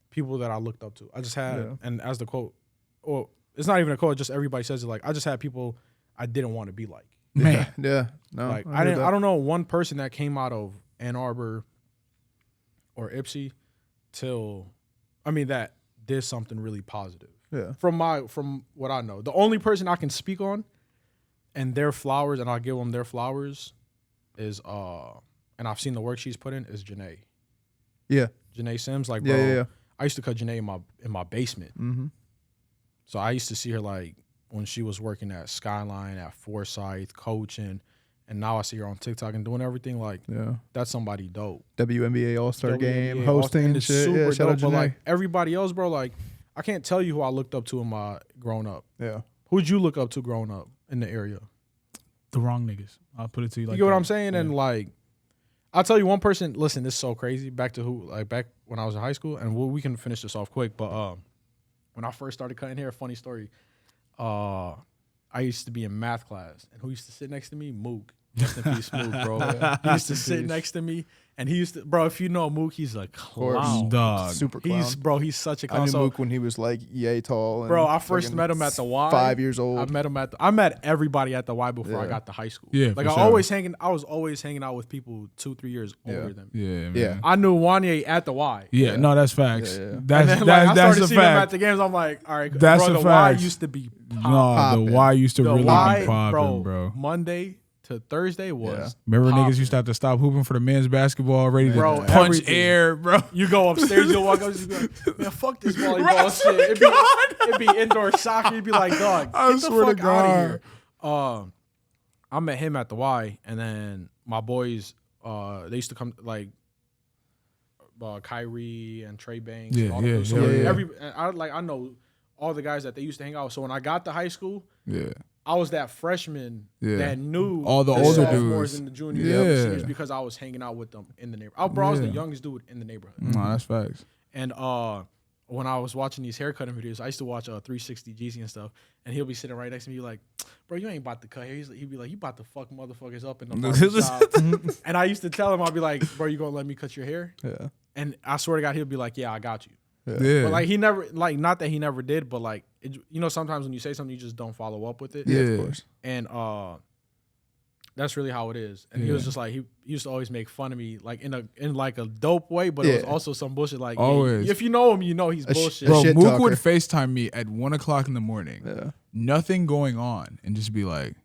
people that I looked up to. I just had, Yeah. and as the quote, or it's not even a quote, just everybody says it. Like I just had people I didn't want to be like. Man. Yeah. No. Like I heard that. I don't know one person that came out of Ann Arbor or Ipsy that did something really positive. Yeah. From what I know. The only person I can speak on and their flowers, and I'll give them their flowers, is and I've seen the work she's put in, is Janae. Yeah. Janae Sims, like bro, Yeah. I used to cut Janae in my basement. Mm-hmm. So I used to see her like when she was working at Skyline, at Forsyth, coaching, and now I see her on TikTok and doing everything. Like Yeah. that's somebody dope. WNBA All-Star Game, WNBA, hosting and and it's shit. super Yeah, shout dope. out But Janae. like everybody else, bro, like I can't tell you who I looked up to in my growing up. Yeah. Who'd you look up to growing up in the area? The wrong niggas. I'll put it to you like You get what that. I'm saying? Yeah. And like, I'll tell you one person. Listen, this is so crazy. Back when I was in high school, and we can finish this off quick. But when I first started cutting hair, funny story. I used to be in math class, and who used to sit next to me? Mook. Rest in peace, Mook, bro. He used to sit next to me, and he used to, bro. If you know Mook, he's a clown. Dog. Super clown. He's such a I clown. knew So, Mook when he was like yay tall. And bro, I first fucking met him at the Y. 5 years old. I met everybody at the Y before I Yeah. got to high school. Yeah, like for I sure. was always hanging out with people 2-3 years older than me. Yeah, man. Yeah. I knew Juanye at the Y. Yeah, no, that's facts. Yeah, yeah. And That's then, that's I that's started a seeing him at fact. the games. I'm like, all right, That's bro, a the Y fact. used to be No, poppin'. the Y used to the really Y, be popping, bro. Monday to Thursday was Remember poppin'. niggas used to have to stop hooping for the men's basketball already Bro, to punch everything. air, bro. You go upstairs, you'll walk up, you be like, man, fuck this volleyball shit. It'd be indoor soccer. You'd be like, dog, I get the swear to fuck out of God. here. I met him at the Y, and then my boys, they used to come like Kyrie and Trey Banks. Yeah, and all yeah, so yeah, yeah. I know all the guys that they used to hang out with. So when I got to high school, Yeah. I was that freshman Yeah. that knew All the older sophomores dudes. and the juniors Yeah. and the seniors because I was hanging out with them in the neighborhood. I was the Yeah. youngest dude in the neighborhood. No, that's facts. And when I was watching these haircutting videos, I used to watch 360 Jeezy and stuff, and he'll be sitting right next to me like, bro, you ain't about to cut hair. He'd be like, you about to fuck motherfuckers up in the barbershop. And I used to tell him, I'd be like, bro, you gonna let me cut your hair? Yeah. And I swear to God, he'll be like, yeah, I got you. Yeah. But like he never, like not that he never did, but like sometimes when you say something, you just don't follow up with it. Yeah, Yeah. of course. And that's really how it is. And he was just like he used to always make fun of me like in like a dope way, but it was Yeah. also some bullshit. Like Always. if you know him, you know he's A bullshit. Bro, shit Mook talker. would FaceTime me at 1:00 in the morning. Yeah. Nothing going on. And just be like,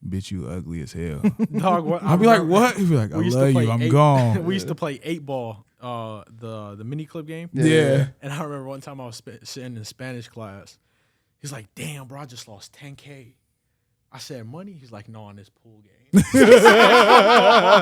bitch, you ugly as hell. Dog, what, I'll be like, what? He'd be like, I We used to love play you. I'm 8 gone. we used to play 8-ball, the mini clip game. Yeah. And I remember one time I was sitting in Spanish class. He's like, damn, bro, I just lost 10K. I said, money? He's like, no, on this pool game.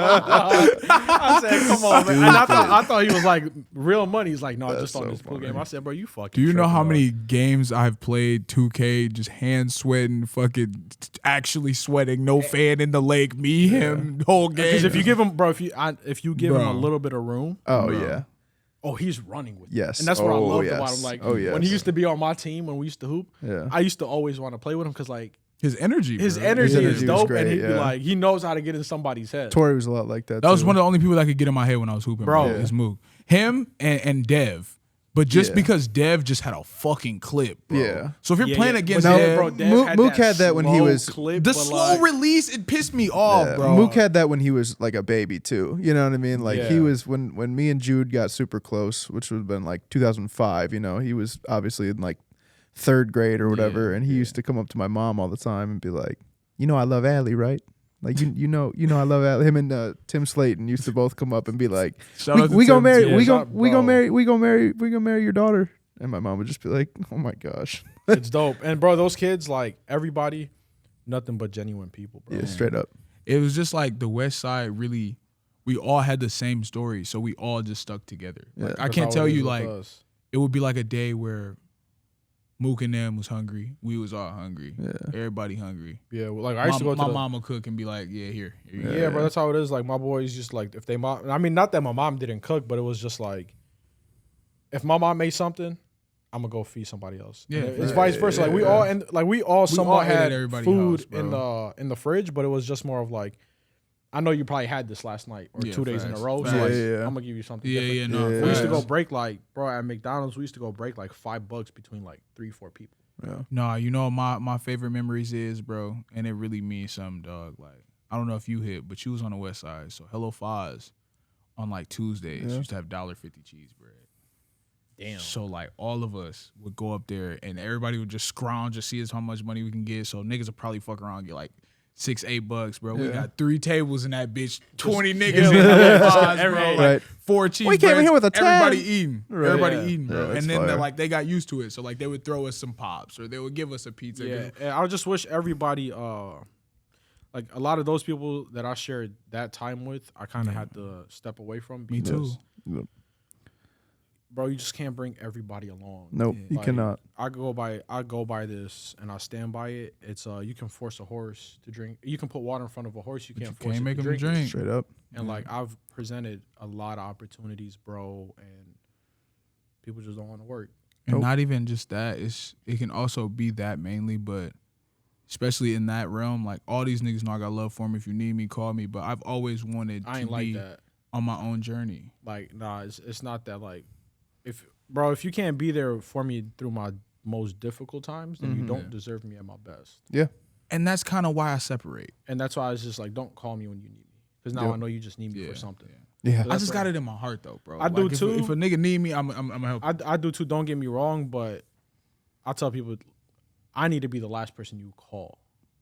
I said, come on, man. And I thought he was like, real money. He's like, no, That's just on so this pool funny. game. I said, bro, you fucking Do you know tripping, how dog. many games I've played 2K, just hands sweating, fucking actually sweating, no fan in the leg, me, him, whole game? Because if you give him, bro, if you give him a Bro. little bit of room, Oh, yeah. oh, he's running with it. Yes. And that's what I Oh, loved yes. about him. Like, Oh, when he yes. used to be on my team, when we used to hoop, Yeah. I used to always want to play with him because, like, his energy, his bro. energy energy is was dope, great, and he'd be yeah. like, he knows how to get in somebody's head. Tori was a lot like that. That was too. one of the only people that could get in my head when I was hooping, Bro. bro. His move. Him and Dev. But just because Dev just had a fucking clip, bro. Yeah. So if you're playing against No, Dev, bro, Mook had that when he was clip, the slow release, it pissed me off, bro. Mook had that when he was like a baby too. You know what I mean? Like he was when me and Jude got super close, which would have been like 2005. You know, he was obviously in like 3rd grade or whatever, and he used to come up to my mom all the time and be like, "You know, I love Allie, right?" Like you know I love Allie. Him and Tim Slayton used to both come up and be like, "We gonna marry, we gonna marry your daughter." And my mom would just be like, "Oh my gosh." It's dope. And bro, those kids, like everybody, nothing but genuine people, bro. Yeah, straight up. It was just like the West Side really, we all had the same story, so we all just stuck together. Like, I can't tell you, like, it would be like a day where Mook and them was hungry. We was all hungry. Yeah. Everybody hungry. Yeah, well, like I used to go to my mama cook and be like, here you go. Yeah, bro, that's how it is. Like my boys just like, if they mom, I mean, not that my mom didn't cook, but it was just like, if my mom made something, I'm gonna go feed somebody else. Yeah, it's vice versa. Like we all somewhat had food in the fridge, but it was just more of like, I know you probably had this last night or 2 days in a row. So like, I'm gonna give you something. Different. We used to go break like, bro, at McDonald's. We used to go break like $5 between like 3-4 people. Yeah. Nah, you know my favorite memories is, bro, and it really means something, dog. Like I don't know if you hit, but you was on the West Side, so Hello Foz on like Tuesdays used to have $1.50 cheese bread. Damn. So like all of us would go up there and everybody would just scrounge to see us how much money we can get. So niggas would probably fuck around and get like $6-8, bro. We got 3 tables in that bitch, 20 niggas in the fives, bro. Like 4 cheese. We came here with a 10. Everybody eating. Right. Everybody eating, bro. Yeah, and then fire. they got used to it. So like they would throw us some pops or they would give us a pizza. Yeah, and I just wish everybody like a lot of those people that I shared that time with, I kind of had to step away from. Me too. Bro, you just can't bring everybody along. Nope, you cannot. I go by this and I stand by it. It's you can force a horse to drink. You can put water in front of a horse. You can't force it make to him drink. Straight up. And like I've presented a lot of opportunities, bro, and people just don't want to work. And not even just that. It can also be that mainly, but especially in that realm, like all these niggas know I got love for me. If you need me, call me. But I've always wanted to be that on my own journey. Like, nah, it's not that like. If you can't be there for me through my most difficult times, then you don't deserve me at my best. Yeah. And that's kind of why I separate. And that's why I was just like, don't call me when you need me. Because now I know you just need me for something. Yeah. So I just got it in my heart, though, bro. I do, too. If a nigga need me, I'm going to help him. I do, too. Don't get me wrong, but I tell people, I need to be the last person you call.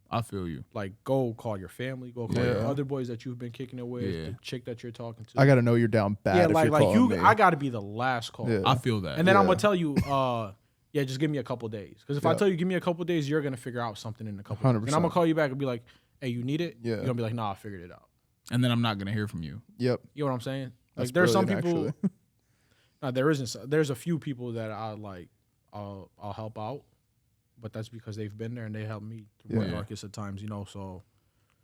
I feel you. Like, go call your family. Go call your other boys that you've been kicking it with. The chick that you're talking to. I got to know you're down bad. Yeah, if like you're you. me. I got to be the last call. Yeah. I feel that. And then I'm gonna tell you, just give me a couple days. Because if I tell you give me a couple days, you're gonna figure out something in a couple. 100%. Days. And I'm gonna call you back and be like, "Hey, you need it?" Yeah. You're gonna be like, "Nah, I figured it out." And then I'm not gonna hear from you. Yep. You know what I'm saying? That's Like there's some brilliant, people. No, there isn't. There's a few people that I like. I'll help out, but that's because they've been there and they helped me through my darkest of times. You know, so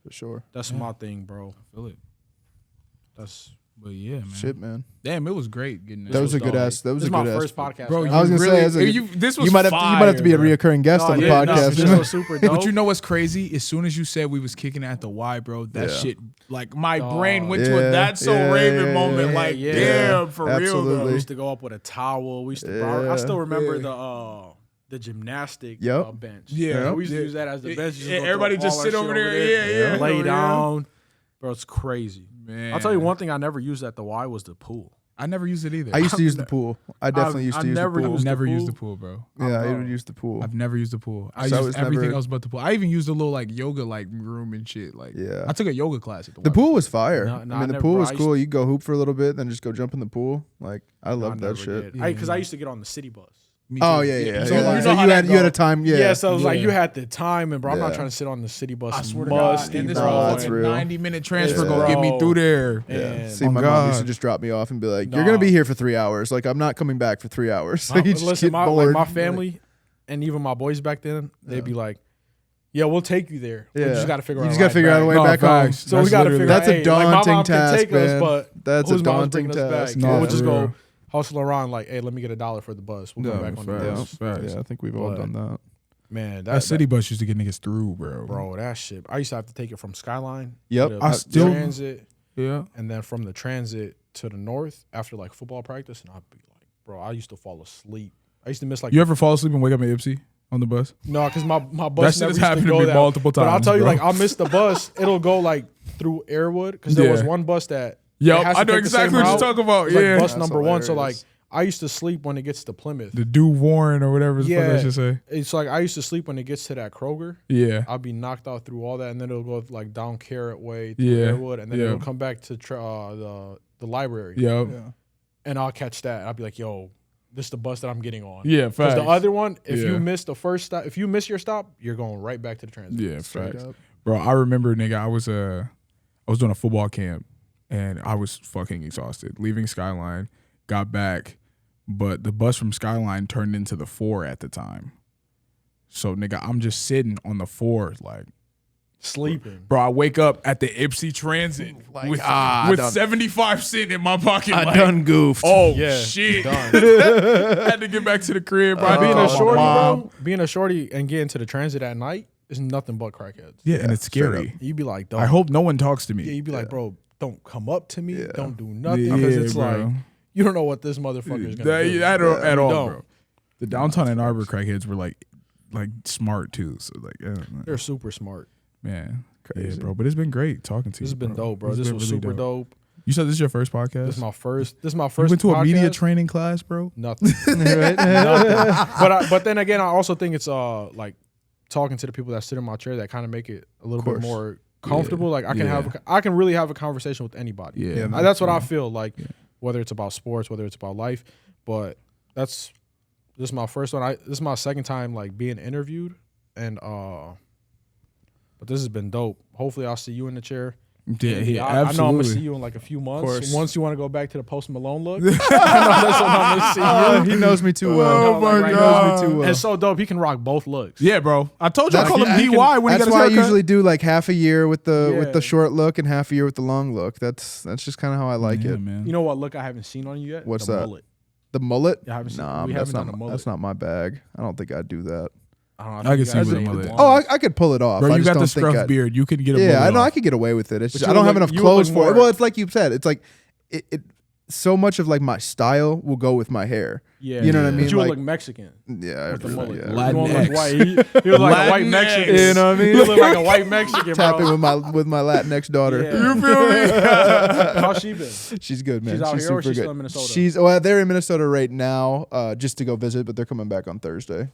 for sure. That's my thing, bro. I feel it. But yeah, man. Shit, man. Damn, it was great getting this. That was a good ass. That was this a good my ass. first podcast, bro. I was gonna say, this was you might have to be a reoccurring guest on the podcast. This was super dope. But you know what's crazy? As soon as you said we was kicking at the Y, bro, that shit, like my brain went to a "That's So Raven" moment. Like, damn, for real, bro. We used to go up with a towel. We used to. I still remember the gymnastic bench. Yeah, we used to use that as the bench. Everybody just sit over there. Lay down. Bro, it's crazy. Man. I'll tell you one thing I never used at the Y was the pool. I never used it either. I used to use the pool. I definitely used to use the pool. I've never used the pool, bro. Yeah, I would use the pool. I've never used the pool. I used everything else but the pool. I even used a little like yoga like room and shit. Like, I took a yoga class at the Y. The pool was fire. No, I mean, the pool was cool. You go hoop for a little bit, then just go jump in the pool. Like, I loved that shit. Because I used to get on the city bus. Oh yeah. So you had a time. Yeah. So it was like you had the time, and bro, I'm not trying to sit on the city bus. I swear to God, and this that's real. 90-minute transfer gonna get me through there. Yeah. See, my mom used to just drop me off and be like, "You're gonna be here for 3 hours. Like, I'm not coming back for 3 hours." So you just get bored. My family and even my boys back then, they'd be like, "Yeah, we'll take you there. We just got to figure out. You just got to figure out a way back home. So we got to figure out. That's a daunting task, man. But that's a daunting task. We'll just go hustle around like, hey, let me get $1 for the bus. We'll go back on the bus. Yeah, I think we've all done that. Man, that city bus used to get niggas through, bro. Bro, that shit. I used to have to take it from Skyline. Yep. I still transit. Yeah. And then from the transit to the north after like football practice, and I'd be like, Bro, I used to fall asleep. I used to miss like. You ever fall asleep and wake up in Ipsy on the bus? No, because my That bus shit never has used to happened to go me that multiple times. But I'll tell you, bro. like, I'll miss the bus. It'll go like through Airwood because there was one bus that. Yep, it has to I know take the same exactly what you're route. talking about. It's like Yeah, bus That's number one. So like, hilarious. I used to sleep when it gets to Plymouth. the Dew Warren or whatever the fuck I should say. It's like I used to sleep when it gets to that Kroger. Yeah, I'll be knocked out through all that, and then it'll go like down Carrot Way through Yeah. Airwood, and then Yeah. it'll come back to the library. yep. And I'll catch that. I'll be like, "Yo, this is the bus that I'm getting on." Yeah, Because facts. the other one, if Yeah. you miss the first stop, if you miss your stop, you're going right back to the transit. Yeah, Straight facts. up. Bro, I remember, nigga, I was doing a football camp and I was fucking exhausted. Leaving Skyline, got back, but the bus from Skyline turned into the 4 at the time. So, nigga, I'm just sitting on the 4, like, Sleeping. bro, I wake up at the Ipsy Transit Like, with done. 75 cents in my pocket. I like, done goofed. oh, Yeah, shit. done. Had to get back to the crib, bro. I Being called a my shorty, mom. bro, being a shorty and getting to the transit at night is nothing but crackheads. Yeah, and it's straight scary. You'd be like, I hope no one talks to me. Yeah, you'd be like, bro, don't come up to me. Yeah. Don't do nothing. Because it's bro. like, you don't know what this motherfucker is going to do. At You all, don't. bro. The downtown Ann Arbor crackheads were like smart too. So like, They're super smart. man, Crazy. yeah, bro. But it's been great talking to you. This has been dope, bro. It's This been was really super dope. You said this is your first podcast. This is my first. You went to a media training class, bro. Nothing. Right? Nothing. But then again, I also think it's like talking to the people that sit in my chair that kind of make it a little bit course. more comfortable. Like I can Yeah. I can really have a conversation with anybody. Yeah, Yeah, man. That's what I feel like. Whether it's about sports, whether it's about life, but this is my first one. This is my second time like being interviewed, and but this has been dope. Hopefully, I'll see you in the chair. Yeah, I know I'm absolutely. gonna see you in like a few months. course. Once you want to go back to the Post Malone look, I know that's when I'm gonna see you. He knows me too well. Oh my He knows God. me too well. And so dope. He can rock both looks. Yeah, bro. I told you I That's- call him he DY when he That's got his why I haircut. usually do like half a year with the Yeah. short look and half a year with the long look. That's just kind of how I like yeah, it. man. You know what look I haven't seen on you yet? What's The that? Mullet. The mullet? Yeah, I haven't seen- Nah, we that's haven't not done a mullet. that's not my bag. I don't think I'd do that. I don't know. I think can you see guys with a did mullet. it Oh, once. I could pull it off. Bro, I you just got don't the think scruff I'd- beard. You can get a Yeah, mullet I know off. I could get away with it. It's But just, you I don't would have look- enough you would clothes look for it. more- Well, it's like you said. It's like it so much of like my style will go with my hair. Yeah, You know what I mean? But you would Like- look Mexican Yeah, with the everything, mullet. yeah. You won't look Latinx. white. You look like a white Latinx. Mexican. You know what I mean? You look like a white Mexican, Tapping bro. with my Latinx daughter. Yeah. You feel me? How's she been? She's good, man. She's out here or super she's good. still in Minnesota? She's they're in Minnesota right now, just to go visit, but they're coming back on Thursday.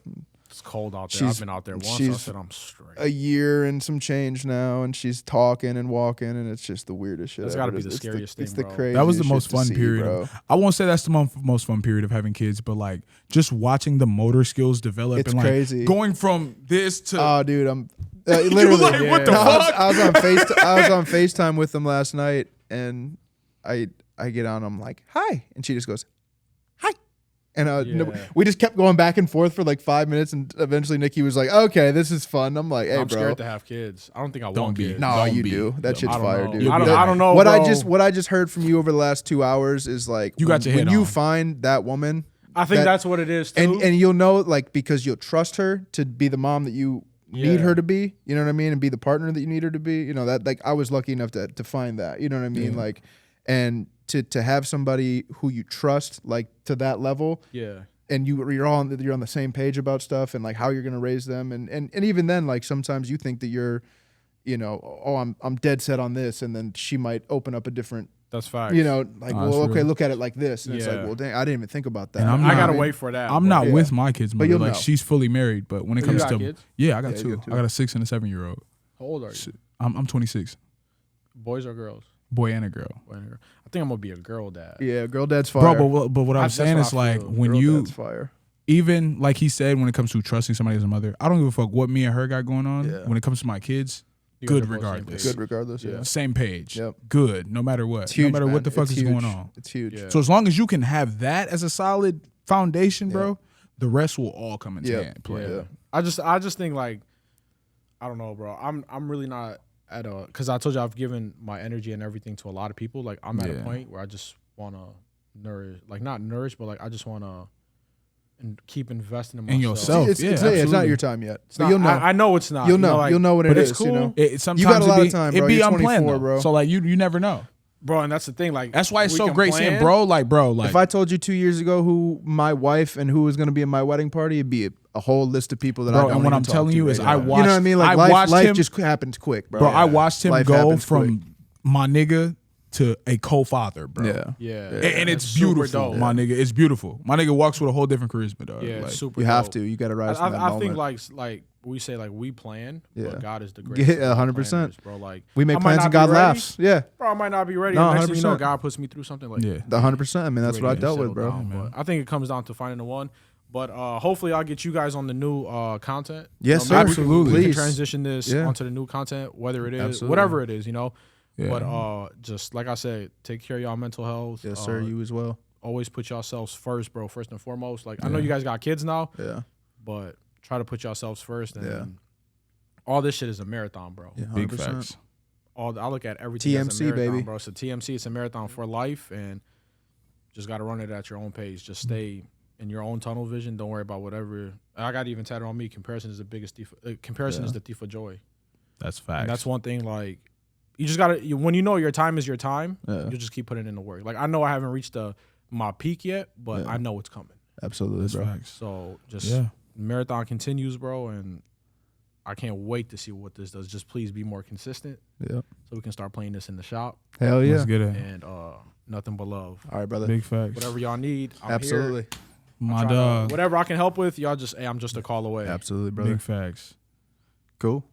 It's cold out there. I've She's- been out there once. I she's- said I'm straight. A year and some change now, and she's talking and walking, and it's just the weirdest shit. That's ever. gotta be the It's scariest It's thing, the bro. craziest. That was the shit most to fun see, period. bro. I won't say that's the most fun period of having kids, but like just watching the motor skills develop It's and like crazy. going from this to Oh, dude, I'm literally. like, what the No, fuck? I was on FaceTime with them last night, and I get on. I'm like, hi, and she just goes, hi, and Yeah. we just kept going back and forth for like 5 minutes, and eventually Nikki was like, okay, this is fun. I'm like, hey, I'm bro. scared to have kids. I don't think I Don't want be. kids. No, Don't you be. do. That Don't- shit's I don't fire, know. dude. I don't know, What bro. I just heard from you over the last 2 hours is like You got your head when you on. find that woman, I think that- that's what it is too. and you'll know like because you'll trust her to be the mom that you need Yeah. her to be. You know what I mean, and be the partner that you need her to be. You know that like I was lucky enough to find that. You know what I mean, like, and to have somebody who you trust like to that level. yeah. And you're on the same page about stuff and like how you're gonna raise them and even then like sometimes you think that you're, you know, oh I'm dead set on this and then she might open up a different, That's facts. you know, like Oh, well that's okay real. look at it like this and it's like Yeah. well dang I didn't even think about that. And I'm I not- gotta wait for that. I'm but- not Yeah. with my kids' But mother. you'll Like know. she's fully married, but when it You comes got to kids? yeah, I got Yeah, two. you got two. I got a 6 and a 7-year-old. How old are you? I'm 26, Boys or girls? boy and a girl. Boy and girl. I think I'm gonna be a girl dad. Yeah, girl dad's fire. Bro, but what I'm That's saying what is I like feel. when girl you dad's fire. even like he said when it comes to trusting somebody as a mother, I don't give a fuck what me and her got going on. Yeah. When it comes to my kids, You guys good are both same regardless. page. Good regardless. Yeah. same page. Yep. Good, no matter what. It's huge, no matter man. what the fuck It's is huge. going on. It's huge. Yeah. So as long as you can have that as a solid foundation, bro, the rest will all come into Yep. hand play. Yeah. I just think like I don't know, bro. I'm really not at a because I told you I've given my energy and everything to a lot of people. Like I'm at a Yeah. point where I just wanna nourish, like not nourish, but like I just wanna and keep investing in myself. In yourself. It's, Yeah, it's not absolutely. your time yet. It's But not- you'll know. I know it's not. You'll you know. like, You'll know when but it it's is. cool. You know. Sometimes You got a lot it of time, it bro. be You're unplanned, 24, though. bro. So like you never know. Bro, and that's the thing. Like, That's why it's we so can great plan. seeing bro. Like If I told you 2 years ago who my wife and who was going to be in my wedding party, it'd be a whole list of people that I bro, don't and what even I'm talk telling to you right is, now. I You know watched. what I mean? Like I watched life him, just happens quick, bro. bro. I watched him Life go happens from quick. my nigga to a co-father, bro. Yeah. Yeah. And it's super beautiful, dope. my nigga. It's beautiful. My nigga walks with a whole different charisma, dog. Yeah, Like, super. You have dope. to. You got to rise from that I think moment. like we say like we plan, Yeah. but God is the greatest. Yeah, 100%. planners, bro. Like We make I might plans not and be God ready, laughs. Yeah. Bro, I might not be ready. No, and next thing you know, 100%. God puts me through something like yeah. The 100%. I mean, that's what I ready to dealt with, settle bro. down, but I think it comes down to finding the one. But hopefully, I'll get you guys on the new content. Yes, you know, sir. maybe Absolutely. We can Please. transition this Yeah. onto the new content, whether it is Absolutely. whatever it is, you know. Yeah. But just like I said, take care of y'all mental health. Yes, sir. You as well. Always put yourselves first, bro. First and foremost. Like I know you guys got kids now, Yeah. but try to put yourselves first. And Yeah. all this shit is a marathon, bro. Yeah, Big 100%. facts. I look at everything as a TMC, marathon, baby. bro. It's a TMC. It's a marathon for life, and just got to run it at your own pace. Just stay in your own tunnel vision. Don't worry about whatever. I got even tatted on me. Comparison is the biggest thief. Comparison is the thief of joy. That's facts. And that's one thing. Like you just gotta when you know your time is your time, Yeah. you just keep putting in the work. Like I know I haven't reached my peak yet, but Yeah. I know it's coming. Absolutely, That's bro. facts. So just Yeah. marathon continues, bro, and I can't wait to see what this does. Just please be more consistent, Yeah. so we can start playing this in the shop. Hell yeah. Let's get it. And nothing but love. All right, brother. Big facts. Whatever y'all need, I'm Absolutely. here. My Trying to- dog. whatever I can help with, y'all just, hey, I'm just a call away. Absolutely, brother. Big facts. Cool.